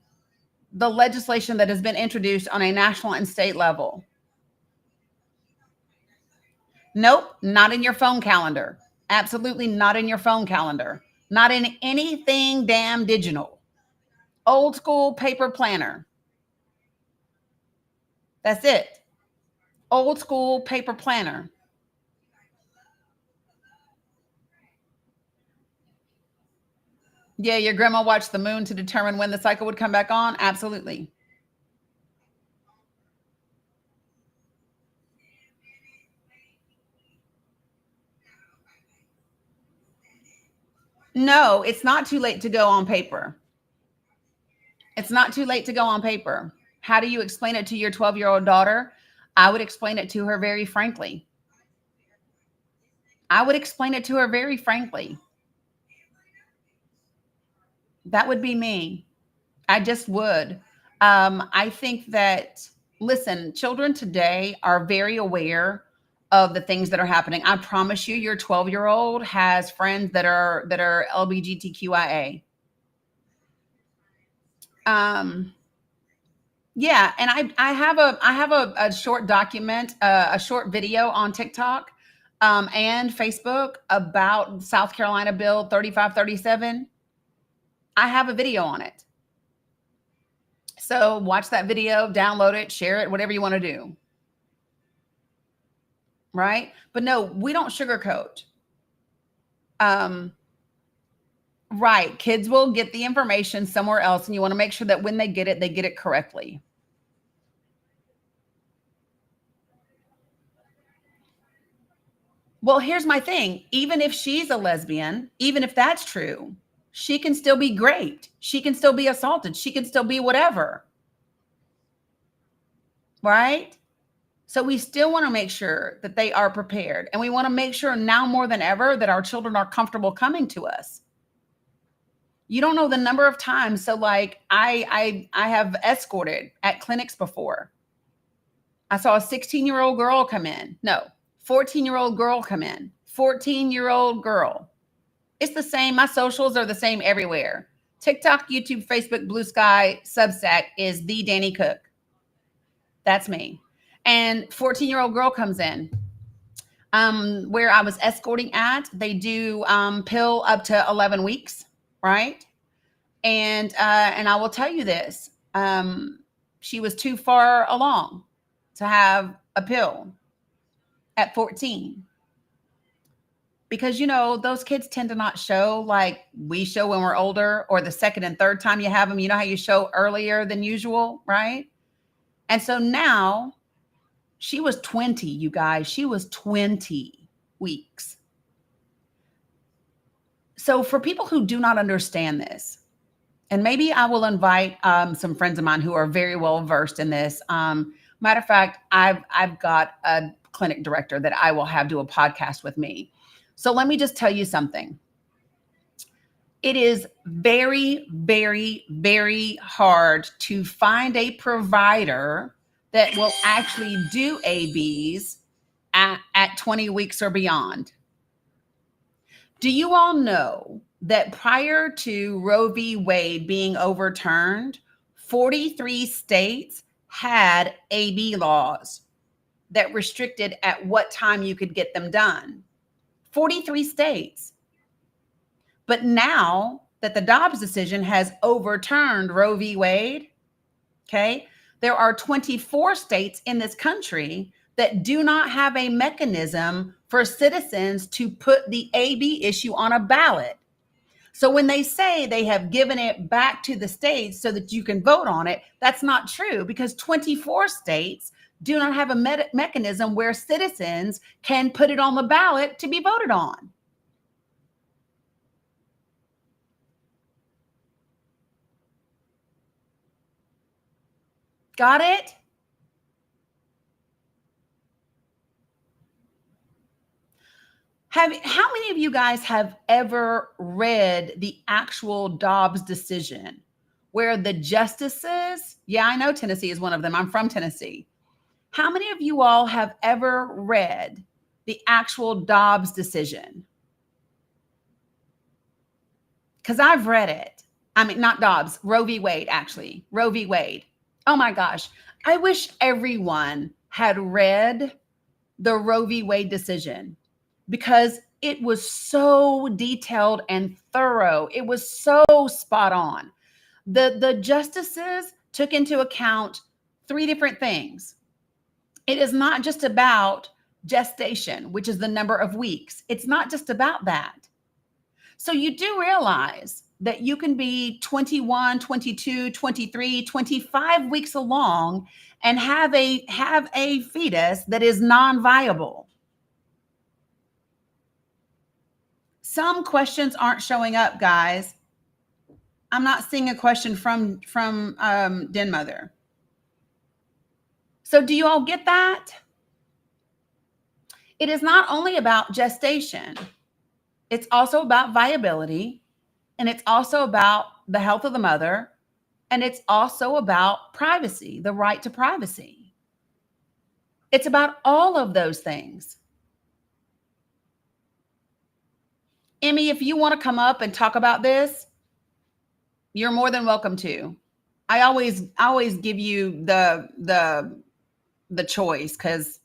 the legislation that has been introduced on a national and state level. Nope, not in your phone calendar. Absolutely not in your phone calendar. Not in anything damn digital. Old school paper planner. That's it. Old school paper planner. Yeah, your grandma watched the moon to determine when the cycle would come back on? Absolutely. No, it's not too late to go on paper. It's not too late to go on paper. How do you explain it to your 12-year-old daughter? I would explain it to her very frankly. I would explain it to her very frankly. That would be me. I just would. I think that, listen, children today are very aware of the things that are happening. I promise you, your 12-year-old has friends that are LGBTQIA. Yeah, and I have a short document, a short video on TikTok and Facebook about South Carolina Bill 3537. I have a video on it. So watch that video, download it, share it, whatever you want to do. Right? But no, we don't sugarcoat. Right. Kids will get the information somewhere else, and you want to make sure that when they get it correctly. Well, here's my thing. Even if she's a lesbian, even if that's true, she can still be raped. She can still be assaulted. She can still be whatever. Right? So we still want to make sure that they are prepared. And we want to make sure now more than ever that our children are comfortable coming to us. You don't know the number of times. So like I have escorted at clinics before. I saw a 16-year-old girl come in. No, 14-year-old girl come in. 14-year-old girl. It's the same. My socials are the same everywhere. TikTok, YouTube, Facebook, Blue Sky, Substack is the Danny Cook. That's me. And 14-year-old girl comes in. Where I was escorting at, they do pill up to 11 weeks, right? And I will tell you this. She was too far along to have a pill at 14. Because, you know, those kids tend to not show like we show when we're older, or the second and third time you have them, you know how you show earlier than usual, right? And so now she was 20, you guys. She was 20 weeks. So for people who do not understand this, and maybe I will invite some friends of mine who are very well versed in this. Matter of fact, I've got a clinic director that I will have do a podcast with me. So let me just tell you something. It is very, very, very hard to find a provider that will actually do ABs at 20 weeks or beyond. Do you all know that prior to Roe v. Wade being overturned, 43 states had AB laws that restricted at what time you could get them done? 43 states. But now that the Dobbs decision has overturned Roe v. Wade, okay, there are 24 states in this country that do not have a mechanism for citizens to put the AB issue on a ballot. So when they say they have given it back to the states so that you can vote on it, that's not true, because 24 states do not have a mechanism where citizens can put it on the ballot to be voted on. Got it? How many of you guys have ever read the actual Dobbs decision where the justices, yeah, I know Tennessee is one of them. I'm from Tennessee. How many of you all have ever read the actual Dobbs decision? Because I've read it. I mean, not Dobbs, Roe v. Wade, actually. Roe v. Wade. Oh my gosh. I wish everyone had read the Roe v. Wade decision, because it was so detailed and thorough. It was so spot on. The justices took into account 3 different things. It is not just about gestation, which is the number of weeks. It's not just about that. So you do realize that you can be 21, 22, 23, 25 weeks along and have a fetus that is non-viable. Some questions aren't showing up, guys. I'm not seeing a question from Den Mother. So do you all get that? It is not only about gestation. It's also about viability, and it's also about the health of the mother, and it's also about privacy, the right to privacy. It's about all of those things. Emmy, if you want to come up and talk about this, you're more than welcome to. I always give you the choice, because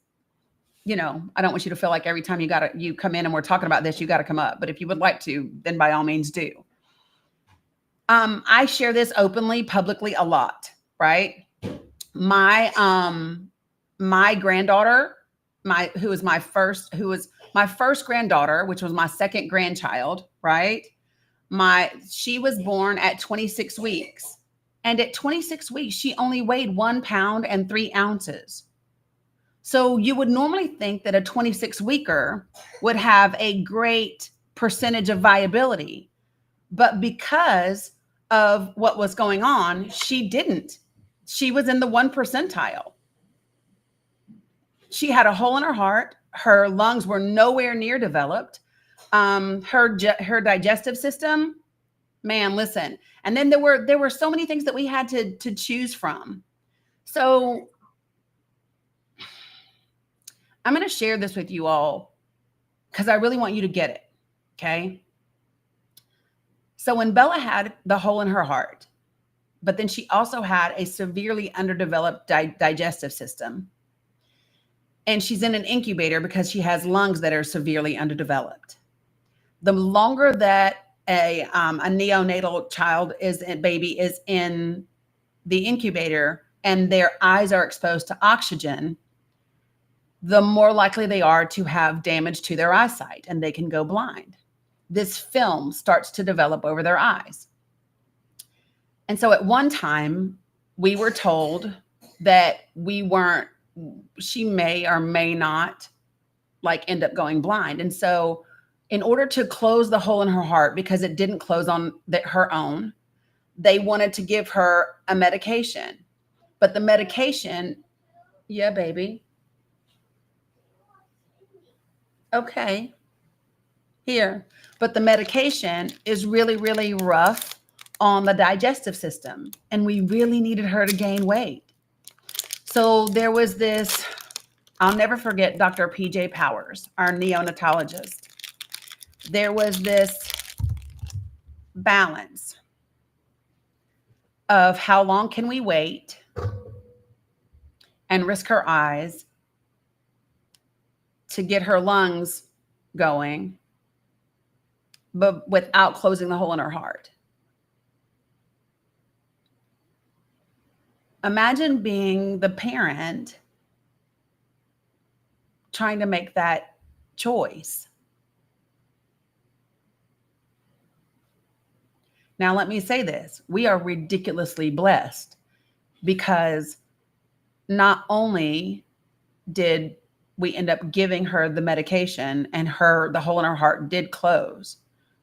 I don't want you to feel like every time you come in and we're talking about this, you got to come up. But if you would like to, then by all means do. I share this openly, publicly a lot, right? My granddaughter, who was my first granddaughter, which was my second grandchild, right? She was born at 26 weeks. And at 26 weeks, she only weighed 1 pound and 3 ounces. So you would normally think that a 26 weeker would have a great percentage of viability. But because of what was going on, she didn't. She was in the 1 percentile. She had a hole in her heart. Her lungs were nowhere near developed. Her digestive system, man, listen. And then there were so many things that we had to choose from. So I'm going to share this with you all because I really want you to get it. Okay. So when Bella had the hole in her heart, but then she also had a severely underdeveloped digestive system. And she's in an incubator because she has lungs that are severely underdeveloped. The longer that a neonatal baby is in the incubator and their eyes are exposed to oxygen, the more likely they are to have damage to their eyesight and they can go blind. This film starts to develop over their eyes. And so at one time, we were told that she may or may not end up going blind. And so in order to close the hole in her heart, because it didn't close on her own, they wanted to give her a medication. But the medication, yeah, baby. Okay. Here. But the medication is really, really rough on the digestive system. And we really needed her to gain weight. So there was this, I'll never forget Dr. PJ Powers, our neonatologist. There was this balance of how long can we wait and risk her eyes to get her lungs going, but without closing the hole in her heart. Imagine being the parent trying to make that choice. Now, let me say this. We are ridiculously blessed because not only did we end up giving her the medication and the hole in her heart did close,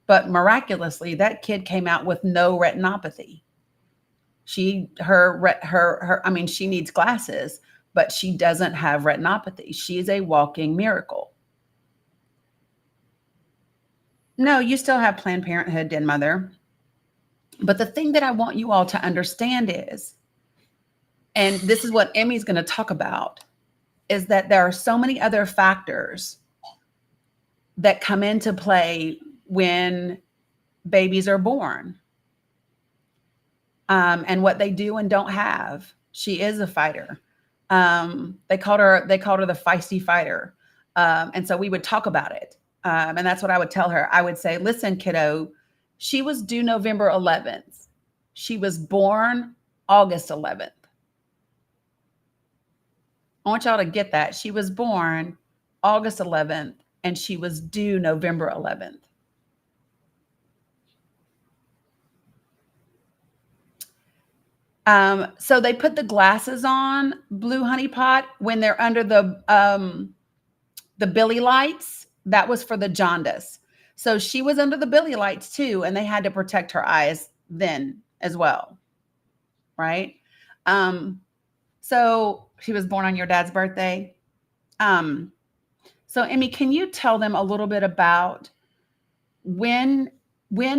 but miraculously, that kid came out with no retinopathy. She needs glasses, but she doesn't have retinopathy. She's a walking miracle. No, you still have Planned Parenthood, Den Mother. But the thing that I want you all to understand is, and this is what Emmy's going to talk about, is that there are so many other factors that come into play when babies are born. And what they do and don't have. She is a fighter. They called her the feisty fighter. And so we would talk about it. And that's what I would tell her. I would say, listen, kiddo, she was due November 11th. She was born August 11th. I want y'all to get that. She was born August 11th and she was due November 11th. So they put the glasses on Blue Honey Pot when they're under the Billy lights. That was for the jaundice. So she was under the Billy lights too, and they had to protect her eyes then as well, right? So she was born on your dad's birthday. So Emmy, can you tell them a little bit about when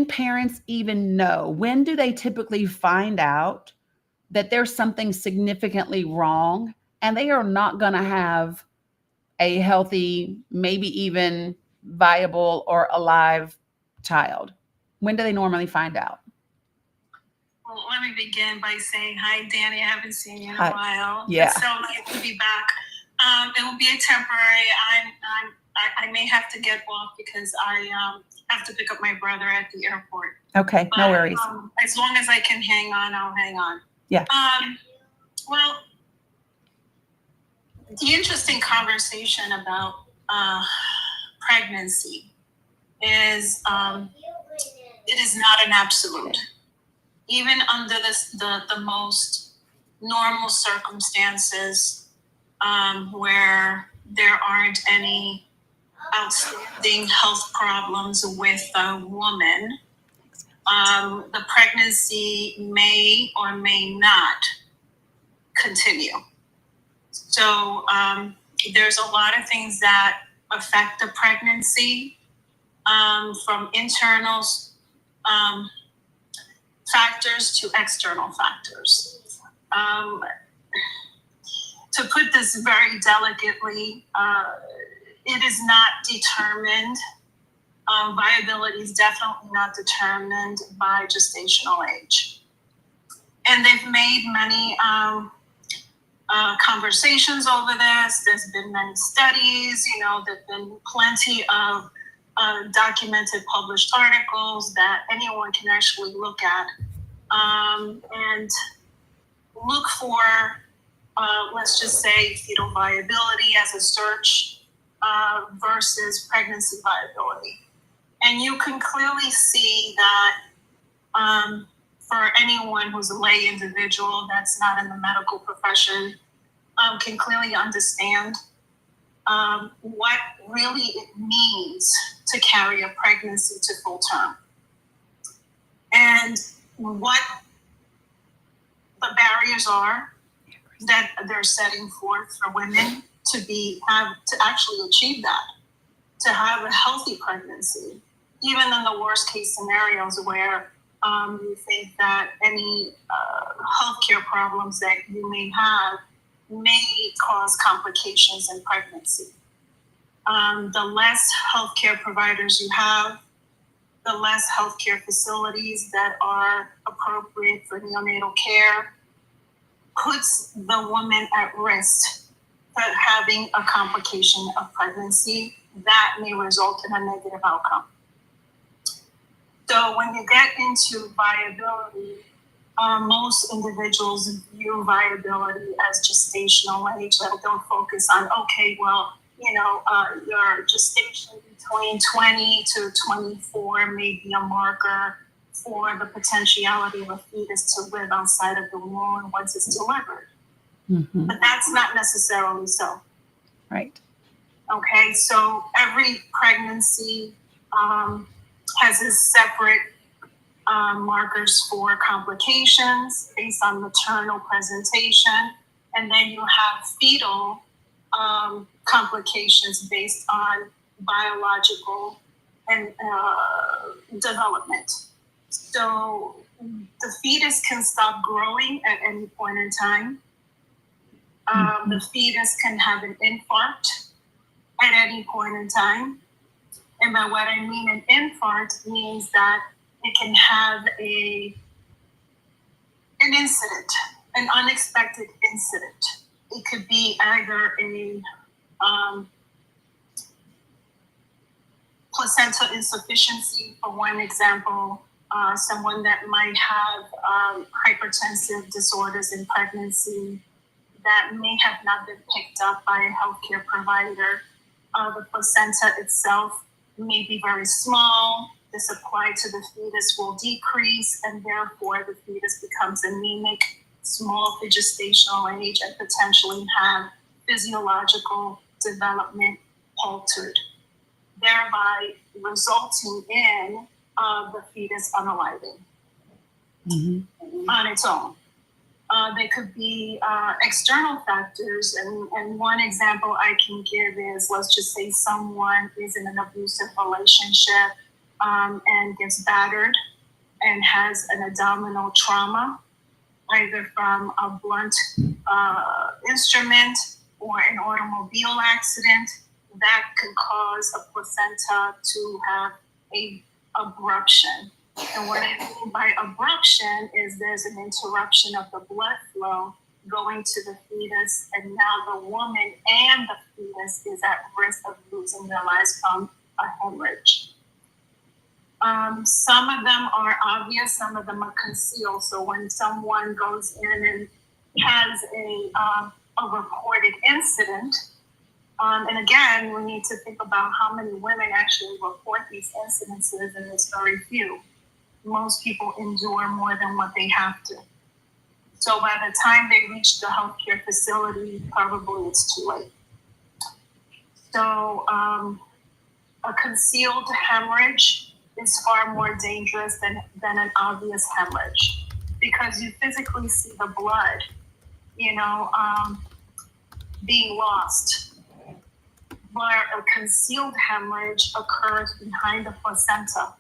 parents even know, when do they typically find out that there's something significantly wrong and they are not going to have a healthy, maybe even viable or alive child? When do they normally find out? Well, let me begin by saying hi, Danny. I haven't seen you in Hi. a while. Yeah. It's so nice to be back. It will be a temporary. I may have to get off because I have to pick up my brother at the airport. Okay, But, no worries. As long as I can hang on, I'll hang on. Yeah. Well, the interesting conversation about pregnancy is it is not an absolute. Even under the most normal circumstances, where there aren't any outstanding health problems with a woman, the pregnancy may or may not continue. So there's a lot of things that affect the pregnancy, from internal factors to external factors. To put this very delicately, it is not determined. Viability is definitely not determined by gestational age. And they've made many conversations over this. There's been many studies, there've been plenty of documented published articles that anyone can actually look at and look for, let's just say, fetal viability as a search versus pregnancy viability. And you can clearly see that for anyone who's a lay individual that's not in the medical profession, can clearly understand what really it means to carry a pregnancy to full term, and what the barriers are that they're setting forth for women to actually achieve that, to have a healthy pregnancy, even in the worst case scenarios where you think that any healthcare problems that you may have may cause complications in pregnancy. The less healthcare providers you have, the less healthcare facilities that are appropriate for neonatal care, puts the woman at risk for having a complication of pregnancy that may result in a negative outcome. So when you get into viability, most individuals view viability as gestational age. They don't focus on, okay, well, your gestation between 20 to 24 may be a marker for the potentiality of a fetus to live outside of the womb once it's delivered. Mm-hmm. But that's not necessarily so. Right. Okay, so every pregnancy has its separate markers for complications based on maternal presentation, and then you have fetal complications based on biological and development. So the fetus can stop growing at any point in time. The fetus can have an infarct at any point in time. And by what I mean an infarct means that it can have an incident, an unexpected incident. It could be either a placenta insufficiency, for one example, someone that might have hypertensive disorders in pregnancy that may have not been picked up by a healthcare provider. The placenta itself may be very small. The supply to the fetus will decrease, and therefore the fetus becomes anemic, small for gestational age, and potentially have physiological development altered, thereby resulting in the fetus unaliving. on its own. There could be external factors, and one example I can give is, let's just say someone is in an abusive relationship and gets battered and has an abdominal trauma, either from a blunt instrument or an automobile accident, that could cause a placenta to have a abruption. And what I mean by abruption is there's an interruption of the blood flow going to the fetus, and now the woman and the fetus is at risk of losing their lives from a hemorrhage. Some of them are obvious, some of them are concealed. So when someone goes in and has a reported incident, and again, we need to think about how many women actually report these incidences, and it's very few. Most people endure more than what they have to. So by the time they reach the healthcare facility, probably it's too late. So a concealed hemorrhage is far more dangerous than an obvious hemorrhage, because you physically see the blood, being lost. Where a concealed hemorrhage occurs behind the placenta,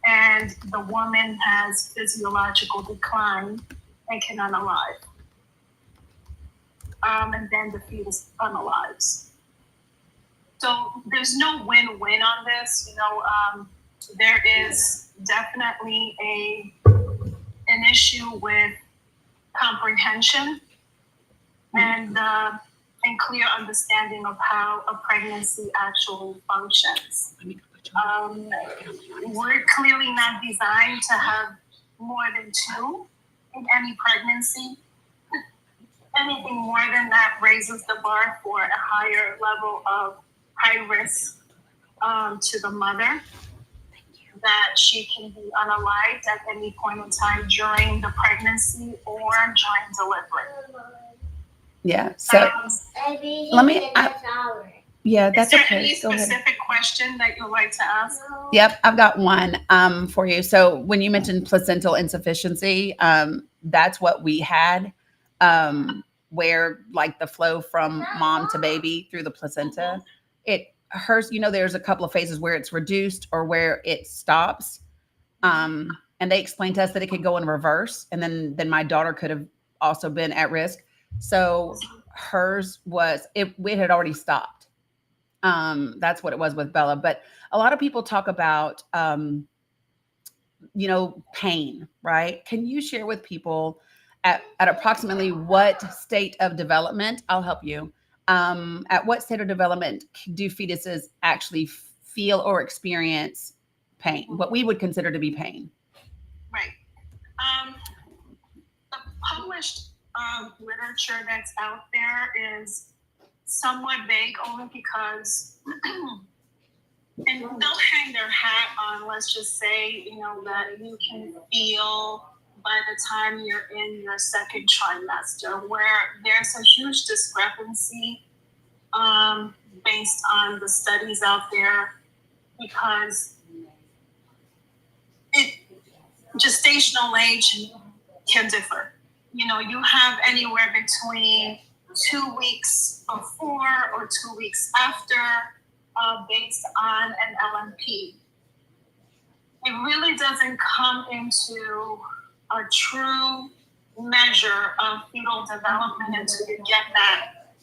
and the woman has physiological decline and can unalive. And then the fetus unalives. So there's no win-win on this. There is definitely an issue with comprehension and clear understanding of how a pregnancy actually functions. We're clearly not designed to have more than two in any pregnancy. Anything more than that raises the bar for a higher level of high risk to the mother, that she can be unalived at any point in time during the pregnancy or during delivery. Yeah. So let me. That's Is there okay. any specific question that you'd like to ask? Yep, I've got one for you. So when you mentioned placental insufficiency, that's what we had, where like the flow from mom to baby through the placenta. Hers, there's a couple of phases where it's reduced or where it stops. And they explained to us that it could go in reverse, and then my daughter could have also been at risk. So hers it had already stopped. That's what it was with Bella. But a lot of people talk about, pain, right? Can you share with people at approximately what state of development? I'll help you. At what state of development do fetuses actually feel or experience pain? What we would consider to be pain? Right. The published literature that's out there is somewhat vague, only because, and they'll hang their hat on, let's just say, that you can feel by the time you're in your second trimester, where there's a huge discrepancy based on the studies out there, because gestational age can differ. You have anywhere between 2 weeks before or 2 weeks after, based on an LMP. It really doesn't come into a true measure of fetal development until you get that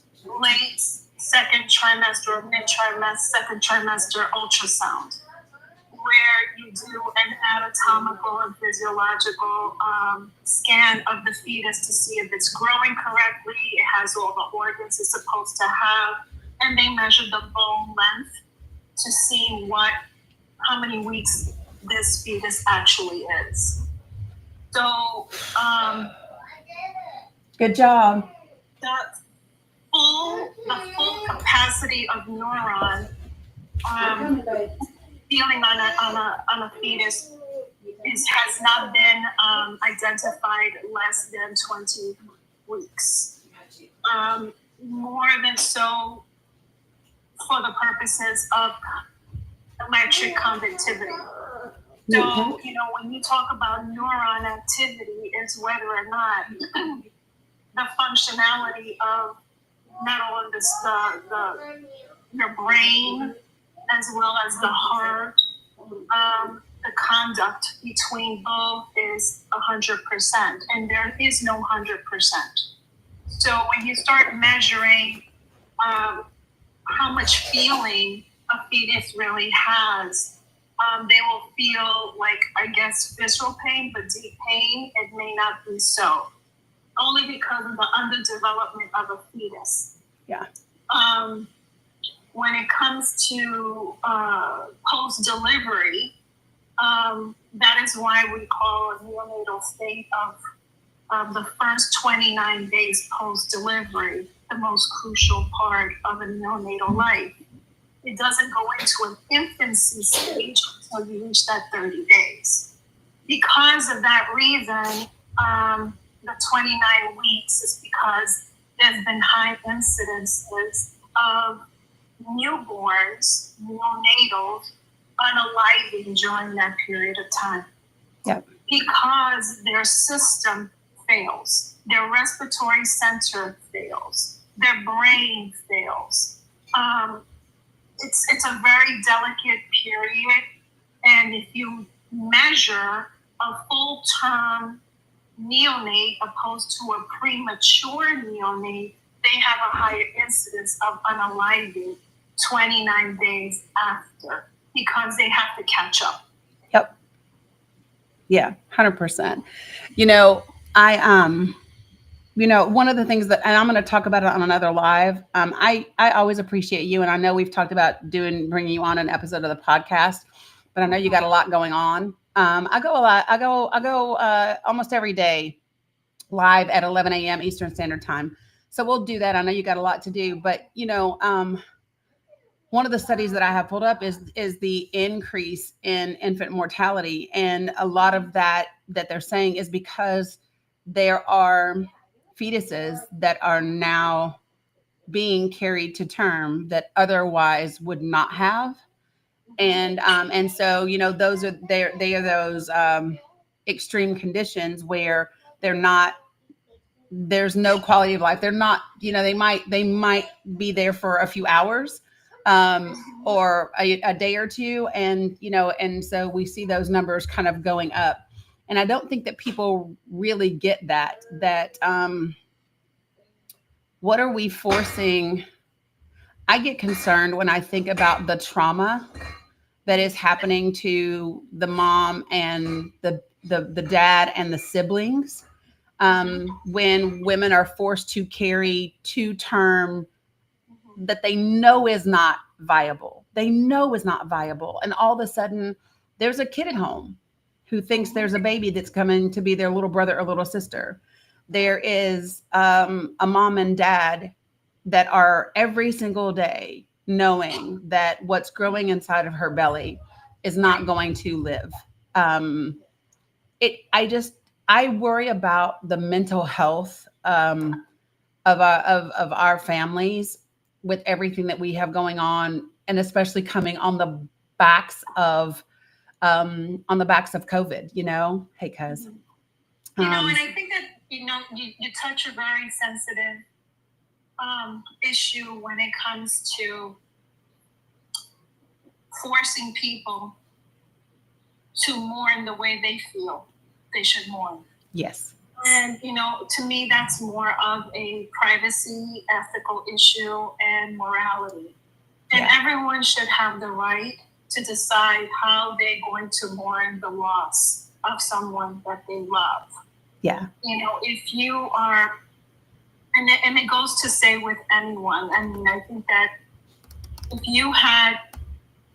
late second trimester or second trimester ultrasound, where you do an anatomical and physiological scan of the fetus to see if it's growing correctly, it has all the organs it's supposed to have, and they measure the bone length to see how many weeks this fetus actually is. So, good job. The full capacity of neuron feeling on a fetus has not been identified less than 20 weeks. More than so for the purposes of electric conductivity. So, when you talk about neuron activity, it's whether or not the functionality of not only your brain as well as the heart, the conduct between both is 100%, and there is no 100%. So when you start measuring how much feeling a fetus really has, they will feel like, I guess, visceral pain, but deep pain, it may not be so. Only because of the underdevelopment of a fetus. Yeah. When it comes to post-delivery, that is why we call a neonatal state of the first 29 days post-delivery the most crucial part of a neonatal life. It doesn't go into an infancy stage until you reach that 30 days. Because of that reason, the 29 weeks is because there's been high incidences of newborns, neonatals, unaliving during that period of time. Yep. Because their system fails, their respiratory center fails, their brain fails. It's a very delicate period, and if you measure a full-term neonate opposed to a premature neonate, they have a higher incidence of unaliving 29 days after because they have to catch up. Yep. Yeah, 100%. One of the things that, and I'm going to talk about it on another live. I always appreciate you, and I know we've talked about bringing you on an episode of the podcast, but I know you got a lot going on. I go a lot. I go almost every day live at 11 a.m. Eastern Standard Time. So we'll do that. I know you got a lot to do, but one of the studies that I have pulled up is the increase in infant mortality, and a lot of that they're saying is because there are fetuses that are now being carried to term that otherwise would not have, and so those are they are those extreme conditions where there's no quality of life. They're not, they might be there for a few hours or a day or two, and so we see those numbers kind of going up. And I don't think that people really get that what are we forcing? I get concerned when I think about the trauma that is happening to the mom and the dad and the siblings when women are forced to carry to term that they know is not viable. They know is not viable. And all of a sudden there's a kid at home who thinks there's a baby that's coming to be their little brother or little sister. There is a mom and dad that are every single day knowing that what's growing inside of her belly is not going to live. I worry about the mental health of our families with everything that we have going on, and especially coming on the backs of COVID. Hey, cuz. And I think that you touch a very sensitive issue when it comes to forcing people to mourn the way they feel they should mourn. Yes. And, to me, that's more of a privacy, ethical issue and morality. And everyone should have the right to decide how they're going to mourn the loss of someone that they love. Yeah. If you are, and it goes to say with anyone, I mean, I think that if you had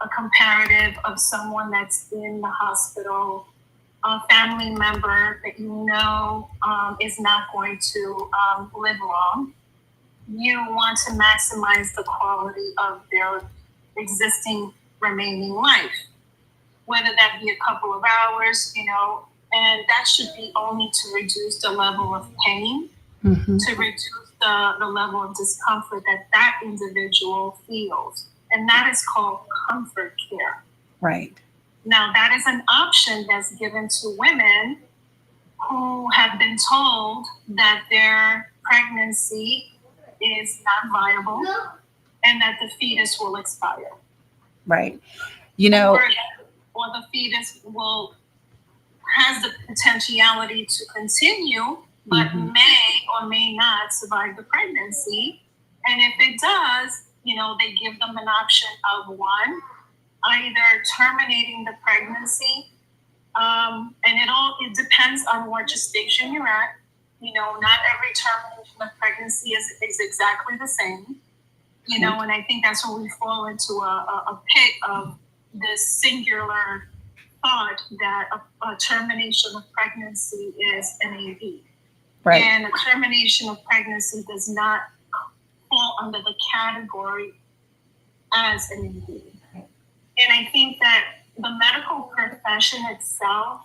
a comparative of someone that's in the hospital, a family member that is not going to live long, you want to maximize the quality of their existing remaining life, whether that be a couple of hours, and that should be only to reduce the level of pain, to reduce the level of discomfort that individual feels. And that is called comfort care. Right. Now, that is an option that's given to women who have been told that their pregnancy is not viable and that the fetus will expire. Right. You know, or the fetus has the potentiality to continue, but may or may not survive the pregnancy. And if it does, they give them an option of one, either terminating the pregnancy, and it depends on what gestation you're at. Not every termination of pregnancy is exactly the same. And I think that's where we fall into a pit of this singular thought that a termination of pregnancy is an AD. right. And a termination of pregnancy does not fall under the category as an AD. And I think that the medical profession itself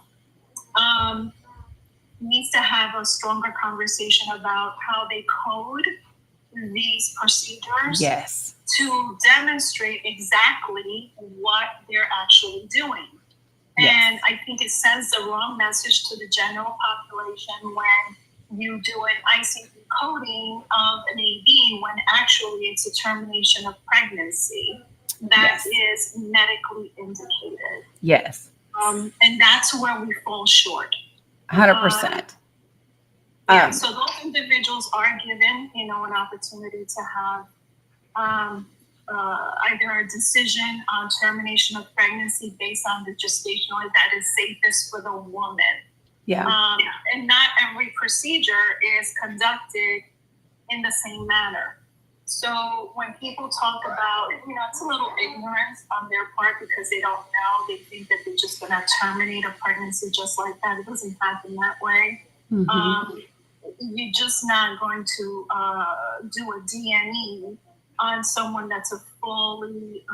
needs to have a stronger conversation about how they code these procedures Yes. to demonstrate exactly what they're actually doing. Yes. And I think it sends the wrong message to the general population when you do an ICD coding of an AD when actually it's a termination of pregnancy that is medically indicated. Yes. And that's where we fall short. 100%. So those individuals are given, an opportunity to have either a decision on termination of pregnancy based on the gestational that is safest for the woman. Yeah. And not every procedure is conducted in the same manner. So when people talk about, it's a little ignorance on their part because they don't know. They think that they're just going to terminate a pregnancy just like that. It doesn't happen that way. You're just not going to do a DNE on someone that's a fully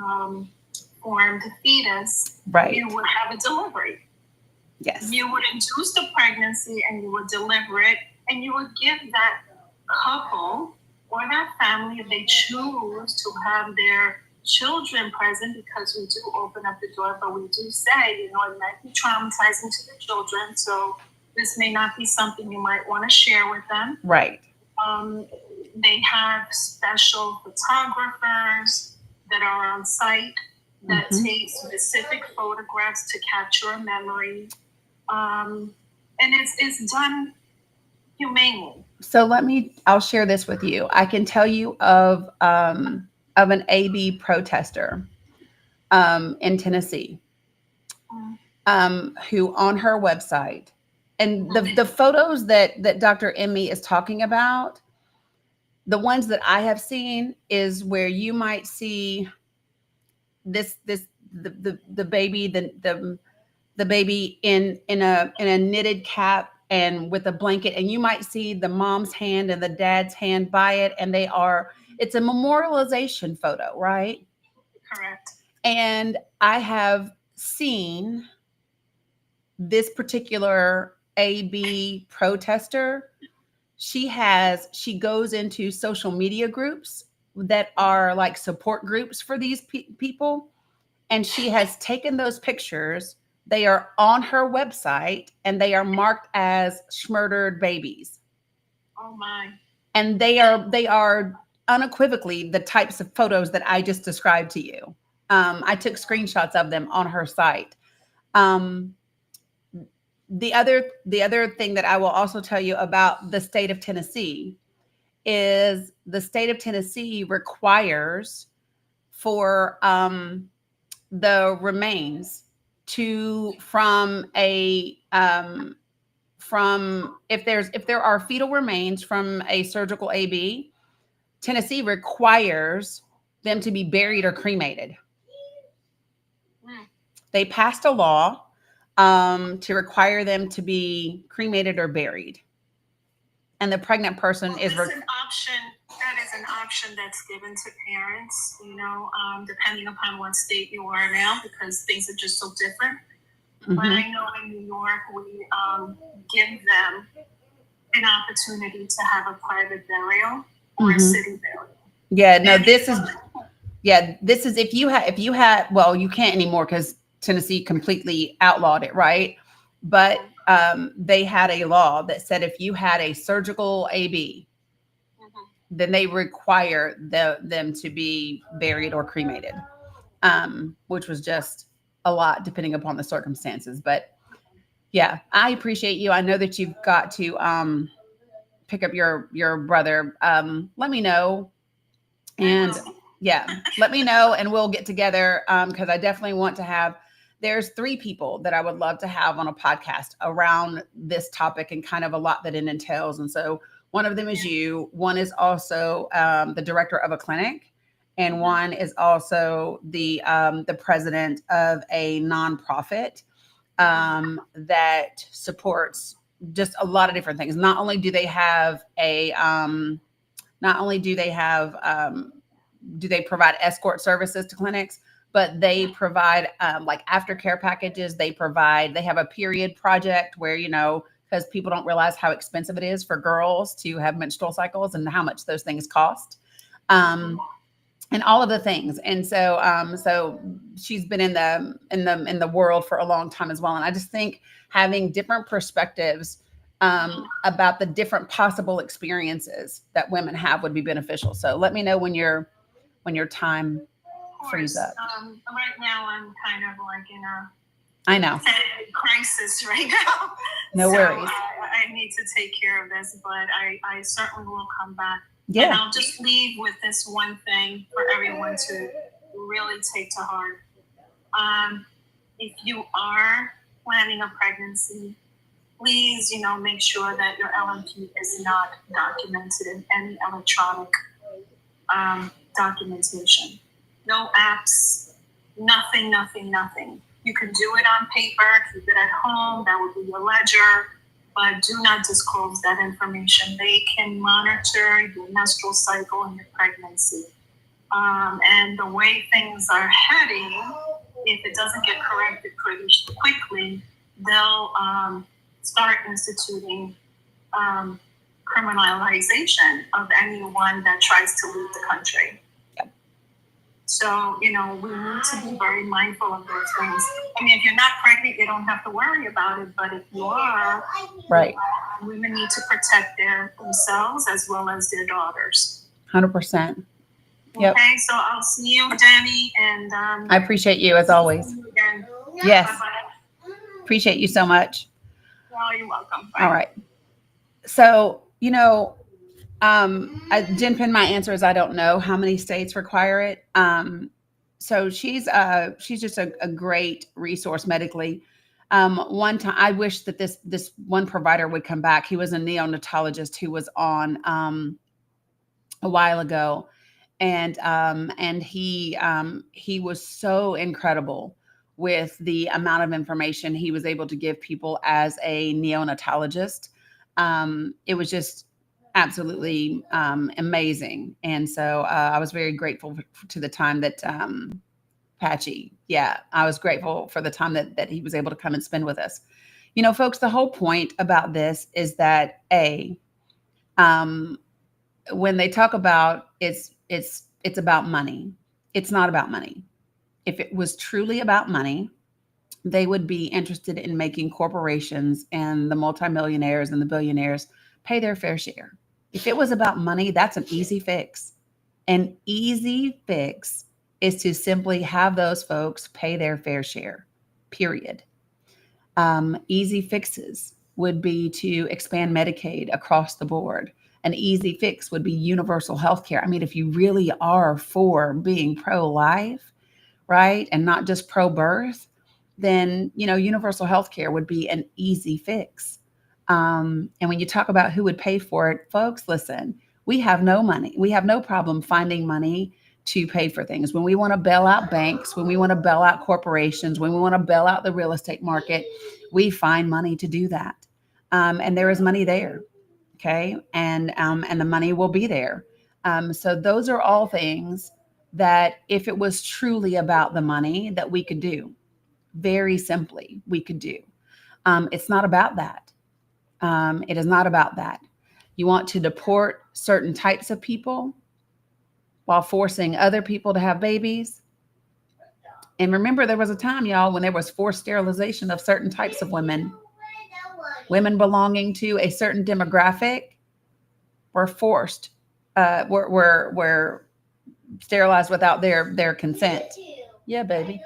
formed fetus. Right. You would have a delivery. Yes. You would induce the pregnancy and you would deliver it, and you would give that couple or that family, if they choose to have their children present, because we do open up the door, but we do say, it might be traumatizing to the children, so this may not be something you might want to share with them. Right. They have special photographers that are on site that take specific photographs to capture a memory. And it's done humanely. So I'll share this with you. I can tell you of an AB protester in Tennessee who on her website, and the photos that Dr. Emmy is talking about, the ones that I have seen is where you might see the baby, the baby in a knitted cap and with a blanket, and you might see the mom's hand and the dad's hand by it, and it's a memorialization photo, right? Correct. And I have seen this particular AB protester. She goes into social media groups that are like support groups for these people. And she has taken those pictures. They are on her website and they are marked as schmurdered babies. Oh my. And they are unequivocally the types of photos that I just described to you. I took screenshots of them on her site. The other thing that I will also tell you about the state of Tennessee is the state of Tennessee requires for the remains from if there are fetal remains from a surgical AB, Tennessee requires them to be buried or cremated. They passed a law to require them to be cremated or buried. And the pregnant person is an option. That is an option that's given to parents, depending upon what state you are now, because things are just so different. But I know in New York, we give them an opportunity to have a private burial or a city burial. Yeah, no, this is if you had, well, you can't anymore because Tennessee completely outlawed it, right? But they had a law that said if you had a surgical AB, then they require them to be buried or cremated, which was just a lot depending upon the circumstances. But yeah, I appreciate you. I know that you've got to pick up your brother. Let me know. And yeah, let me know and we'll get together because I definitely want to have, there's 3 people that I would love to have on a podcast around this topic and kind of a lot that it entails. And so one of them is you. One is also the director of a clinic. And one is also the president of a nonprofit that supports just a lot of different things. Not only do they have do they provide escort services to clinics, but they provide like aftercare packages. They have a period project where, because people don't realize how expensive it is for girls to have menstrual cycles and how much those things cost. And all of the things. And so, so she's been in the world for a long time as well. And I just think having different perspectives about the different possible experiences that women have would be beneficial. So let me know when your time frees up. Right now I'm kind of like in a I know crisis right now. No worries. I need to take care of this, but I certainly will come back. Yeah. And I'll just leave with this one thing for everyone to really take to heart. If you are planning a pregnancy, please, make sure that your LMP is not documented in any electronic documentation. No apps, nothing. You can do it on paper, keep it at home, that would be your ledger, but do not disclose that information. They can monitor your menstrual cycle and your pregnancy. And the way things are heading, if it doesn't get corrected pretty quickly, they'll start instituting criminalization of anyone that tries to leave the country. Yep. So, we need to be very mindful of those things. I mean, if you're not pregnant, you don't have to worry about it. But if you are, right, women need to protect themselves as well as their daughters. 100%. Yep. Okay, so I'll see you, Danny, and I appreciate you as always. Yes. Bye-bye. Appreciate you so much. Oh, you're welcome. Bye. All right. So, Jen Pin, my answer is I don't know how many states require it. So she's just a great resource medically. One time, I wish that this one provider would come back. He was a neonatologist who was on a while ago, and he was so incredible with the amount of information he was able to give people as a neonatologist. It was just absolutely amazing. And so I was very grateful to the time that Patchy, I was grateful for the time that he was able to come and spend with us. Folks, the whole point about this is that when they talk about it's about money, it's not about money. If it was truly about money, they would be interested in making corporations and the multimillionaires and the billionaires pay their fair share. If it was about money, that's an easy fix. An easy fix is to simply have those folks pay their fair share, period. Easy fixes would be to expand Medicaid across the board. An easy fix would be universal health care. I mean, if you really are for being pro-life, right, and not just pro-birth, then, universal health care would be an easy fix. And when you talk about who would pay for it, folks, listen, we have no money. We have no problem finding money to pay for things. When we want to bail out banks, when we want to bail out corporations, when we want to bail out the real estate market, we find money to do that. And there is money there. Okay. And the money will be there. So those are all things that if it was truly about the money that we could do, very simply, we could do. It's not about that. It is not about that. You want to deport certain types of people while forcing other people to have babies? And remember, there was a time, y'all, when there was forced sterilization of certain types of women. Women belonging to a certain demographic were forced, were sterilized without their consent. Yeah, baby.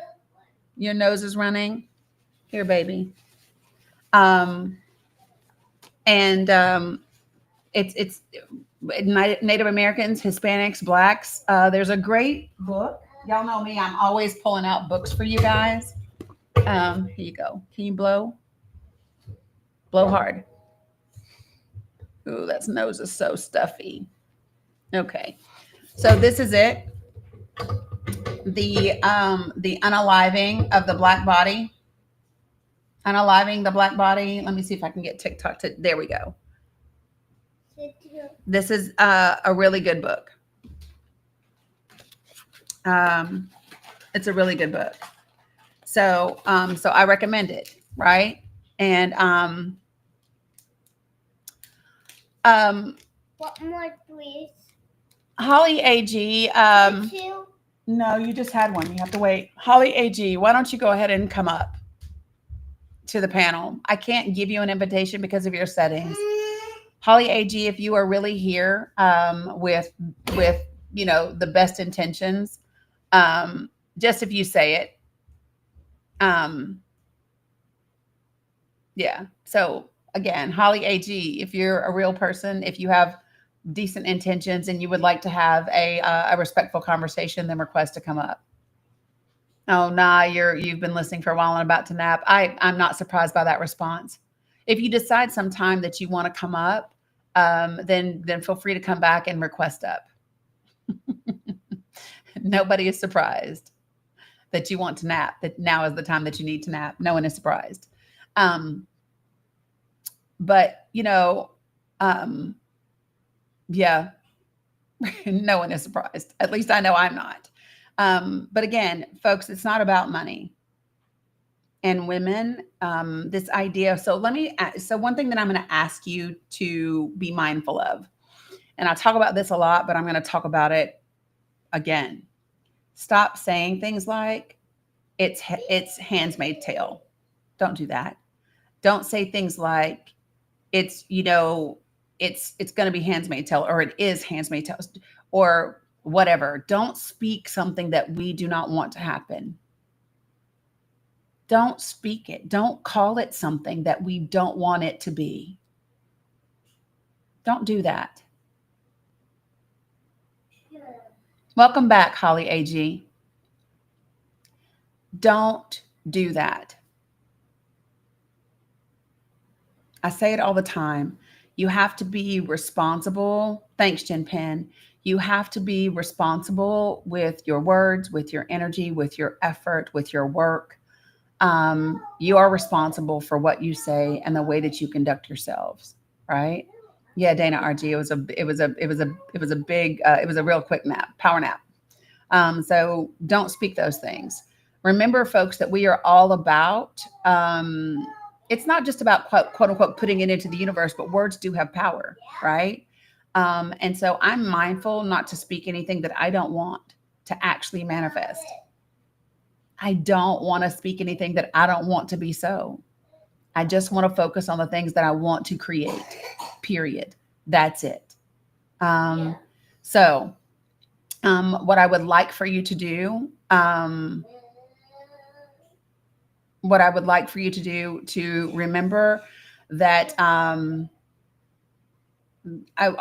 Your nose is running. Here, baby. And it's Native Americans, Hispanics, Blacks. There's a great book. Y'all know me. I'm always pulling out books for you guys. Here you go. Can you blow? Blow hard. Ooh, that nose is so stuffy. Okay. So this is it. The unaliving of the black body. Unaliving the black body. Let me see if I can get TikTok to, there we go. This is a really good book. It's a really good book. So I recommend it, right? And what more, please? Holly AG. No, you just had one. You have to wait. Holly AG, why don't you go ahead and come up to the panel? I can't give you an invitation because of your settings. Holly AG, if you are really here with the best intentions, just if you say it. Yeah. So again, Holly AG, if you're a real person, if you have decent intentions and you would like to have a respectful conversation, then request to come up. Oh, nah, you've been listening for a while and about to nap. I'm not surprised by that response. If you decide sometime that you want to come up, then feel free to come back and request up. Nobody is surprised that you want to nap, that now is the time that you need to nap. No one is surprised. But, yeah, no one is surprised. At least I know I'm not. But again, folks, it's not about money. And women, this idea. So one thing that I'm going to ask you to be mindful of, and I talk about this a lot, but I'm going to talk about it again. Stop saying things like it's Handmaid's Tale. Don't do that. Don't say things like it's going to be Handmaid's Tale, or it is Handmaid's Tale, or whatever. Don't speak something that we do not want to happen. Don't speak it. Don't call it something that we don't want it to be. Don't do that. Welcome back, Holly AG. Don't do that. I say it all the time. You have to be responsible. Thanks, Jen Penn. You have to be responsible with your words, with your energy, with your effort, with your work. You are responsible for what you say and the way that you conduct yourselves, right? Yeah, Dana RG. It was a real quick nap, power nap. So don't speak those things. Remember, folks, that we are all about. It's not just about quote unquote putting it into the universe, but words do have power, right? And so I'm mindful not to speak anything that I don't want to actually manifest. I don't want to speak anything that I don't want to be so. I just want to focus on the things that I want to create, period. That's it. So what I would like for you to do, to remember that I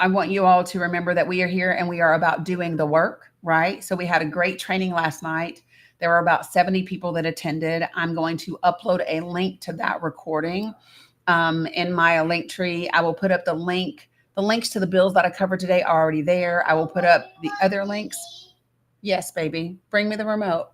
want you all to remember that we are here and we are about doing the work, right? So we had a great training last night. There were about 70 people that attended. I'm going to upload a link to that recording in my link tree. I will put up the link. The links to the bills that I covered today are already there. I will put up the other links. Yes, baby. Bring me the remote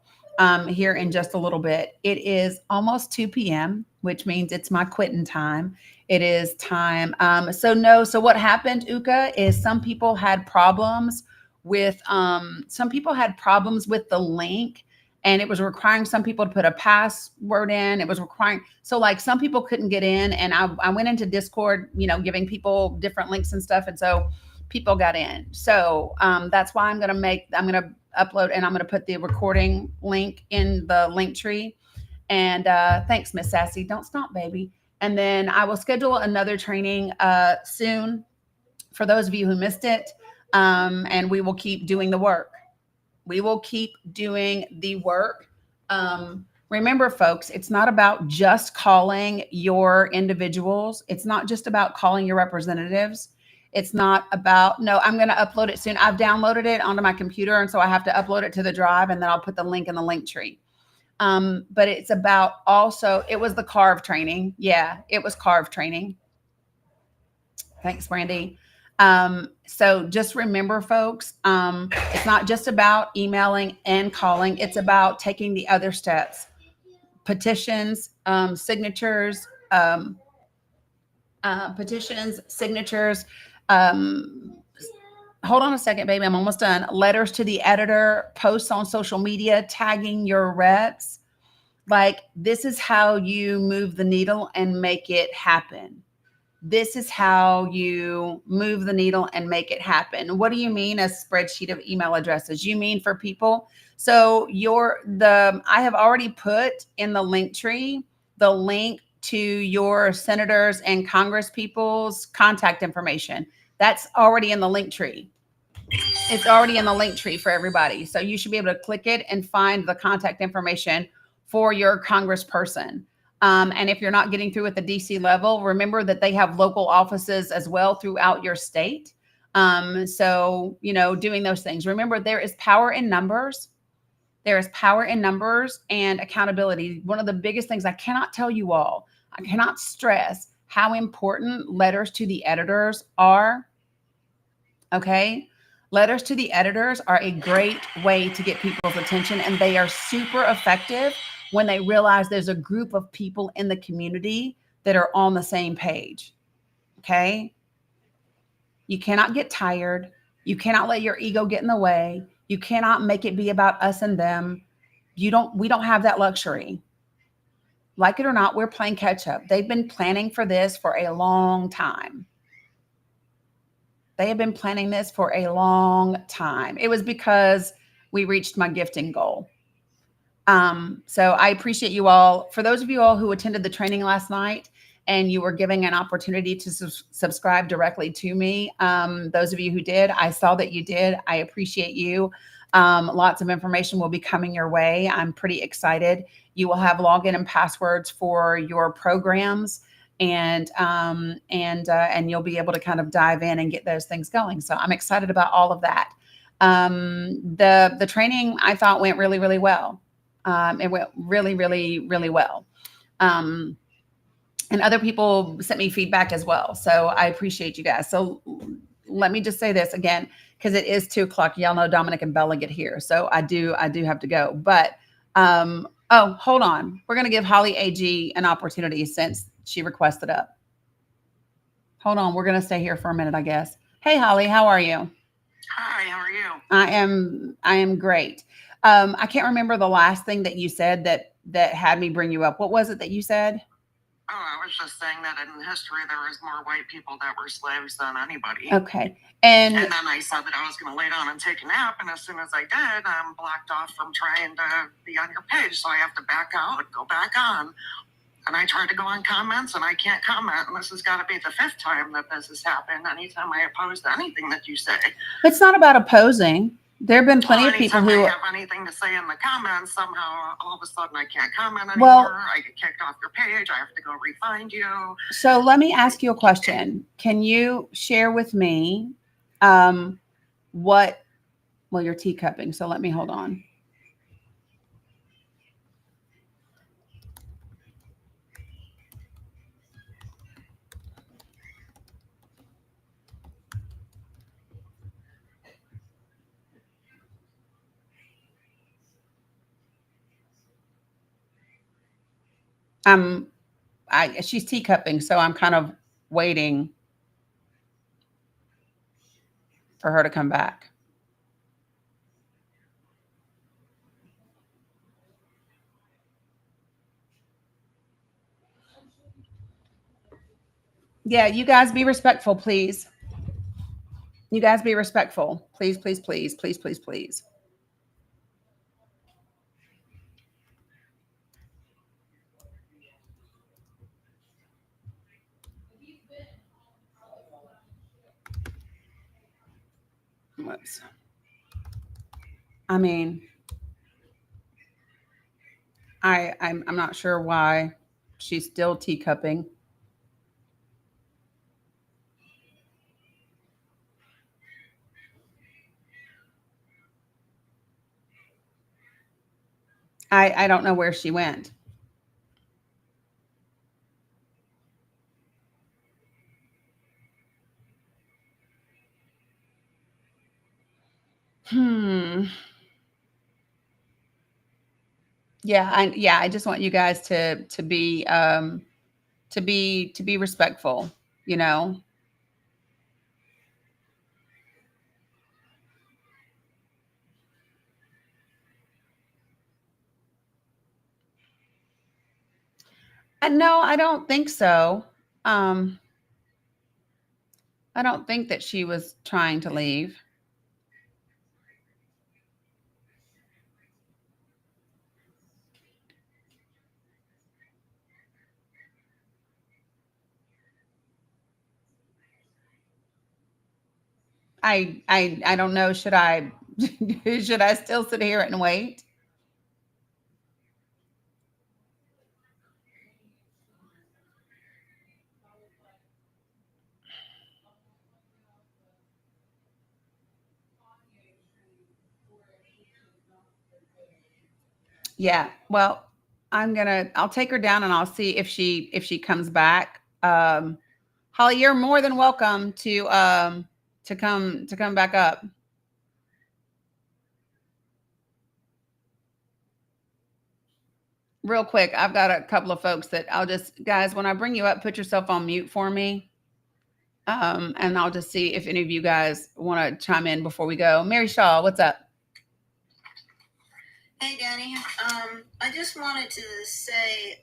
here in just a little bit. It is almost 2 p.m., which means it's my quitting time. It is time. So what happened, Uka, is some people had problems with the link. And it was requiring some people to put a password in. It was requiring, so like some people couldn't get in. And I went into Discord, giving people different links and stuff. And so people got in. So that's why I'm going to upload, and I'm going to put the recording link in the link tree. And thanks, Miss Sassy. Don't stomp, baby. And then I will schedule another training soon for those of you who missed it. And we will keep doing the work. We will keep doing the work. Remember, folks, it's not about just calling your individuals. It's not just about calling your representatives. It's not about, no, I'm going to upload it soon. I've downloaded it onto my computer, and so I have to upload it to the drive, and then I'll put the link in the link tree. But it's about also, it was the carve training. Yeah, it was carve training. Thanks, Brandy. So just remember, folks, it's not just about emailing and calling. It's about taking the other steps, petitions, signatures, hold on a second, baby. I'm almost done. Letters to the editor, posts on social media, tagging your reps. Like, this is how you move the needle and make it happen. This is how you move the needle and make it happen. What do you mean a spreadsheet of email addresses? You mean for people? So I have already put in the link tree the link to your senators and Congress people's contact information. That's already in the link tree. It's already in the link tree for everybody. So you should be able to click it and find the contact information for your congressperson. And if you're not getting through at the DC level, remember that they have local offices as well throughout your state. So, doing those things. Remember, there is power in numbers. There is power in numbers and accountability. One of the biggest things I cannot tell you all, I cannot stress how important letters to the editors are. Okay. Letters to the editors are a great way to get people's attention, and they are super effective when they realize there's a group of people in the community that are on the same page. Okay. You cannot get tired. You cannot let your ego get in the way. You cannot make it be about us and them. We don't have that luxury. Like it or not, we're playing catch up. They've been planning for this for a long time. They have been planning this for a long time. It was because we reached my gifting goal. So I appreciate you all. For those of you all who attended the training last night and you were giving an opportunity to subscribe directly to me, those of you who did, I saw that you did. I appreciate you. Lots of information will be coming your way. I'm pretty excited. You will have login and passwords for your programs, and you'll be able to kind of dive in and get those things going. So I'm excited about all of that. The training I thought went really, really well. It went really, really, really well. And other people sent me feedback as well. So I appreciate you guys. So let me just say this again, because it is 2:00. Y'all know Dominic and Bella get here. So I do have to go. But, oh, hold on. We're going to give Holly AG an opportunity since she requested up. Hold on. We're going to stay here for a minute, I guess. Hey, Holly, how are you? Hi, how are you? I am great. I can't remember the last thing that you said that had me bring you up. What was it that you said? Oh, I was just saying that in history there was more white people that were slaves than anybody. Okay. And then I said that I was going to lay down and take a nap, and as soon as I did, I'm blocked off from trying to be on your page, so I have to back out, go back on. And I tried to go on comments, and I can't comment, and this has got to be the 5th time that this has happened. Anytime I oppose to anything that you say. It's not about opposing. There have been plenty of people who I have anything to say in the comments, somehow all of a sudden I can't comment anymore. I get kicked off your page. I have to go re-find you. So let me ask you a question. Can you share with me well, you're teacupping, so let me hold on. She's teacupping, so I'm kind of waiting for her to come back. Yeah, you guys be respectful, please. You guys be respectful. Please, please, please, please, please, please. Trumps. I mean, I'm not sure why she's still teacupping. I don't know where she went. Yeah, I just want you guys to be to be respectful, you know. And no, I don't think so. Um, I don't think that she was trying to leave. I don't know. Should I should I still sit here and wait? Yeah. Well, I'll take her down and I'll see if she comes back. Holly, you're more than welcome to come back up. Real quick, I've got a couple of folks that I'll just guys, when I bring you up, put yourself on mute for me. And I'll just see if any of you guys want to chime in before we go. Mary Shaw, what's up? Hey, Danny. I just wanted to say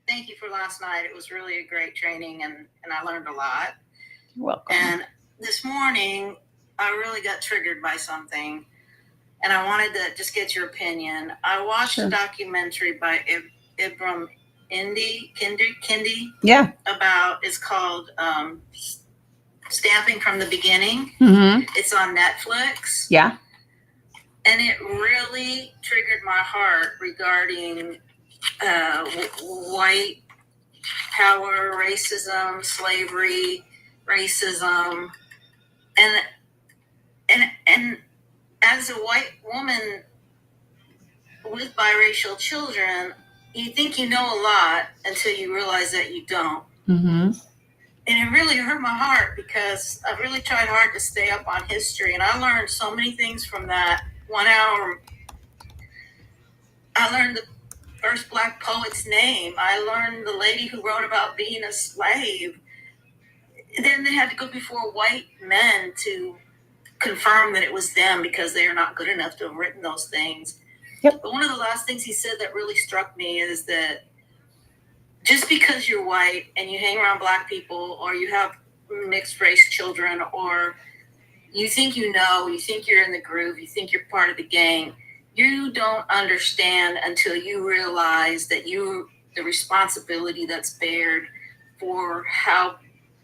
thank you for last night. It was really a great training, and I learned a lot. You're welcome. And this morning, I really got triggered by something, and I wanted to just get your opinion. I watched a documentary by Ibram Kendi. Yeah. It's called Stamping from the Beginning. Mm-hmm. It's on Netflix. Yeah. And it really triggered my heart regarding white power, racism, slavery, racism, and as a white woman with biracial children, you think you know a lot until you realize that you don't. Mm-hmm. And it really hurt my heart because I really tried hard to stay up on history, and I learned so many things from that 1 hour. I learned the first Black poet's name. I learned the lady who wrote about being a slave. And then they had to go before white men to confirm that it was them because they are not good enough to have written those things. Yep. But one of the last things he said that really struck me is that just because you're white and you hang around Black people, or you have mixed race children, or you think you think you're in the groove, you think you're part of the gang, you don't understand until you realize that the responsibility that's bared for how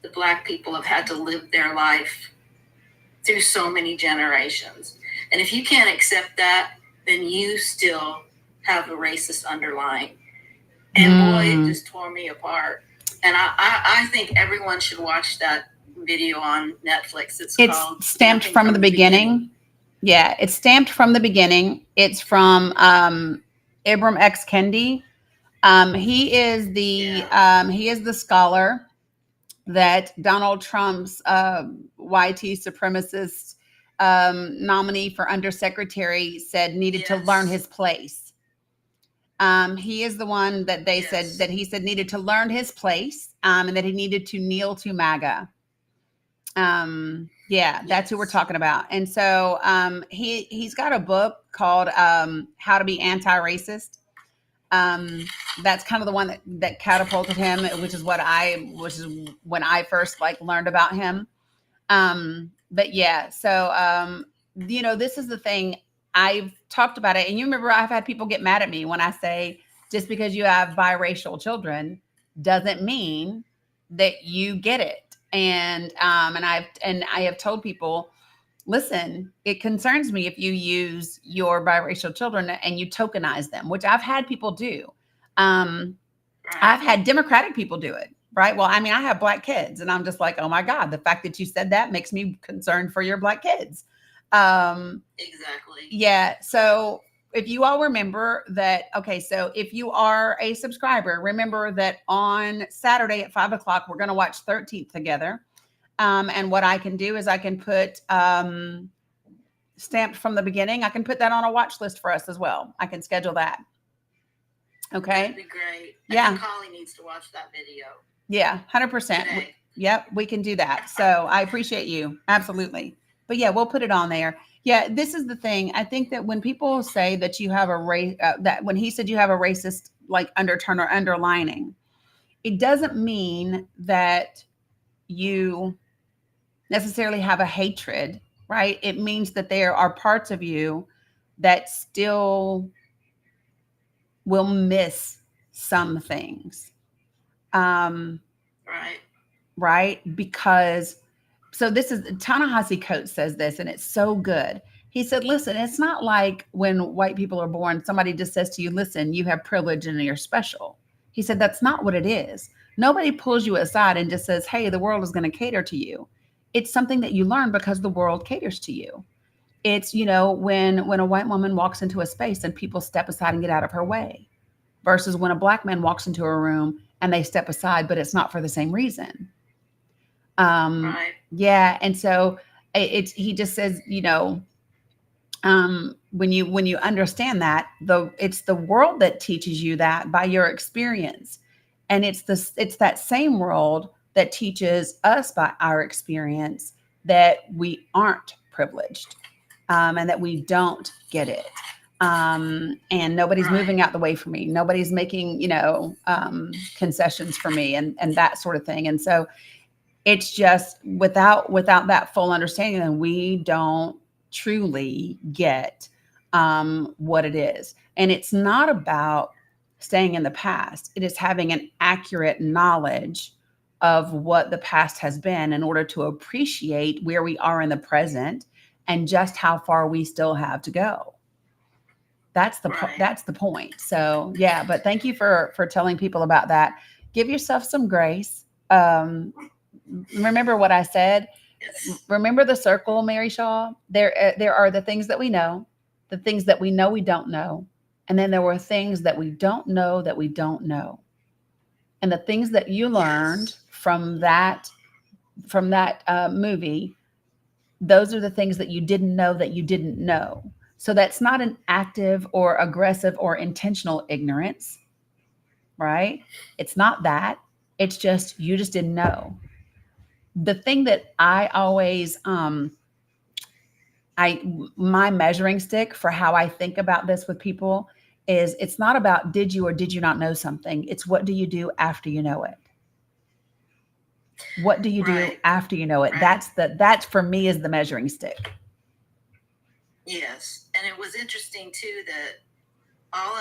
the Black people have had to live their life through so many generations. And if you can't accept that, then you still have a racist underlying. And boy, it just tore me apart. And I think everyone should watch that video on Netflix. It's called Stamped from the Beginning. Yeah, it's Stamped from the Beginning. It's from Ibram X. Kendi. He is the scholar that Donald Trump's YT supremacist nominee for undersecretary said needed to learn his place. He is the one that they said that he said needed to learn his place, and that he needed to kneel to MAGA. That's who we're talking about. And so he's got a book called How to Be Anti-Racist. That's kind of the one that catapulted him, which is when I first learned about him. But yeah, so this is the thing. I've talked about it, and you remember I've had people get mad at me when I say just because you have biracial children doesn't mean that you get it. And I have told people listen, it concerns me if you use your biracial children and you tokenize them, which I've had people do. I've had Democratic people do it, right? Well, I mean, I have Black kids, and I'm just like, oh my God, the fact that you said that makes me concerned for your Black kids. Exactly. Yeah. So if you all remember that, okay, so if you are a subscriber, remember that on Saturday at 5 o'clock, we're going to watch 13th together. And what I can do is I can put Stamped from the Beginning. I can put that on a watch list for us as well. I can schedule that. Okay. That'd be great. Yeah. I think Holly needs to watch that video. Yeah, 100%. Yep, we can do that. So I appreciate you. Absolutely. But yeah, we'll put it on there. Yeah, this is the thing. I think that when people say that you have a race, that when he said you have a racist like undertone or underlining, it doesn't mean that you necessarily have a hatred, right? It means that there are parts of you that still will miss some things. Right. Right? Because, so this is, Ta-Nehisi Coates says this, and it's so good. He said, listen, it's not like when white people are born, somebody just says to you, listen, you have privilege and you're special. He said, that's not what it is. Nobody pulls you aside and just says, hey, the world is going to cater to you. It's something that you learn because the world caters to you. It's, you know, when a white woman walks into a space and people step aside and get out of her way, versus when a Black man walks into a room and they step aside, but it's not for the same reason. Right. Yeah. And so he just says, you know, when you understand that, it's the world that teaches you that by your experience. And it's that same world that teaches us by our experience that we aren't privileged, and that we don't get it. And nobody's moving out the way for me. Nobody's making, you know, concessions for me and that sort of thing. And so it's just without that full understanding, then we don't truly get what it is. And it's not about staying in the past. It is having an accurate knowledge of what the past has been in order to appreciate where we are in the present and just how far we still have to go. That's the that's the point. So yeah, but thank you for telling people about that. Give yourself some grace. Remember what I said. Yes. Remember the circle, Mary Shaw. There are the things that we know, the things that we know we don't know, and then there were things that we don't know that we don't know. And the things that you learned from that movie, those are the things that you didn't know that you didn't know. So that's not an active or aggressive or intentional ignorance, right? It's not that. It's just you just didn't know. The thing that I always my measuring stick for how I think about this with people is it's not about did you or did you not know something. It's what do you do after you know it? What do you do after you know it? Right. That's for me is the measuring stick. Yes. And it was interesting too that all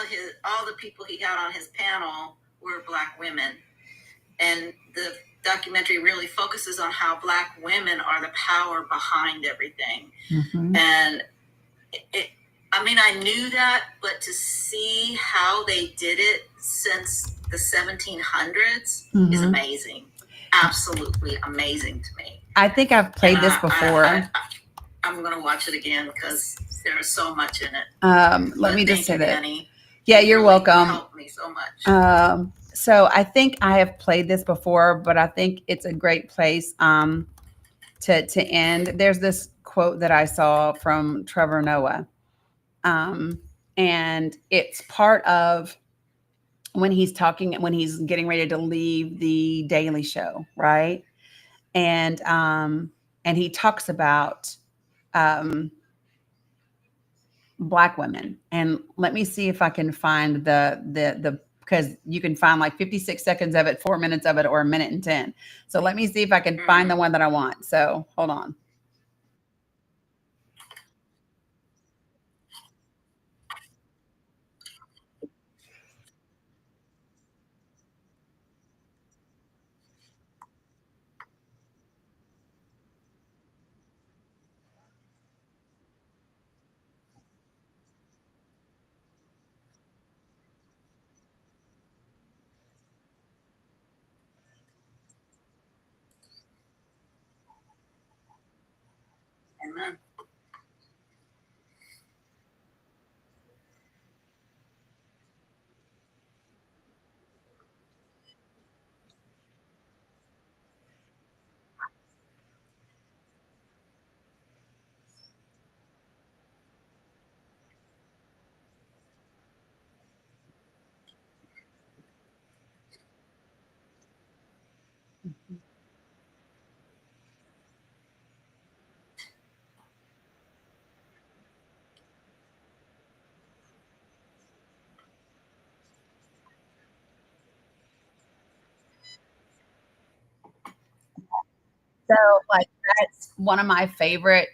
the people he had on his panel were Black women. And the documentary really focuses on how Black women are the power behind everything. Mm-hmm. And I mean, I knew that, but to see how they did it since the 1700s is amazing. Absolutely amazing to me. I think I've played this before. I'm going to watch it again because there's so much in it. Let me just say that. Benny. Yeah, you're really welcome. Helped me so much. So I think I have played this before, but I think it's a great place to end. There's this quote that I saw from Trevor Noah, and it's part of when he's getting ready to leave the Daily Show, right? And he talks about Black women. And let me see if I can find the because you can find like 56 seconds of it, 4 minutes of it, or a minute and 10. So let me see if I can find the one that I want. So hold on. Amen. So, like, that's one of my favorite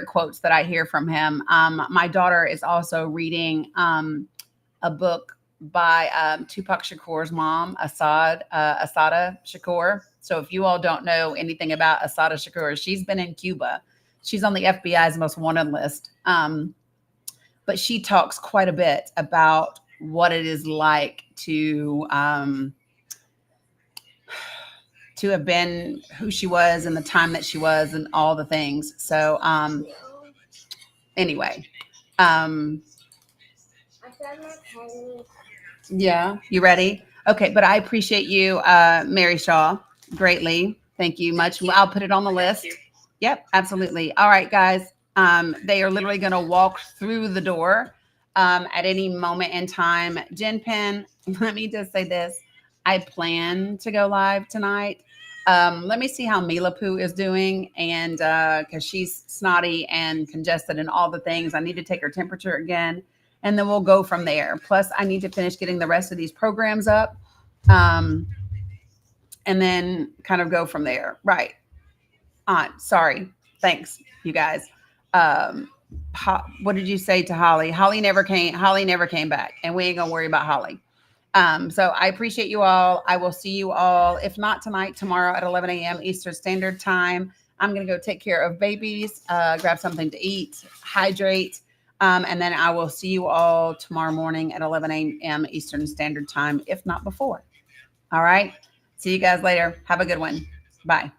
quotes that I hear from him. My daughter is also reading a book by Tupac Shakur's mom, Asada Shakur. So, if you all don't know anything about Asada Shakur, she's been in Cuba. She's on the FBI's most wanted list. But she talks quite a bit about what it is like to have been who she was and the time that she was and all the things. So anyway, yeah, you ready? Okay, but I appreciate you, Mary Shaw, greatly. Thank you much. I'll put it on the list. Yep, absolutely. All right, guys. They are literally going to walk through the door at any moment in time. Jen Pen, let me just say this. I plan to go live tonight. Let me see how Mila Poo is doing. And because she's snotty and congested and all the things, I need to take her temperature again. And then we'll go from there. Plus, I need to finish getting the rest of these programs up. And then kind of go from there. Right. Sorry. Thanks, you guys. What did you say to Holly? Holly never came back, and we ain't gonna worry about Holly. So I appreciate you all. I will see you all, if not tonight, tomorrow at 11 a.m. Eastern Standard Time. I'm gonna go take care of babies, grab something to eat, hydrate, and then I will see you all tomorrow morning at 11 a.m. Eastern Standard Time, if not before. All right. See you guys later. Have a good one. Bye.